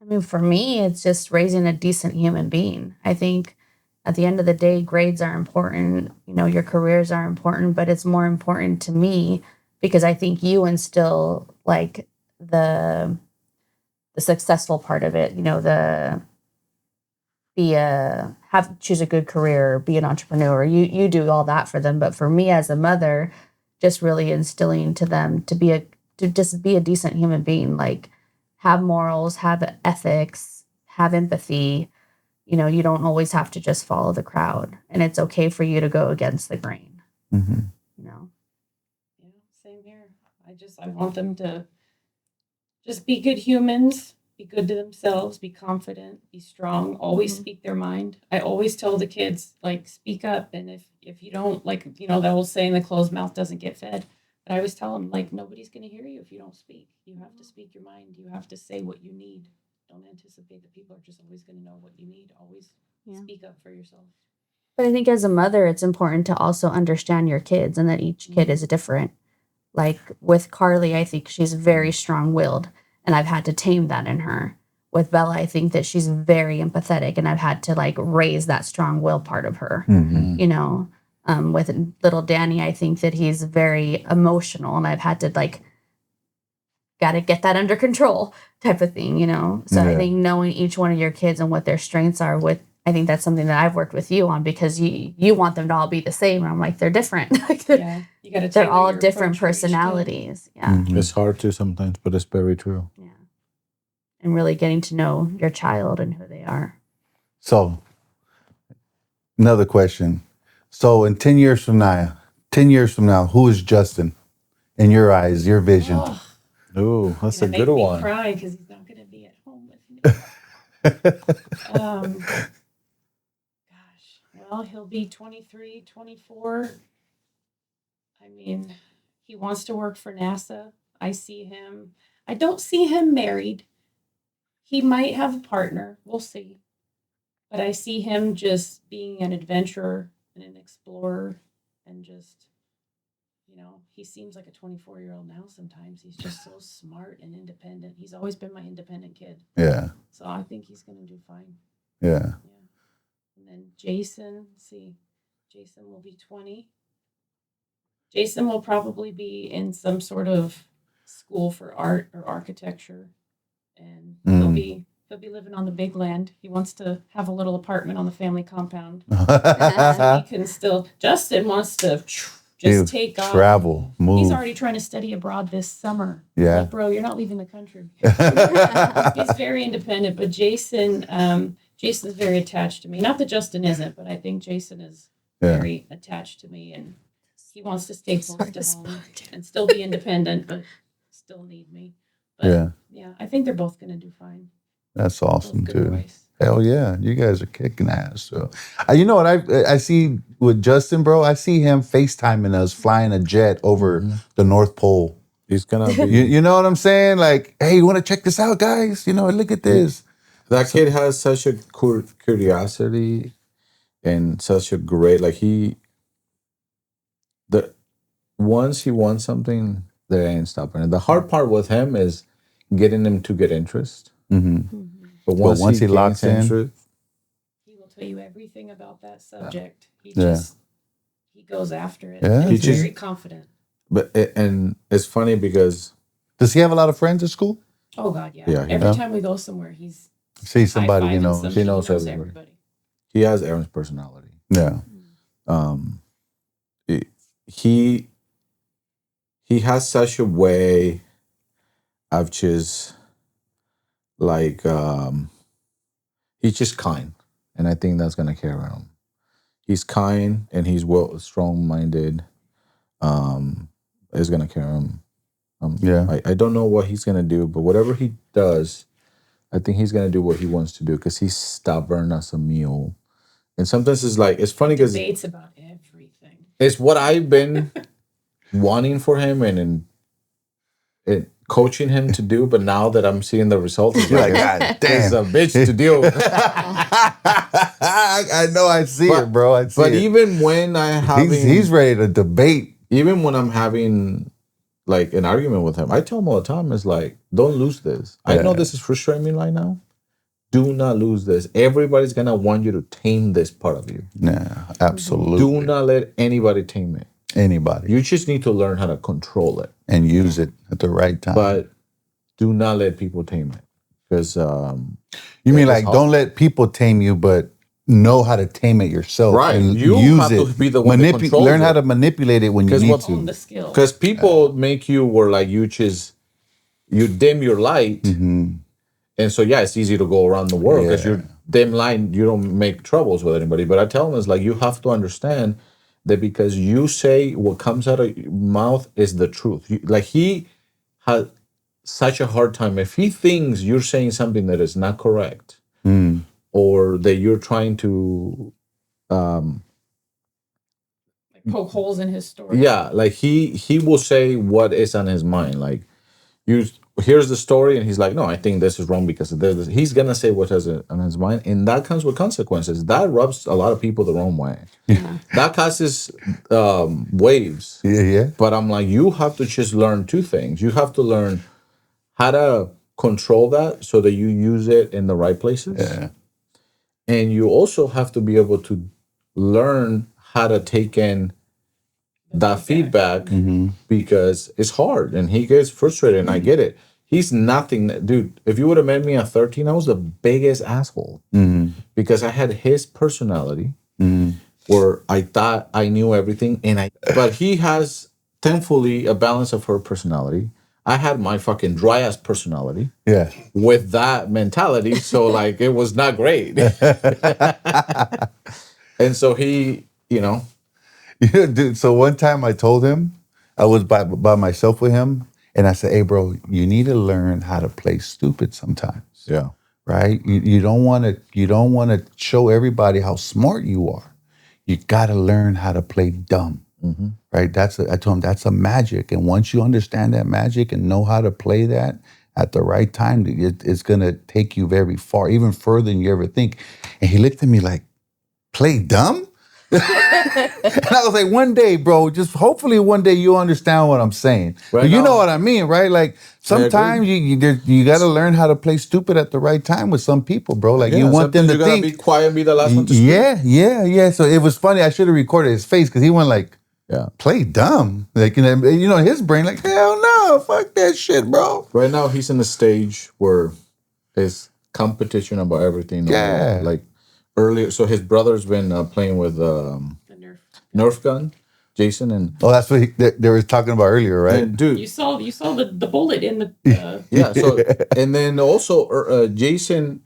I mean, for me, it's just raising a decent human being. I think at the end of the day, grades are important. You know, your careers are important, but it's more important to me because I think you instill like the successful part of it. You know, choose a good career, be an entrepreneur. You do all that for them, but for me as a mother, just really instilling to them to just be a decent human being, like have morals, have ethics, have empathy. You know, you don't always have to just follow the crowd, and it's okay for you to go against the grain. Mm-hmm. You know. Yeah, same here. I want them to just be good humans, be good to themselves, be confident, be strong, always speak their mind. I always tell the kids, like, speak up. And if you don't, like, you know, the old saying, the closed mouth doesn't get fed. But I always tell them, like, nobody's going to hear you if you don't speak. You have to speak your mind. You have to say what you need. Don't anticipate that people are just always going to know what you need. Always speak up for yourself. But I think as a mother, it's important to also understand your kids and that each kid is different. Like with Carly, I think she's very strong-willed, and I've had to tame that in her. With Bella, I think that she's very empathetic, and I've had to like raise that strong will part of her. Mm-hmm. You know, with little Danny, I think that he's very emotional, and I've had to like got to get that under control type of thing. You know, so I think knowing each one of your kids and what their strengths are I think that's something that I've worked with you on because you want them to all be the same. And I'm like, they're different. Like you got to. They're all different personalities. Yeah. Mm-hmm. It's hard to sometimes, but it's very true. Yeah. And really getting to know your child and who they are. So, another question. So, in 10 years from now, who is Justin in your eyes, your vision? Oh, Ooh, that's a good one. Cry because he's not going to be at home with me. Well, he'll be 23, 24. I mean, he wants to work for NASA. I don't see him married. He might have a partner. We'll see. But I see him just being an adventurer and an explorer and just, you know, he seems like a 24-year-old now sometimes. He's just so smart and independent. He's always been my independent kid. Yeah. So I think he's going to do fine. Yeah. And then Jason will be 20. Jason will probably be in some sort of school for art or architecture. And he'll be living on the big land. He wants to have a little apartment on the family compound. So he can still. Justin wants to just take off. Travel, move. He's already trying to study abroad this summer. Yeah. Like, bro, you're not leaving the country. He's very independent, but Jason's very attached to me. Not that Justin isn't, but I think Jason is very attached to me, and he wants to stay close to home and still be independent, but still need me. But yeah, I think they're both going to do fine. That's awesome too. Boys. Hell yeah, you guys are kicking ass. So, you know what I see with Justin, bro? I see him FaceTiming us, flying a jet over the North Pole. He's gonna be. You know what I'm saying? Like, hey, you want to check this out, guys? You know, look at this. That kid has such a curiosity and such a great once he wants something, there ain't stopping it. The hard part with him is getting him to get interest. Mm-hmm. But once he locks in, he will tell you everything about that subject. He goes after it. Yeah. He's very confident. And it's funny because does he have a lot of friends at school? Oh God, yeah. Yeah, Every time we go somewhere, he's see somebody, you know. He knows everybody. He has Aaron's personality. Yeah. He has such a way of just like he's just kind, and I think that's gonna carry him. He's kind and he's strong-minded. Is gonna carry him. I don't know what he's gonna do, but whatever he does, I think he's gonna do what he wants to do because he's stubborn as a mule. And sometimes it's funny because debates about everything. it's what I've been wanting for him and coaching him to do. But now that I'm seeing the results, it's You're like, like, God it's damn. a bitch to deal with. I know, I see it, bro. I see But it. even when He's ready to debate. even when I'm having like an argument with him, I tell him all the time, it's like, don't lose this. I know this is frustrating me right now. Do not lose this. Everybody's gonna want you to tame this part of you. Yeah, absolutely. Do not let anybody tame it. Anybody. You just need to learn how to control it. And use it at the right time. But do not let people tame it. Because you mean like don't let people tame you, but know how to tame it yourself. Right. And You use have it. to be the one that controls learn how it. to manipulate it when you need Own to. the skill. Because people make you where like you dim your light. Mm-hmm. And so, yeah, it's easy to go around the world because you're dim light, you don't make troubles with anybody. But I tell them, it's like, you have to understand that because you say what comes out of your mouth is the truth. Like, he has such a hard time. If he thinks you're saying something that is not correct or that you're trying to... poke holes in his story. Yeah, like he will say what is on his mind. Like, here's the story, and he's like, no, I think this is wrong because of this. He's gonna say what is on his mind, and that comes with consequences. That rubs a lot of people the wrong way. Yeah. That causes waves. Yeah. But I'm like, you have to just learn two things. You have to learn how to control that so that you use it in the right places. Yeah. And you also have to be able to learn how to take in that feedback because it's hard and he gets frustrated and I get it. He's nothing, dude. If you would have met me at 13, I was the biggest asshole because I had his personality where I thought I knew everything but he has thankfully a balance of her personality. I had my fucking dry ass personality with that mentality. So like, it was not great. And so he, Yeah, dude. So one time I told him, I was by myself with him, and I said, "Hey, bro, you need to learn how to play stupid sometimes. Yeah. Right? You don't want to show everybody how smart you are. You got to learn how to play dumb. Right? I told him that's a magic, and once you understand that magic and know how to play that at the right time, it's gonna take you very far, even further than you ever think." And he looked at me like, "Play dumb?" And I was like, one day, bro, just hopefully one day you'll understand what I'm saying. Right But you now- know what I mean, right? Like sometimes you got to learn how to play stupid at the right time with some people, bro. Like you want them to you gotta think. be quiet and be the last one to speak. Yeah. So it was funny. I should have recorded his face because he went like, play dumb. Like, his brain like, hell no, fuck that shit, bro. Right now, he's in a stage where it's competition about everything. Yeah. Like earlier, so his brother's been playing with The Nerf gun, Jason, and Oh, that's what they were talking about earlier, right? and dude, you saw the bullet in the yeah. So and then also Jason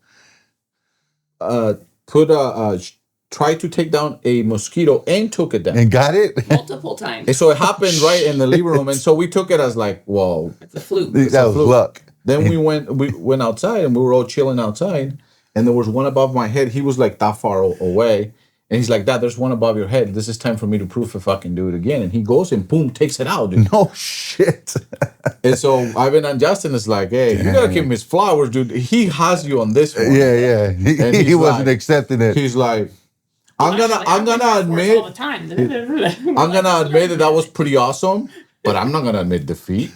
tried to take down a mosquito and took it down. And got it? multiple times. And so it happened right in the living room, and so we took it as like, whoa. It's a fluke. That was luck. Then we went outside and we were all chilling outside, and there was one above my head. He was like that far away, and he's like, "Dad, there's one above your head. This is time for me to prove if I can do it again." And he goes and boom, takes it out, dude. No shit. And so Ivan and Justin is like, "Hey, you gotta give him his flowers, dude. He has you on this one." Yeah. And He he's wasn't like- accepting it. He's like, I'm Actually, gonna I win all admit, the time. I'm gonna admit that was pretty awesome, but I'm not gonna admit defeat.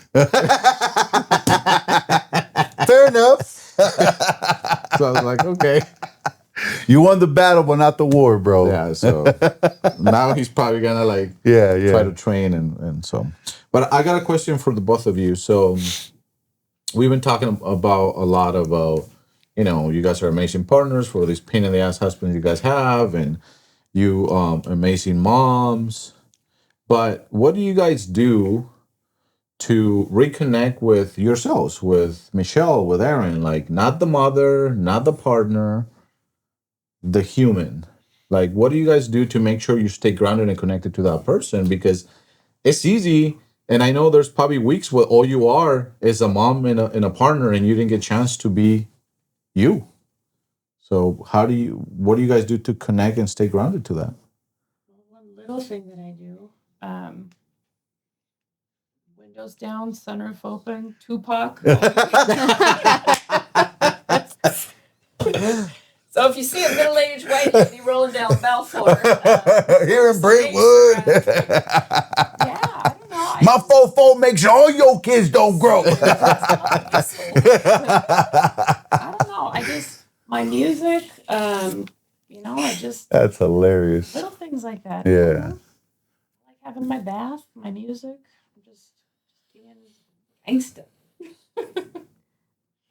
Fair enough. So I was like, okay. You won the battle, but not the war, bro. Yeah, so now he's probably gonna like try to train and so. But I got a question for the both of you. So we've been talking about a lot about, you guys are amazing partners for these pain in the ass husbands you guys have, and you amazing moms. But what do you guys do to reconnect with yourselves, with Michelle, with Aaron? Like, not the mother, not the partner, the human. Like, what do you guys do to make sure you stay grounded and connected to that person? Because it's easy, and I know there's probably weeks where all you are is a mom and a partner, and you didn't get a chance to be you. So what do you guys do to connect and stay grounded to that? One little thing that I do Windows down, sunroof open, Tupac. So if you see a middle-aged white lady rolling down Balfour, here in Brentwood, yeah, I don't know. my fofo makes sure all your kids don't grow. I don't know. My music, I just That's hilarious. little things like that. Yeah. I like having my bath, my music. I'm just being gangsta.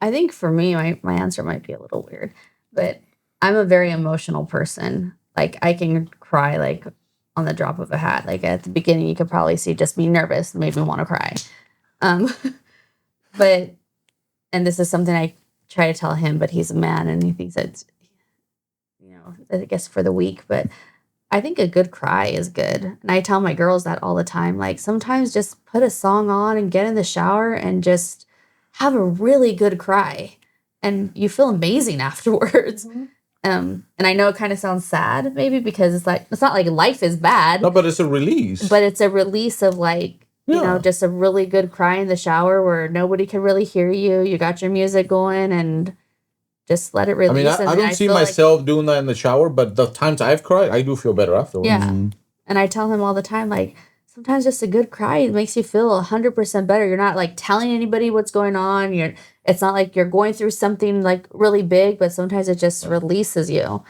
I think for me, my answer might be a little weird, but I'm a very emotional person. Like I can cry like on the drop of a hat. Like at the beginning, you could probably see just me nervous, made me want to cry. But and this is something I try to tell him, but he's a man and he thinks it's, I guess for the week. But I think a good cry is good, and I tell my girls that all the time. Like sometimes just put a song on and get in the shower and just have a really good cry, and you feel amazing afterwards. Mm-hmm. And I know it kind of sounds sad, maybe because it's not like life is bad. No, but it's a release. But it's a release of like, just a really good cry in the shower where nobody can really hear you. You got your music going and just let it release. I don't see myself doing that in the shower, but the times I've cried, I do feel better afterwards. Yeah. Mm-hmm. And I tell him all the time, like, sometimes just a good cry makes you feel 100% better. You're not like telling anybody what's going on. It's not like you're going through something like really big, but sometimes it just releases you.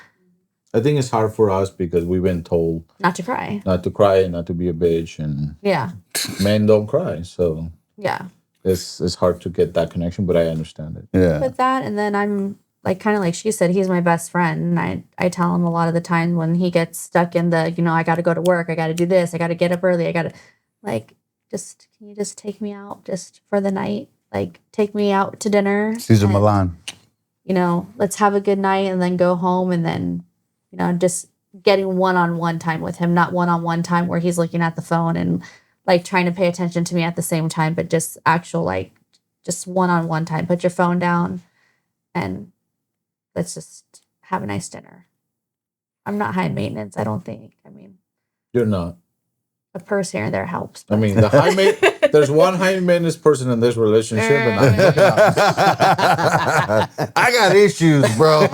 I think it's hard for us because we've been told not to cry, and not to be a bitch, and men don't cry. So it's hard to get that connection, but I understand it. Yeah. But that, and then I'm like, kind of like she said, he's my best friend. And I tell him a lot of the time when he gets stuck in the, I got to go to work. I got to do this. I got to get up early. I got to can you just take me out just for the night? Like take me out to dinner. Caesar Milan. Let's have a good night and then go home. And then, just getting one-on-one time with him, not one-on-one time where he's looking at the phone and like trying to pay attention to me at the same time, but just actual, like just one-on-one time. Put your phone down and let's just have a nice dinner. I'm not high maintenance, I don't think. I mean, you're not. A purse here and there helps. But. I mean, there's one high maintenance person in this relationship, and I got issues, bro.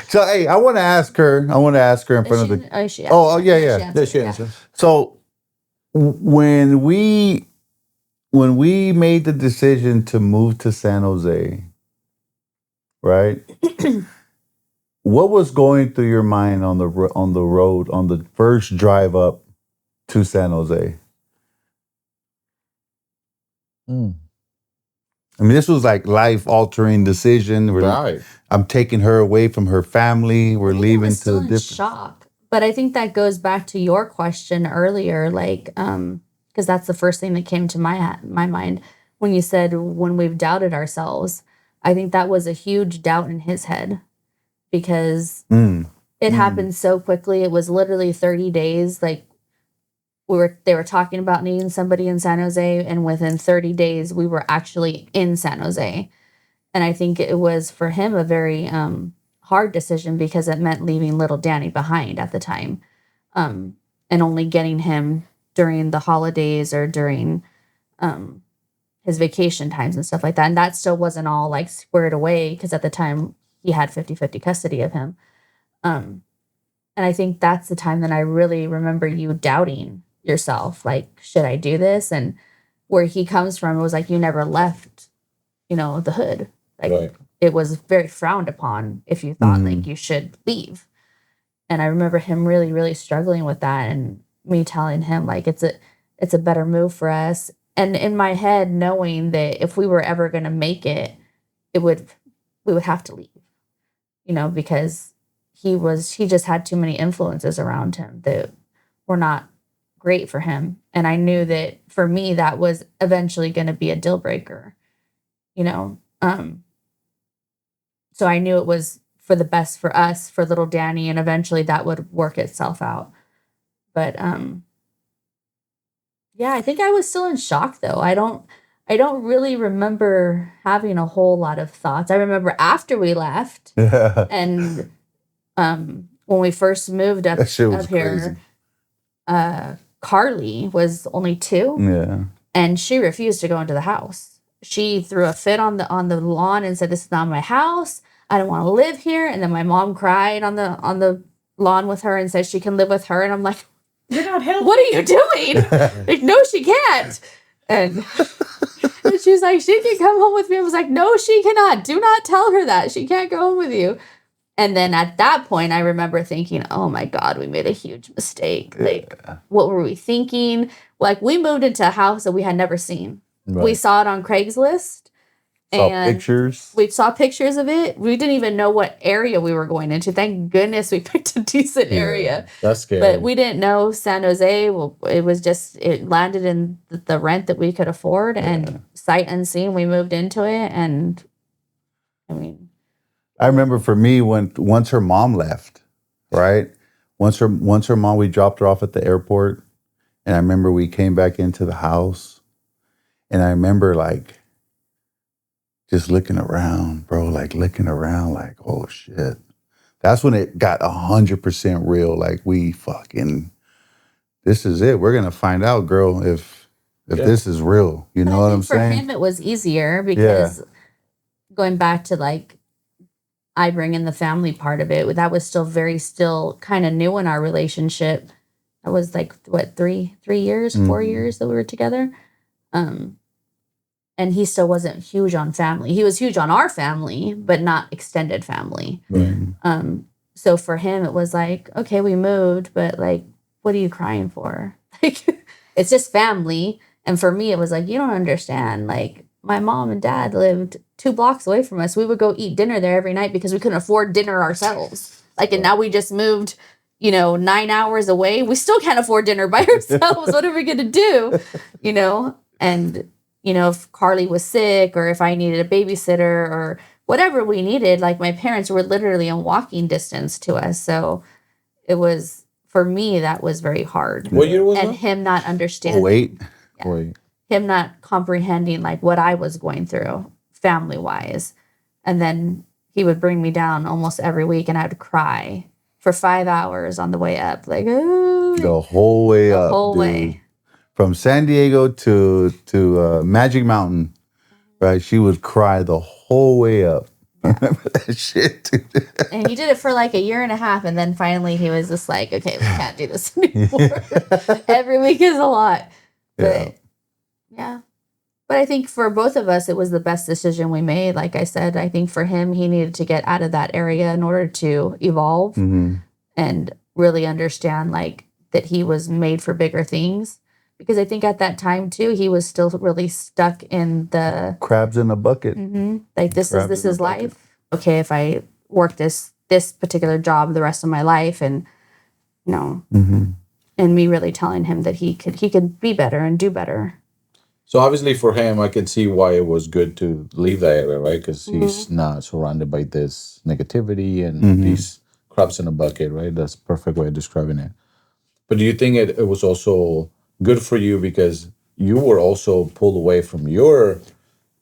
So, hey, I want to ask her in front of the. Yeah, she answers. So, when we made the decision to move to San Jose, right? What was going through your mind on the road on the first drive up to San Jose? I mean, this was like life-altering decision. Right. I'm taking her away from her family. We're leaving to still a different. Shock, but I think that goes back to your question earlier, like, because that's the first thing that came to my mind when you said when we've doubted ourselves. I think that was a huge doubt in his head because it happened so quickly. It was literally 30 days. Like they were talking about needing somebody in San Jose, and within 30 days we were actually in San Jose. And I think it was for him a very hard decision because it meant leaving little Danny behind at the time, and only getting him during the holidays or during his vacation times and stuff like that. And that still wasn't all like squared away because at the time he had 50-50 custody of him. And I think that's the time that I really remember you doubting yourself. Like, should I do this? And where he comes from, it was like, you never left, the hood. Like right. It was very frowned upon if you thought like you should leave. And I remember him really, really struggling with that. And me telling him like, it's a better move for us. And in my head, knowing that if we were ever going to make it, we would have to leave, because he just had too many influences around him that were not great for him. And I knew that for me, that was eventually going to be a deal breaker, so I knew it was for the best for us, for little Danny, and eventually that would work itself out. But, yeah, I think I was still in shock though. I don't really remember having a whole lot of thoughts. I remember after we left and when we first moved up here, Carly was only 2. Yeah. And she refused to go into the house. She threw a fit on the lawn and said, "This is not my house. I don't want to live here." And then my mom cried on the lawn with her and said she can live with her. And I'm like, You're not helping. "What are you doing?" Like, no, she can't. And she was like, "She can come home with me." I was like, "No, she cannot. Do not tell her that. She can't go home with you." And then at that point, I remember thinking, "Oh my God, we made a huge mistake. Like, what were we thinking?" Like, we moved into a house that we had never seen. Right. We saw it on Craigslist. Saw and pictures. We saw pictures of it. We didn't even know what area we were going into. Thank goodness we picked a decent area. That's scary. But we didn't know San Jose. Well, it was just, it landed in the rent that we could afford, and sight unseen, we moved into it. And I mean, I remember for me once her mom left, right? Once her mom, we dropped her off at the airport, and I remember we came back into the house, and I remember like just looking around, bro, like looking around, like, oh shit. That's when it got 100% real. Like, we fucking, this is it. We're gonna find out, girl, if this is real. You know what I'm saying? For him, it was easier because going back to like, I bring in the family part of it. That was still kind of new in our relationship. That was like, what, 3 years, 4 years that we were together. And he still wasn't huge on family. He was huge on our family, but not extended family. Right. So for him, it was like, okay, we moved, but like, what are you crying for? Like, it's just family. And for me, it was like, you don't understand. Like, my mom and dad lived 2 blocks away from us. We would go eat dinner there every night because we couldn't afford dinner ourselves. Like, and now we just moved, 9 hours away. We still can't afford dinner by ourselves. What are we going to do? And, if Carly was sick or if I needed a babysitter or whatever we needed, like, my parents were literally in walking distance to us. So it was, for me, that was very hard. What year was and that? him not understanding. Oh, wait. Yeah. Wait. Him not comprehending like what I was going through family wise. And then he would bring me down almost every week and I would cry for 5 hours on the way up. Like, oh, The whole way the up, whole dude. way. From San Diego to Magic Mountain, right? She would cry the whole way up. Remember that shit, dude? And he did it for like a year and a half. And then finally he was just like, okay, we can't do this anymore. Every week is a lot. But yeah. But I think for both of us, it was the best decision we made. Like I said, I think for him, he needed to get out of that area in order to evolve and really understand like that he was made for bigger things. Because I think at that time too, he was still really stuck in the Crabs in a bucket. like this Crabs is in a bucket. life. Okay, if I work this particular job the rest of my life, and and me really telling him that he could be better and do better. So obviously for him, I can see why it was good to leave that area, right? Because he's not surrounded by this negativity and these crabs in a bucket, right? That's a perfect way of describing it. But do you think it was also good for you because you were also pulled away from your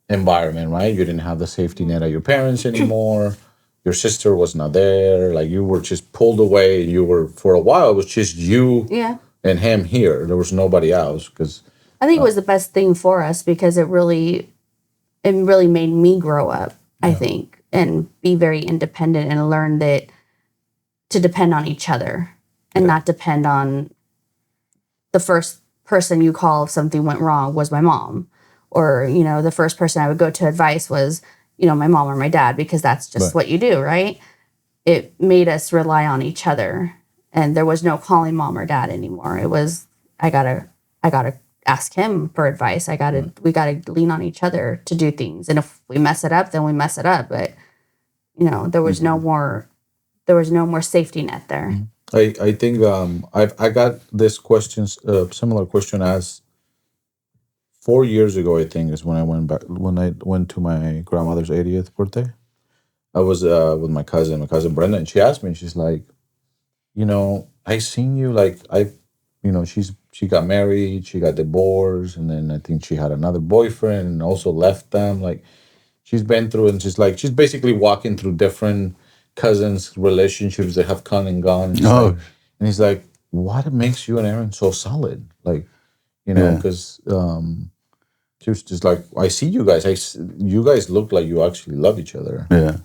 environment, right? You didn't have the safety net of your parents anymore. Your sister was not there. Like, you were just pulled away. You were, for a while, it was just you and him here. There was nobody else. Because I think it was the best thing for us because it really made me grow up, I think, and be very independent and learn that to depend on each other and not depend on the first person you call if something went wrong was my mom. Or, the first person I would go to advice was, my mom or my dad, because that's just what you do, right? It made us rely on each other. And there was no calling mom or dad anymore. It was, I gotta ask him for advice. We gotta lean on each other to do things. And if we mess it up, then we mess it up. But, there was no more safety net there. I think I got this question, similar question as 4 years ago. I think is when I went to my grandmother's 80th birthday. I was with my cousin Brenda, and she asked me, and she's like, I seen you, like, she got married, she got divorced, and then I think she had another boyfriend and also left them. Like, she's been through, and she's basically walking through different cousins' relationships that have come and gone. And he's like, what makes you and Aaron so solid? Like, you know, Yeah. because she was just like, I see you guys. You guys look like you actually love each other. Yeah.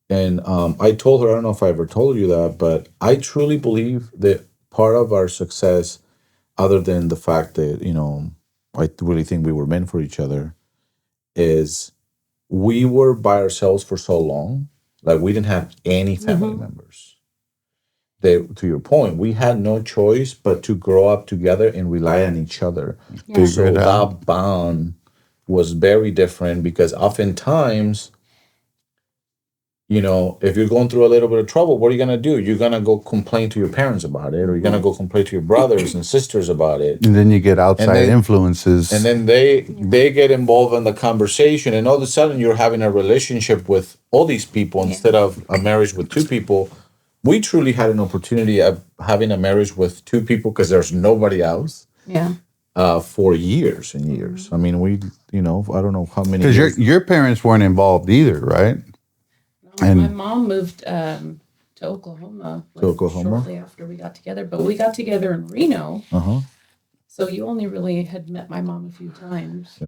And I told her, I don't know if I ever told you that, but I truly believe that part of our success, other than the fact that, you know, I really think we were meant for each other, is we were by ourselves for so long. Like, we didn't have any family members. To your point, we had no choice but to grow up together and rely on each other. Yeah. Figure So it out. that bond was very different because oftentimes, you know, if you're going through a little bit of trouble, what are you going to do? You're going to go complain to your parents about it, or you're going to go complain to your brothers and sisters about it. And then you get outside influences. And then they get involved in the conversation, and all of a sudden you're having a relationship with all these people instead of a marriage with two people. We truly had an opportunity of having a marriage with two people because there's nobody else. Yeah. For years and years. I mean, we, you know, I don't know how many. Because your parents weren't involved either, right? My mom moved to Oklahoma. Shortly after we got together, but we got together in Reno. So you only really had met my mom a few times.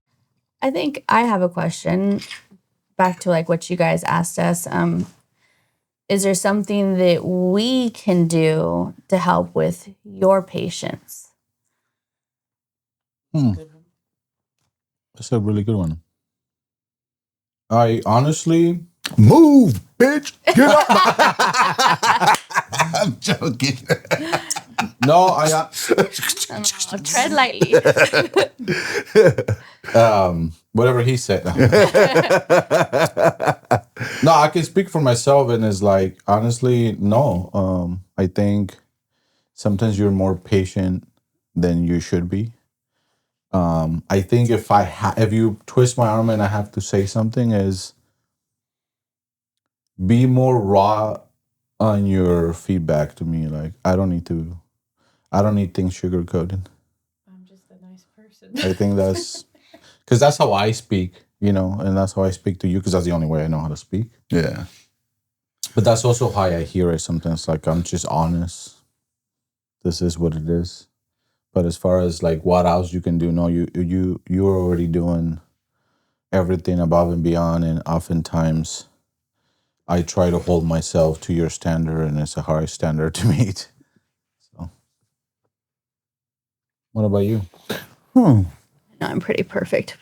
I think I have a question back to like what you guys asked us. Is there something that we can do to help with your patience? That's a really good one. I honestly move, bitch. Get up. I'm joking. No, tread lightly. Whatever he said. No, I can speak for myself, and it's like, honestly, no. I think sometimes you're more patient than you should be. I think if you twist my arm and I have to say something, is be more raw on your feedback to me. Like, I don't need things sugar coated. I'm just a nice person. I think that's because that's how I speak, you know, and that's how I speak to you because that's the only way I know how to speak. Yeah. But that's also how I hear it sometimes. Like, I'm just honest. This is what it is. But as far as like what else you can do, no, you're already doing everything above and beyond, and oftentimes I try to hold myself to your standard, and it's a hard standard to meet. So, what about you? No, I'm pretty perfect.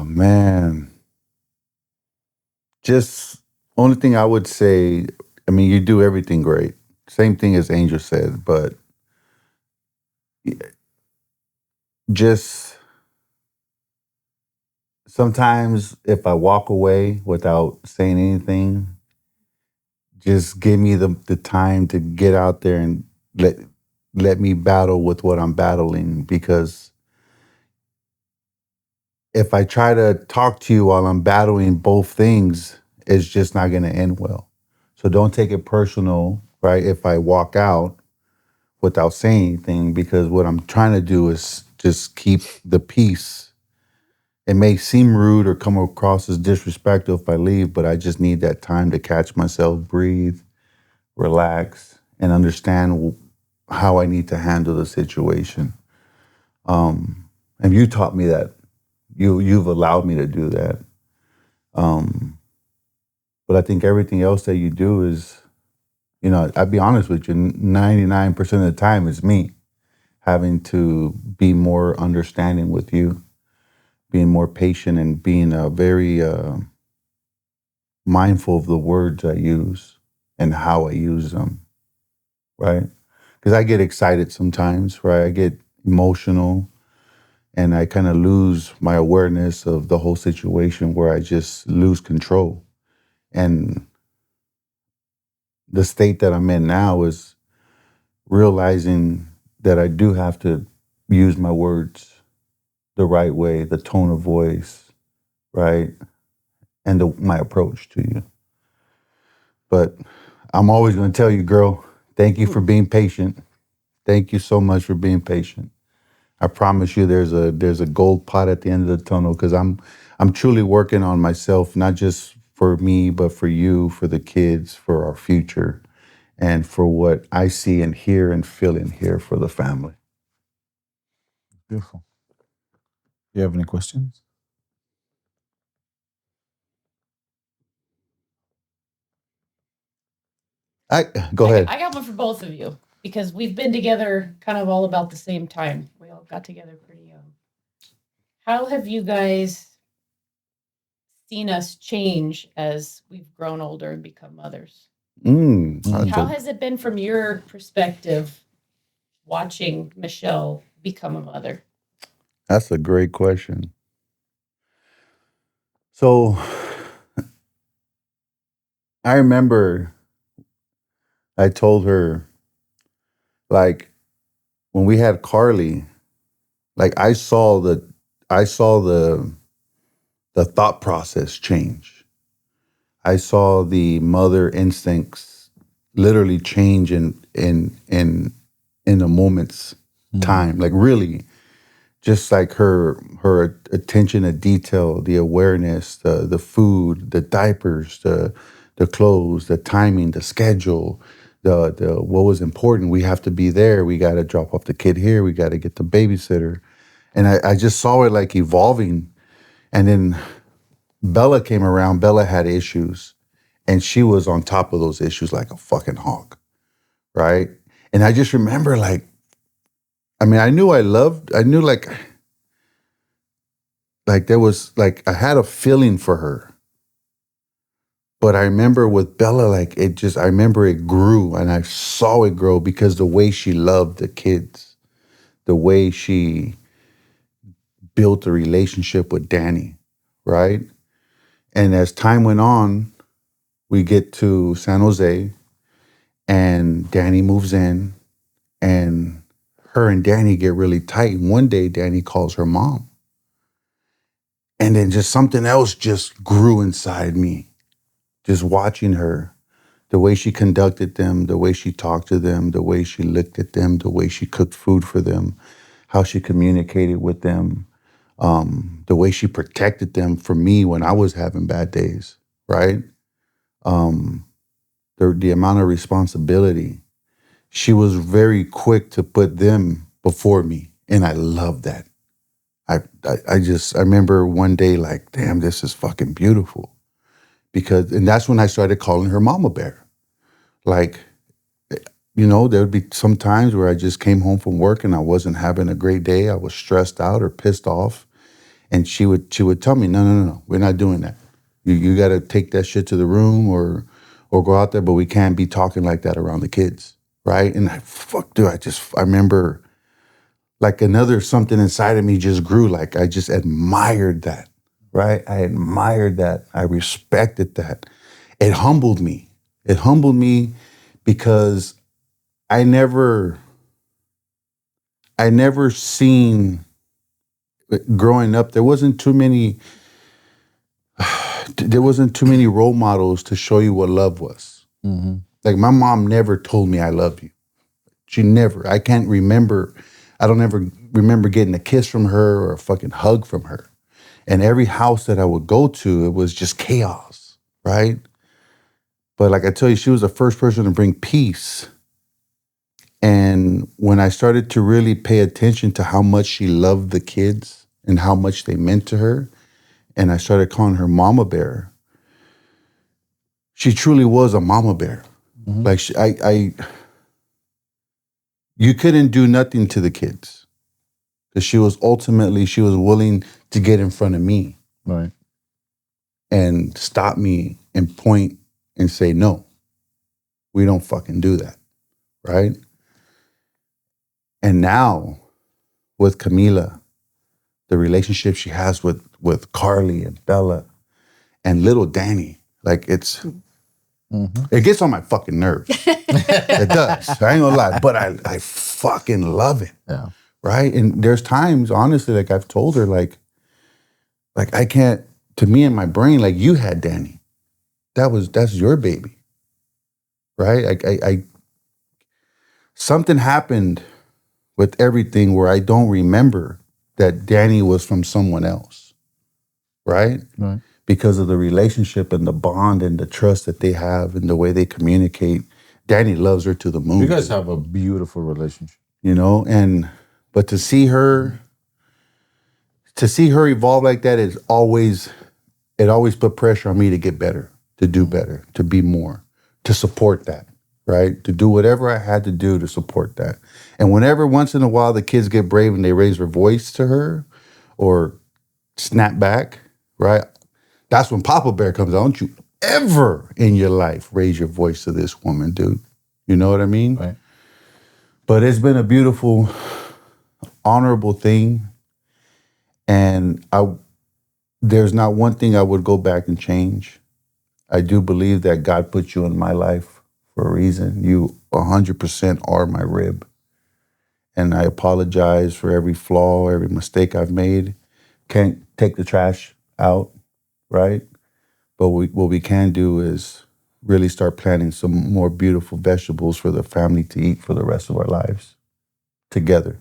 Man. Just only thing I would say, I mean, you do everything great. Same thing as Angel said, but just sometimes if I walk away without saying anything, just give me the time to get out there and let me battle with what I'm battling, because if I try to talk to you while I'm battling both things, it's just not going to end well. So don't take it personal, right? If I walk out without saying anything, because what I'm trying to do is just keep the peace. It may seem rude or come across as disrespectful if I leave, but I just need that time to catch myself, breathe, relax, and understand how I need to handle the situation. And you taught me that. You've allowed me to do that. But I think everything else that you do is, you know, I'll be honest with you, 99% of the time it's me having to be more understanding with you, being more patient, and being very mindful of the words I use and how I use them, right? Because I get excited sometimes, right? I get emotional, and I kind of lose my awareness of the whole situation, where I just lose control. And the state that I'm in now is realizing that I do have to use my words the right way, the tone of voice, right? And my approach to you. But I'm always going to tell you, girl, thank you for being patient. Thank you so much for being patient. I promise you there's a gold pot at the end of the tunnel, because I'm truly working on myself, not just for me, but for you, for the kids, for our future, and for what I see and hear and feel in here for the family. Beautiful. You have any questions? Go ahead. I got one for both of you because we've been together kind of all about the same time. We all got together pretty young. How have you guys seen us change as we've grown older and become mothers? How has it been from your perspective watching Michelle become a mother? That's a great question. So I remember I told her, like, when we had Carly, like I saw the thought process change. I saw the mother instincts literally change in a moment's time. Like really, just like her attention to detail, the awareness, the food, the diapers, the clothes, the timing, the schedule, the what was important. We have to be there. We got to drop off the kid here. We got to get the babysitter. And I just saw it like evolving. And then Bella came around. Bella had issues, and she was on top of those issues like a fucking hawk, right? And I just remember, like, I mean, I knew like there was, like, I had a feeling for her. But I remember with Bella, like, I remember it grew, and I saw it grow because the way she loved the kids, the way she built a relationship with Danny, right? And as time went on, we get to San Jose, and Danny moves in, and her and Danny get really tight. And one day, Danny calls her mom. And then just something else just grew inside me, just watching her, the way she conducted them, the way she talked to them, the way she looked at them, the way she cooked food for them, how she communicated with them, the way she protected them from me when I was having bad days, right? The amount of responsibility. She was very quick to put them before me, and I love that. I remember one day like, damn, this is fucking beautiful. And that's when I started calling her Mama Bear. Like, you know, there would be some times where I just came home from work and I wasn't having a great day. I was stressed out or pissed off. And she would tell me, no, we're not doing that. You got to take that shit to the room or go out there, but we can't be talking like that around the kids, right? And I remember like something inside of me just grew. Like I just admired that, right? I admired that. I respected that. It humbled me. It humbled me because I never seen, growing up, there wasn't too many role models to show you what love was. Mm-hmm. Like my mom never told me I love you. She never. I don't ever remember getting a kiss from her or a fucking hug from her. And every house that I would go to, it was just chaos, right? But like I tell you, she was the first person to bring peace. And when I started to really pay attention to how much she loved the kids and how much they meant to her, and I started calling her Mama Bear, she truly was a Mama Bear. Mm-hmm. Like you couldn't do nothing to the kids because she was willing to get in front of me, right, and stop me and point and say, no, we don't fucking do that, right? And now with Camila, the relationship she has with Carly and Bella and little Danny, like it gets on my fucking nerves. It does. I ain't gonna lie, but I fucking love it. Yeah. Right? And there's times, honestly, like I've told her, like I can't, to me in my brain, like you had Danny. That's your baby. Right? I something happened with everything where I don't remember that Danny was from someone else. Right? Right. because of the relationship and the bond and the trust that they have and the way they communicate. Danny loves her to the moon. You guys have a beautiful relationship. You know, but to see her evolve like that it always put pressure on me to get better, to do better, to be more, to support that, right? To do whatever I had to do to support that. And whenever once in a while the kids get brave and they raise their voice to her or snap back, right? That's when Papa Bear comes out. Don't you ever in your life raise your voice to this woman, dude. You know what I mean? Right. But it's been a beautiful, honorable thing. And there's not one thing I would go back and change. I do believe that God put you in my life for a reason. You 100% are my rib. And I apologize for every flaw, every mistake I've made. Can't take the trash out, right? But what we can do is really start planting some more beautiful vegetables for the family to eat for the rest of our lives together.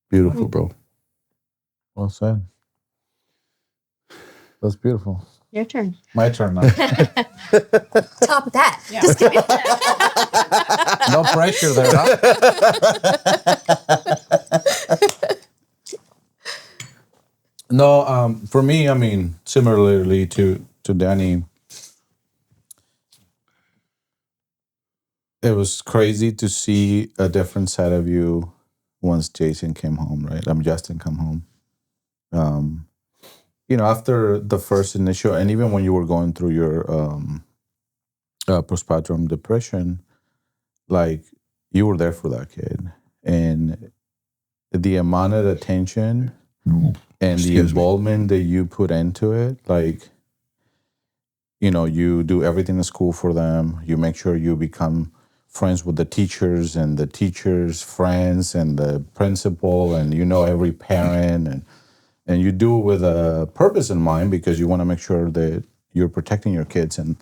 Beautiful, bro. Well said. That's beautiful. Your turn. My turn now. Top of that. Yeah. Just kidding. No pressure there, huh? No, for me, I mean, similarly to Danny, it was crazy to see a different side of you once Jason came home, right? Justin come home. After the first initial, and even when you were going through your postpartum depression, like you were there for that kid, and the amount of attention and the involvement that you put into it, like, you do everything in school for them. You make sure you become friends with the teachers and the teachers' friends and the principal, and every parent, and you do it with a purpose in mind because you want to make sure that you're protecting your kids. And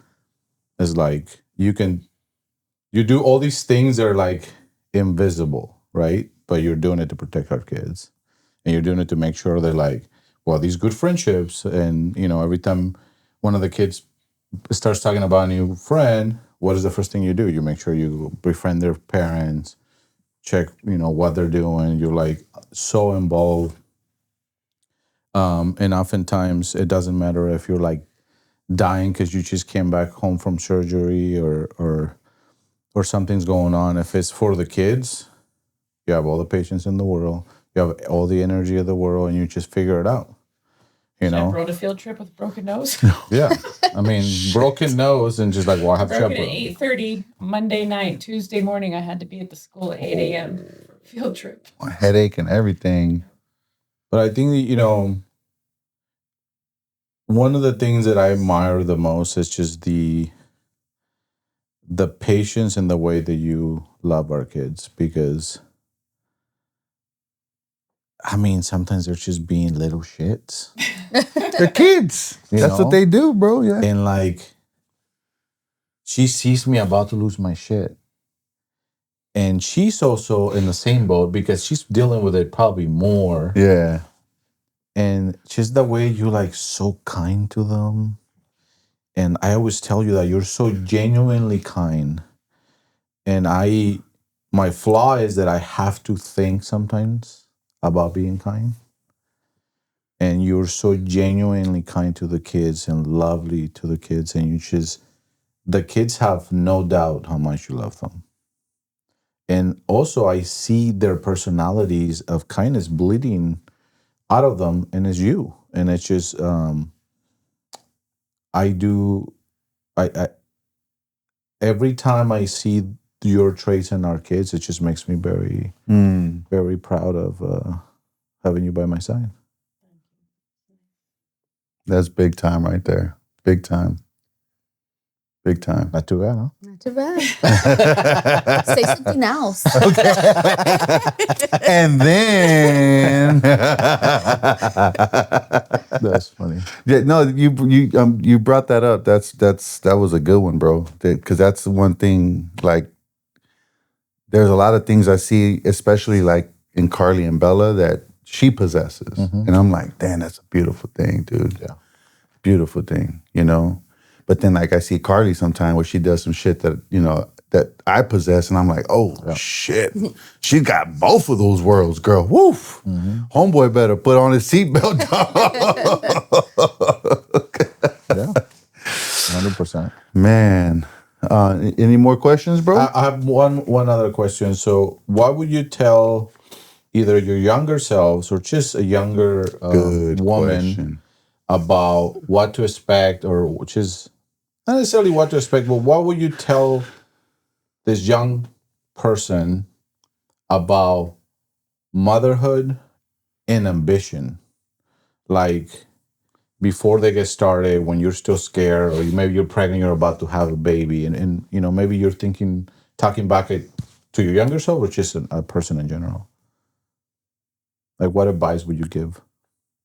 it's like you do all these things that are like invisible, right? But you're doing it to protect our kids. And you're doing it to make sure they're like, well, these good friendships. And, every time one of the kids starts talking about a new friend, what is the first thing you do? You make sure you befriend their parents, check, what they're doing. You're like so involved. And oftentimes it doesn't matter if you're like dying because you just came back home from surgery or something's going on. If it's for the kids, you have all the patience in the world. You have all the energy of the world, and you just figure it out. I rode a field trip with a broken nose. Yeah. I mean, broken nose and just like, well, I have Broken chaperone. at 8:30 Monday night. Tuesday morning, I had to be at the school at 8 a.m. Field trip. A headache and everything. But I think, one of the things that I admire the most is just the patience and the way that you love our kids, because I mean, sometimes they're just being little shits. They're kids. That's what they do, bro. Yeah. And like, she sees me about to lose my shit. And she's also in the same boat because she's dealing with it probably more. Yeah. And just the way you're like so kind to them. And I always tell you that you're so genuinely kind. And my flaw is that I have to think sometimes about being kind. And you're so genuinely kind to the kids and lovely to the kids. And the kids have no doubt how much you love them. And also I see their personalities of kindness bleeding out of them, and it's you. And it's just, every time I see your traits in our kids, it just makes me very, very proud of having you by my side. That's big time right there. Big time. Big time. Not too bad, huh? Not too bad. Say something else. And then That's funny. yeah, no, you brought that up. That was a good one, bro. Because that's the one thing. Like, there's a lot of things I see, especially like in Carly and Bella, that she possesses, and I'm like, damn, that's a beautiful thing, dude. Yeah. beautiful thing, you know. But then, like, I see Carly sometime where she does some shit that, you know, that I possess, and I'm like, oh, shit. She got both of those worlds, girl. Woof. Homeboy better put on his seatbelt. Yeah, 100%. Man. Any more questions, bro? I have one other question. So, what would you tell either your younger selves or just a younger Good woman question. about what to expect, or which is not necessarily what to expect, but what would you tell this young person about motherhood and ambition? Like, before they get started, when you're still scared, or maybe you're pregnant, you're about to have a baby, and you know, maybe you're talking back to your younger self, or just a person in general. Like, what advice would you give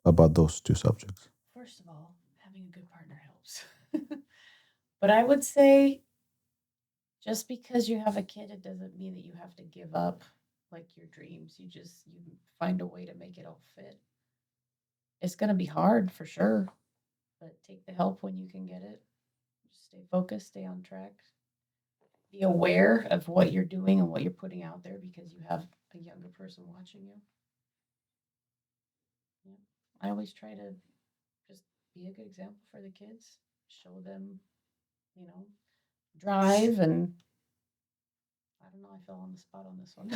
about those two subjects? First of all, having a good partner helps. But I would say just because you have a kid, it doesn't mean that you have to give up like your dreams. You find a way to make it all fit. It's going to be hard for sure, but take the help when you can get it. Just stay focused, stay on track. Be aware of what you're doing and what you're putting out there because you have a younger person watching you. Yeah. I always try to just be a good example for the kids, show them, you know, drive, and I don't know, I fell on the spot on this one.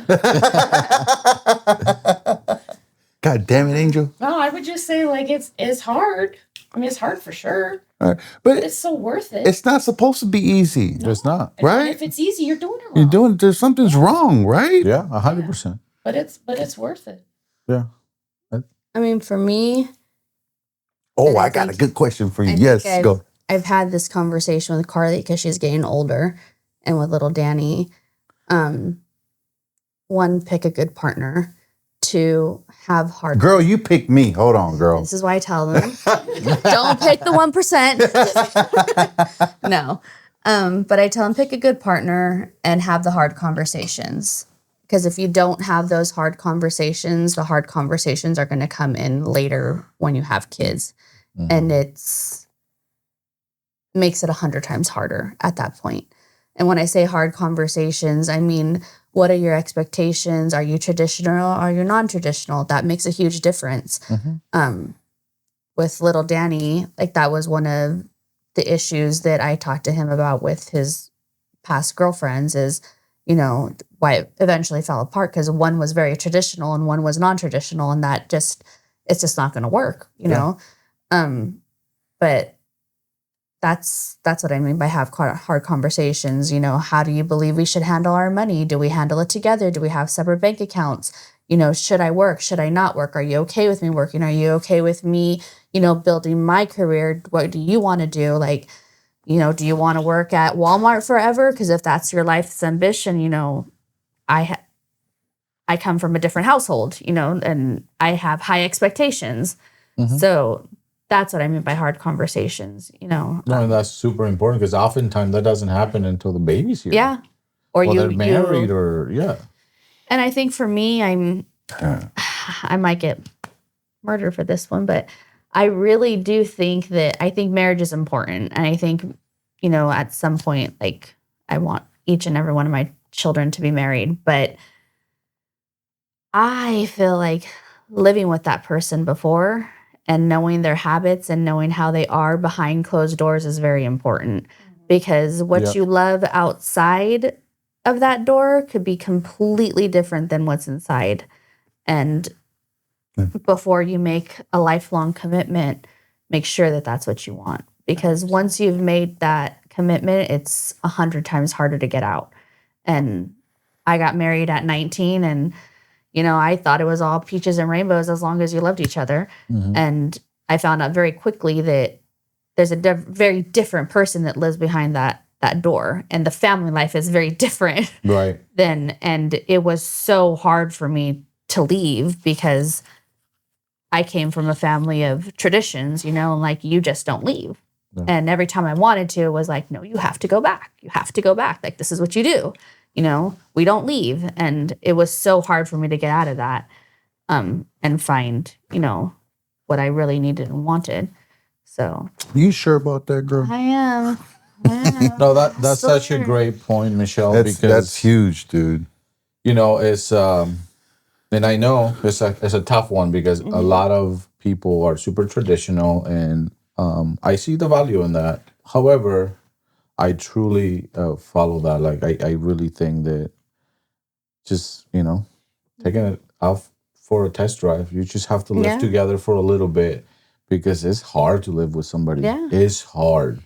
God damn it, Angel. No, I would just say like it's hard. I mean, it's hard for sure, All right. but But it's so worth it. it's not supposed to be easy. No. It's not. And Right? if it's easy, you're doing it wrong. You're doing, there's something's wrong, right? Yeah, 100%. But it's worth it. Yeah. I mean, for me, Oh, And I I got a think- good question for you. I Yes, think go. I've had this conversation with Carly because she's getting older, and with little Danny. One, pick a good partner. Two, have hard. Girl, you pick me. Hold on, girl. This is why I tell them, don't pick the 1%. No. But I tell them pick a good partner and have the hard conversations. Because if you don't have those hard conversations, the hard conversations are going to come in later when you have kids. Mhm. And makes it 100 times harder at that point. And when I say hard conversations, I mean, what are your expectations? Are you traditional? Are you non-traditional? That makes a huge difference. Mhm. With little Danny, like that was one of the issues that I talked to him about with his past girlfriends is, you know, why it eventually fell apart because one was very traditional and one was non-traditional, and that it's just not going to work, you know? But that's what I mean by have hard conversations. You know, how do you believe we should handle our money? Do we handle it together? Do we have separate bank accounts? You know, should I work? Should I not work? Are you okay with me working? Are you okay with me, you know, building my career? What do you want to do? Like, you know, do you want to work at Walmart forever? Because if that's your life's ambition, you know, I come from a different household, you know, and I have high expectations. Mhm. So that's what I mean by hard conversations, you know. No, and that's super important because oftentimes that doesn't happen until the baby's here. Yeah. Or Well, you they're married, or yeah. And I think for me, I might get murdered for this one, but I really do think I think marriage is important. And I think, you know, at some point, like I want each and every one of my children to be married, but I feel like living with that person before and knowing their habits and knowing how they are behind closed doors is very important, because what Yeah. you love outside of that door could be completely different than what's inside. And before you make a lifelong commitment, make sure that that's what you want, because once you've made that commitment, it's 100 times harder to get out. And I got married at 19, and you know, I thought it was all peaches and rainbows as long as you loved each other. Mhm. And I found out very quickly that there's a very different person that lives behind that door, and the family life is very different Right. and it was so hard for me to leave because I came from a family of traditions, you know, and like you just don't leave. Yeah. And every time I wanted to, it was like, no, you have to go back. You have to go back. Like, this is what you do. You know, we don't leave. And it was so hard for me to get out of that and find, you know, what I really needed and wanted. So You sure about that, girl? I am. No, that's Still such a here. great point, Michelle, That's because huge, dude. you know, it's and I know it's a tough one because a lot of people are super traditional, and I see the value in that. However, I truly follow that. Like, I really think that just, you know, taking it off for a test drive, you just have to live Yeah. together for a little bit because it's hard to live with somebody. Yeah. It's hard.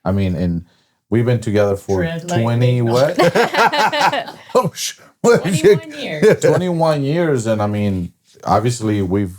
I mean, and we've been together for Tread 20 lightly. what? Oh, what? 21 years. 21 years. And I mean, obviously we've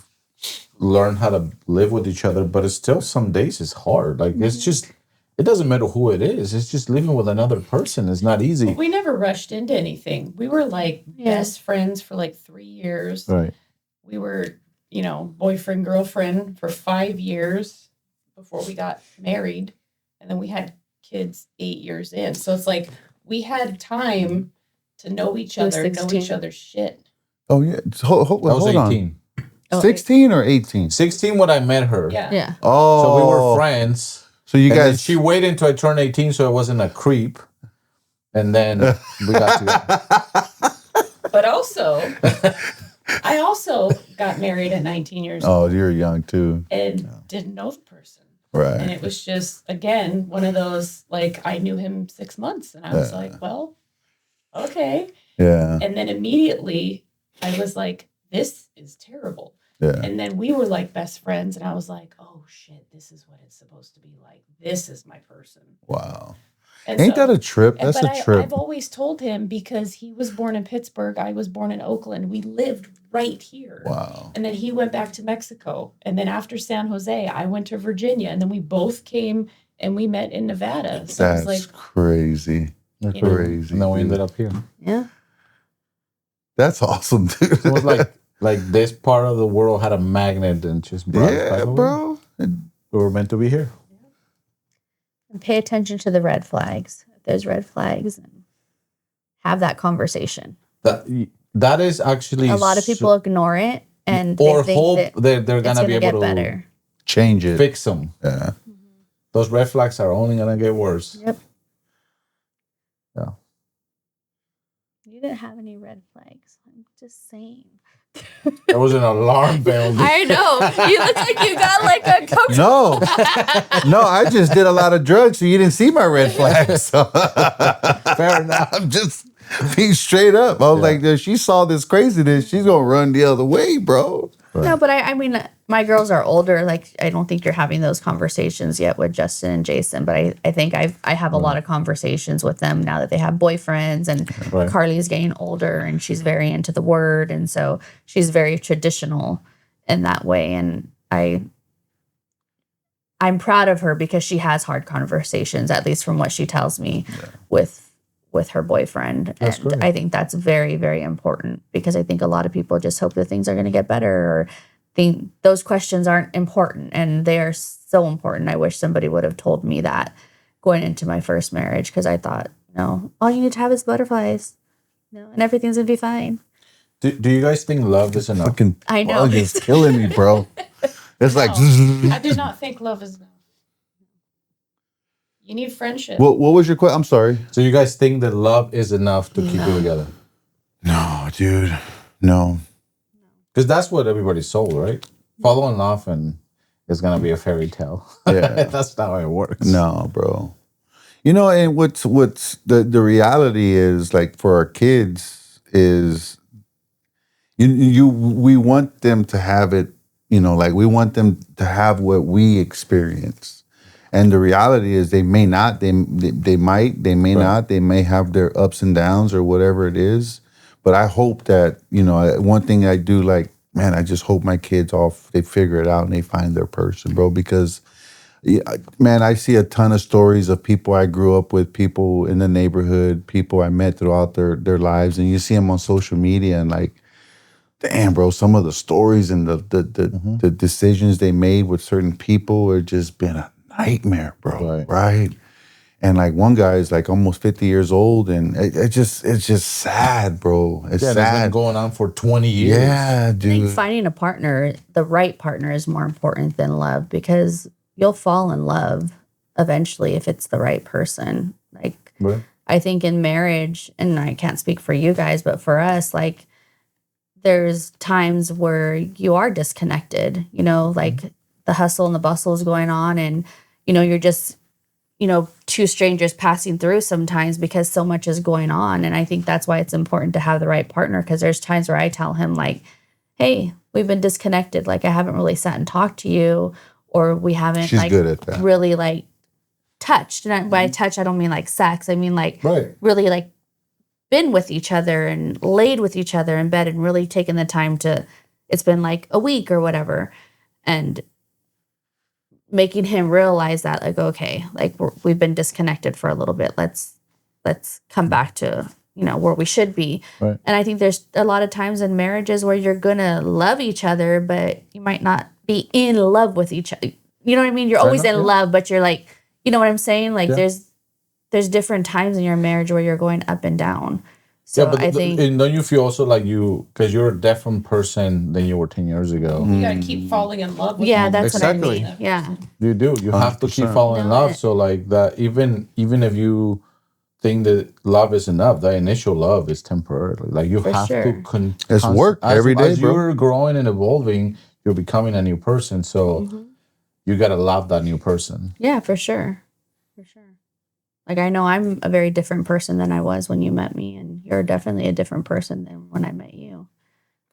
learned how to live with each other, but it's still some days it's hard. Like it's just, it doesn't matter who it is. It's just living with another person. It's not easy. We never rushed into anything. We were like best friends for like 3 years. Right. We were, you know, boyfriend, girlfriend for 5 years before we got married. And then we had kids 8 years in. So it's like we had time to know each other, know 16. each other's shit. Oh yeah. Hold I was on. 18. Oh, 16 or 18? 16 when I met her. Yeah. Yeah. Oh. So we were friends. So you And then guys. she waited until I turned 18 so I wasn't a creep. And then we got together. But also, I also got married at 19 years Oh, old you're young too. and didn't know the person. Right. And it was just, again, one of those, like, I knew him 6 months. And I was Yeah. like, well, okay. Yeah. And then immediately I was like, this is terrible. Yeah. And then we were like best friends. And I was like, oh, shit, this is what it's supposed to be like. This is my person. Wow. And Ain't so- that a trip? That's but a trip. I've always told him because he was born in Pittsburgh. I was born in Oakland. We lived right here. Wow. And then he went back to Mexico. And then after San Jose, I went to Virginia. And then we both came and we met in Nevada. So That's it was like, crazy. know, Crazy. And then we dude. ended up here. Yeah. That's awesome, dude. It was like this part of the world had a magnet and just brought us back yeah, over. bro. We were meant to be here. And pay attention to the red flags. If there's red flags, and have that conversation. That is actually A lot of people ignore it and or they think hope that that they're it's gonna going be to get able to better. Change it. fix them. Yeah. Those red flags are only gonna get worse. Yep. Yeah. You didn't have any red flags. I'm just saying. There was an alarm bell. I know. You look like you got like a coach. No. No, I just did a lot of drugs, so you didn't see my red flags. So. Fair enough. I'm just being straight up. I was like, if she saw this craziness, she's going to run the other way, bro. No, but I mean, my girls are older. Like, I don't think you're having those conversations yet with Justin and Jason. But I think I have a lot of conversations with them now that they have boyfriends. And Right. Carly's getting older, and she's very into the word, and so she's very traditional in that way. And I'm proud of her because she has hard conversations, at least from what she tells me with her boyfriend. That's and great. I think that's very, very important because I think a lot of people just hope that things are going to get better or think those questions aren't important, and they are so important. I wish somebody would have told me that going into my first marriage because I thought, no, all you need to have is butterflies, and everything's going to be fine. Do you guys think love is enough? Fucking I know. bug is killing me, bro. It's like, I do not think love is enough. You need friendship. what was your question? I'm sorry. So you guys think that love is enough to keep you together? No, dude. No. Because that's what everybody's sold, right? Fall in love and it's gonna be a fairy tale. Yeah. That's not how it works. No, bro. You know, and what's the reality is, like, for our kids is we want them to have it, like we want them to have what we experience. And the reality is they may not, they might, they may Right. not, they may have their ups and downs or whatever it is. But I hope that, one thing I do, like, man, I just hope my kids they figure it out and they find their person, bro, because man, I see a ton of stories of people I grew up with, people in the neighborhood, people I met throughout their lives, and you see them on social media and like, damn, bro, some of the stories and the decisions they made with certain people have just been a nightmare, bro. Right? And like one guy is like almost 50 years old, and it's just sad, bro. It's Yeah, it's sad. been going on for 20 years. Yeah, I think dude. finding a partner, the right partner, is more important than love because you'll fall in love eventually if it's the right person. Like, Right. I think in marriage, and I can't speak for you guys, but for us, like, there's times where you are disconnected, you know, like the hustle and the bustle is going on, and, you know, you're just, you know, two strangers passing through sometimes because so much is going on. And I think that's why it's important to have the right partner, because there's times where I tell him, like, hey, we've been disconnected. Like, I haven't really sat and talked to you, or we haven't She's like good at that. really like touched. And by touch, I don't mean like sex. I mean like Right. really like been with each other and laid with each other in bed and really taken the time to, it's been like a week or whatever. And making him realize that, like, okay, like we've been disconnected for a little bit. Let's come back to, you know, where we should be. Right. And I think there's a lot of times in marriages where you're gonna love each other, but you might not be in love with each other. You know what I mean? You're always in love, but you're like, you know what I'm saying? Like there's different times in your marriage where you're going up and down. So I think, and don't you feel also like because you're a different person than you were 10 years ago? You gotta keep falling in love with yeah, them. that's Exactly. what I mean. Yeah. You do. You have to keep 100%. falling in No, love. So like that, even if you think that love is enough, that initial love is temporary. Like you For have sure. to It's work every day, as bro. you're growing and evolving, you're becoming a new person. So you gotta love that new person. Yeah, for sure. For sure. Like, I know I'm a very different person than I was when you met me, and you're definitely a different person than when I met you.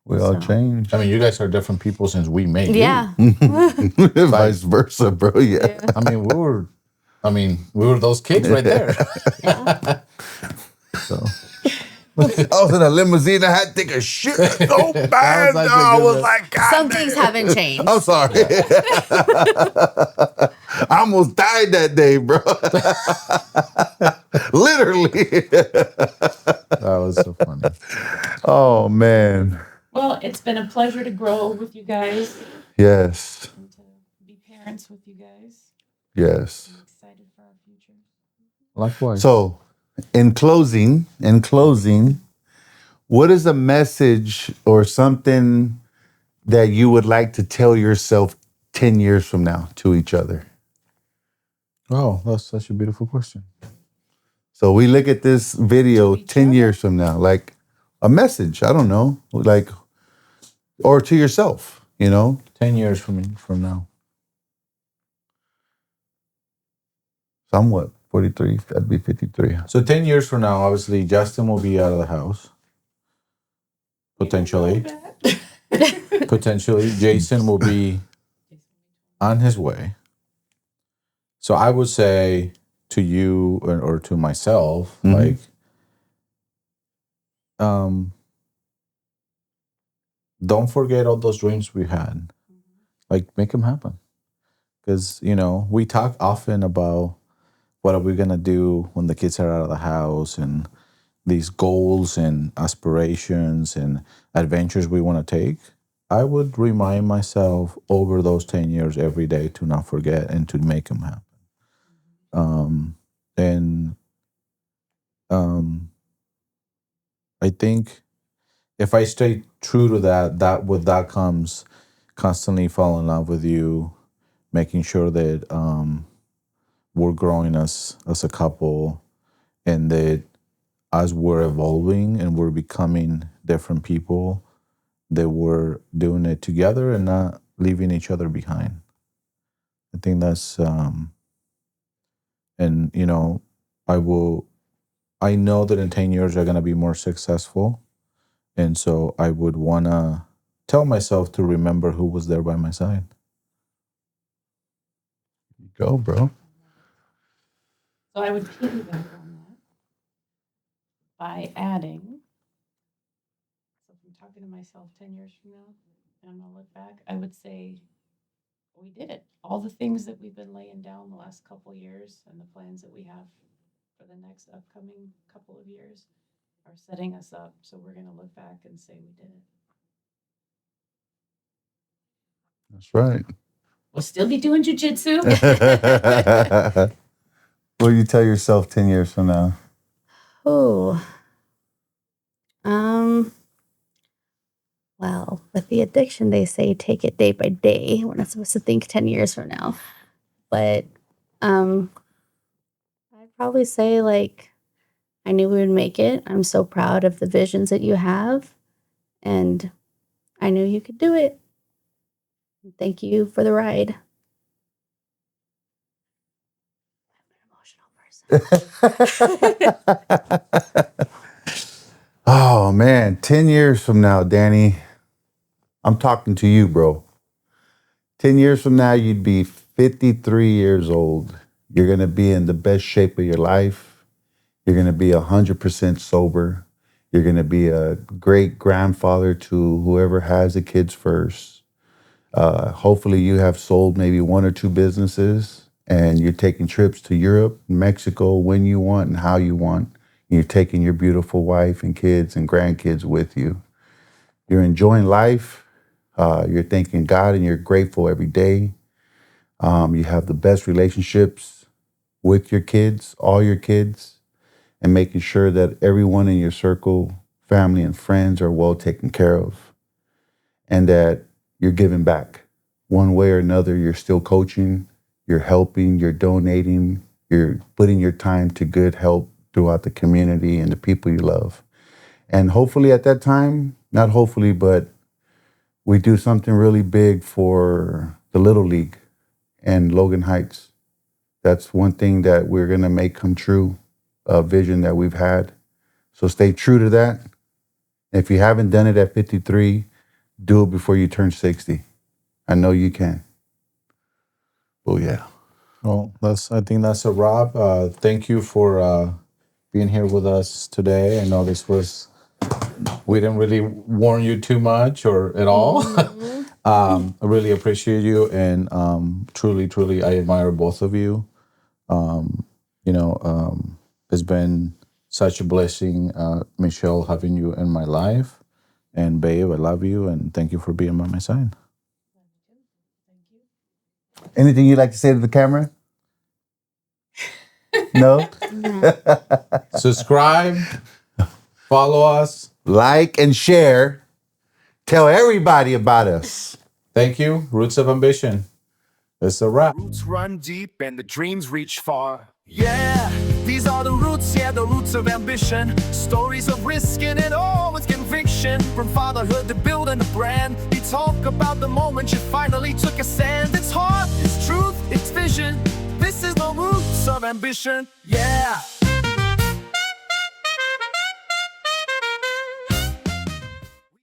We all So. change. I mean, you guys are different people since we met you. Yeah. Vice versa, bro. Yeah. I mean, we were those kids right there. Yeah. So I was in a limousine. I had to take a shit so bad. like I a was good- like, God Some damn. things haven't changed. I'm sorry. I almost died that day, bro. Literally. that was so funny. Oh, man. Well, it's been a pleasure to grow with you guys Yes. and to be parents with you guys. Yes. I'm excited for our future. Likewise. So, in closing, what is a message or something that you would like to tell yourself 10 years from now to each other? Oh, that's such a beautiful question. So we look at this video To each 10 other? years from now, like a message, I don't know, like, or to yourself, you know? 10 years from now. Somewhat, 43, that'd be 53. So 10 years from now, obviously, Justin will be out of the house. Potentially. Potentially. Jason will be on his way. So I would say to you or to myself, Mhm. like, don't forget all those dreams we had. Like, make them happen. Because, you know, we talk often about what are we going to do when the kids are out of the house and these goals and aspirations and adventures we want to take. I would remind myself over those 10 years every day to not forget and to make them happen. I think if I stay true to that with that comes constantly fall in love with you, making sure that we're growing as a couple, and that as we're evolving and we're becoming different people, that we're doing it together and not leaving each other behind. I think that's and you know, I know that in 10 years I'm gonna be more successful. And so I would wanna tell myself to remember who was there by my side. Go, bro. So I would piggyback on that by adding, so if I'm talking to myself 10 years from now and I'm going to look back, I would say we did it. All the things that we've been laying down the last couple of years and the plans that we have for the next upcoming couple of years are setting us up. So we're going to look back and say we did it. That's right. We'll still be doing jujitsu. What do you tell yourself 10 years from now? Oh. Well, with the addiction, they say take it day by day. We're not supposed to think 10 years from now. But I'd probably say, like, I knew we would make it. I'm so proud of the visions that you have, and I knew you could do it. Thank you for the ride. I'm an emotional person. Oh man, 10 years from now, Danny, I'm talking to you, bro. 10 years from now, you'd be 53 years old. You're going to be in the best shape of your life. You're going to be 100% sober. You're going to be a great grandfather to whoever has the kids first. Hopefully you have sold maybe 1 or 2 businesses and you're taking trips to Europe, Mexico, when you want and how you want. You're taking your beautiful wife and kids and grandkids with you. You're enjoying life. You're thanking God and you're grateful every day. You have the best relationships with your kids, all your kids, and making sure that everyone in your circle, family and friends are well taken care of, and that you're giving back. One way or another, you're still coaching, you're helping, you're donating, you're putting your time to good help throughout the community and the people you love. And hopefully at that time, not hopefully, but we do something really big for the Little League and Logan Heights. That's one thing that we're going to make come true, a vision that we've had. So stay true to that. If you haven't done it at 53, do it before you turn 60. I know you can. Oh, yeah. Well, I think that's a wrap. Thank you for being here with us today. I know we didn't really warn you too much or at all. I really appreciate you, and truly, I admire both of you. It's been such a blessing, Michelle, having you in my life. And babe, I love you, and thank you for being by my side. Anything you'd like to say to the camera? No? Subscribe, follow us, Like and share. Tell everybody about us. Thank you. Roots of Ambition. It's a wrap. Roots run deep and the dreams reach far. Yeah, these are the roots, the roots of ambition. Stories of risking it all with conviction. From fatherhood to building a brand, we talk about the moment you finally took a stand. It's heart, it's truth, it's vision. This is the roots of ambition, yeah.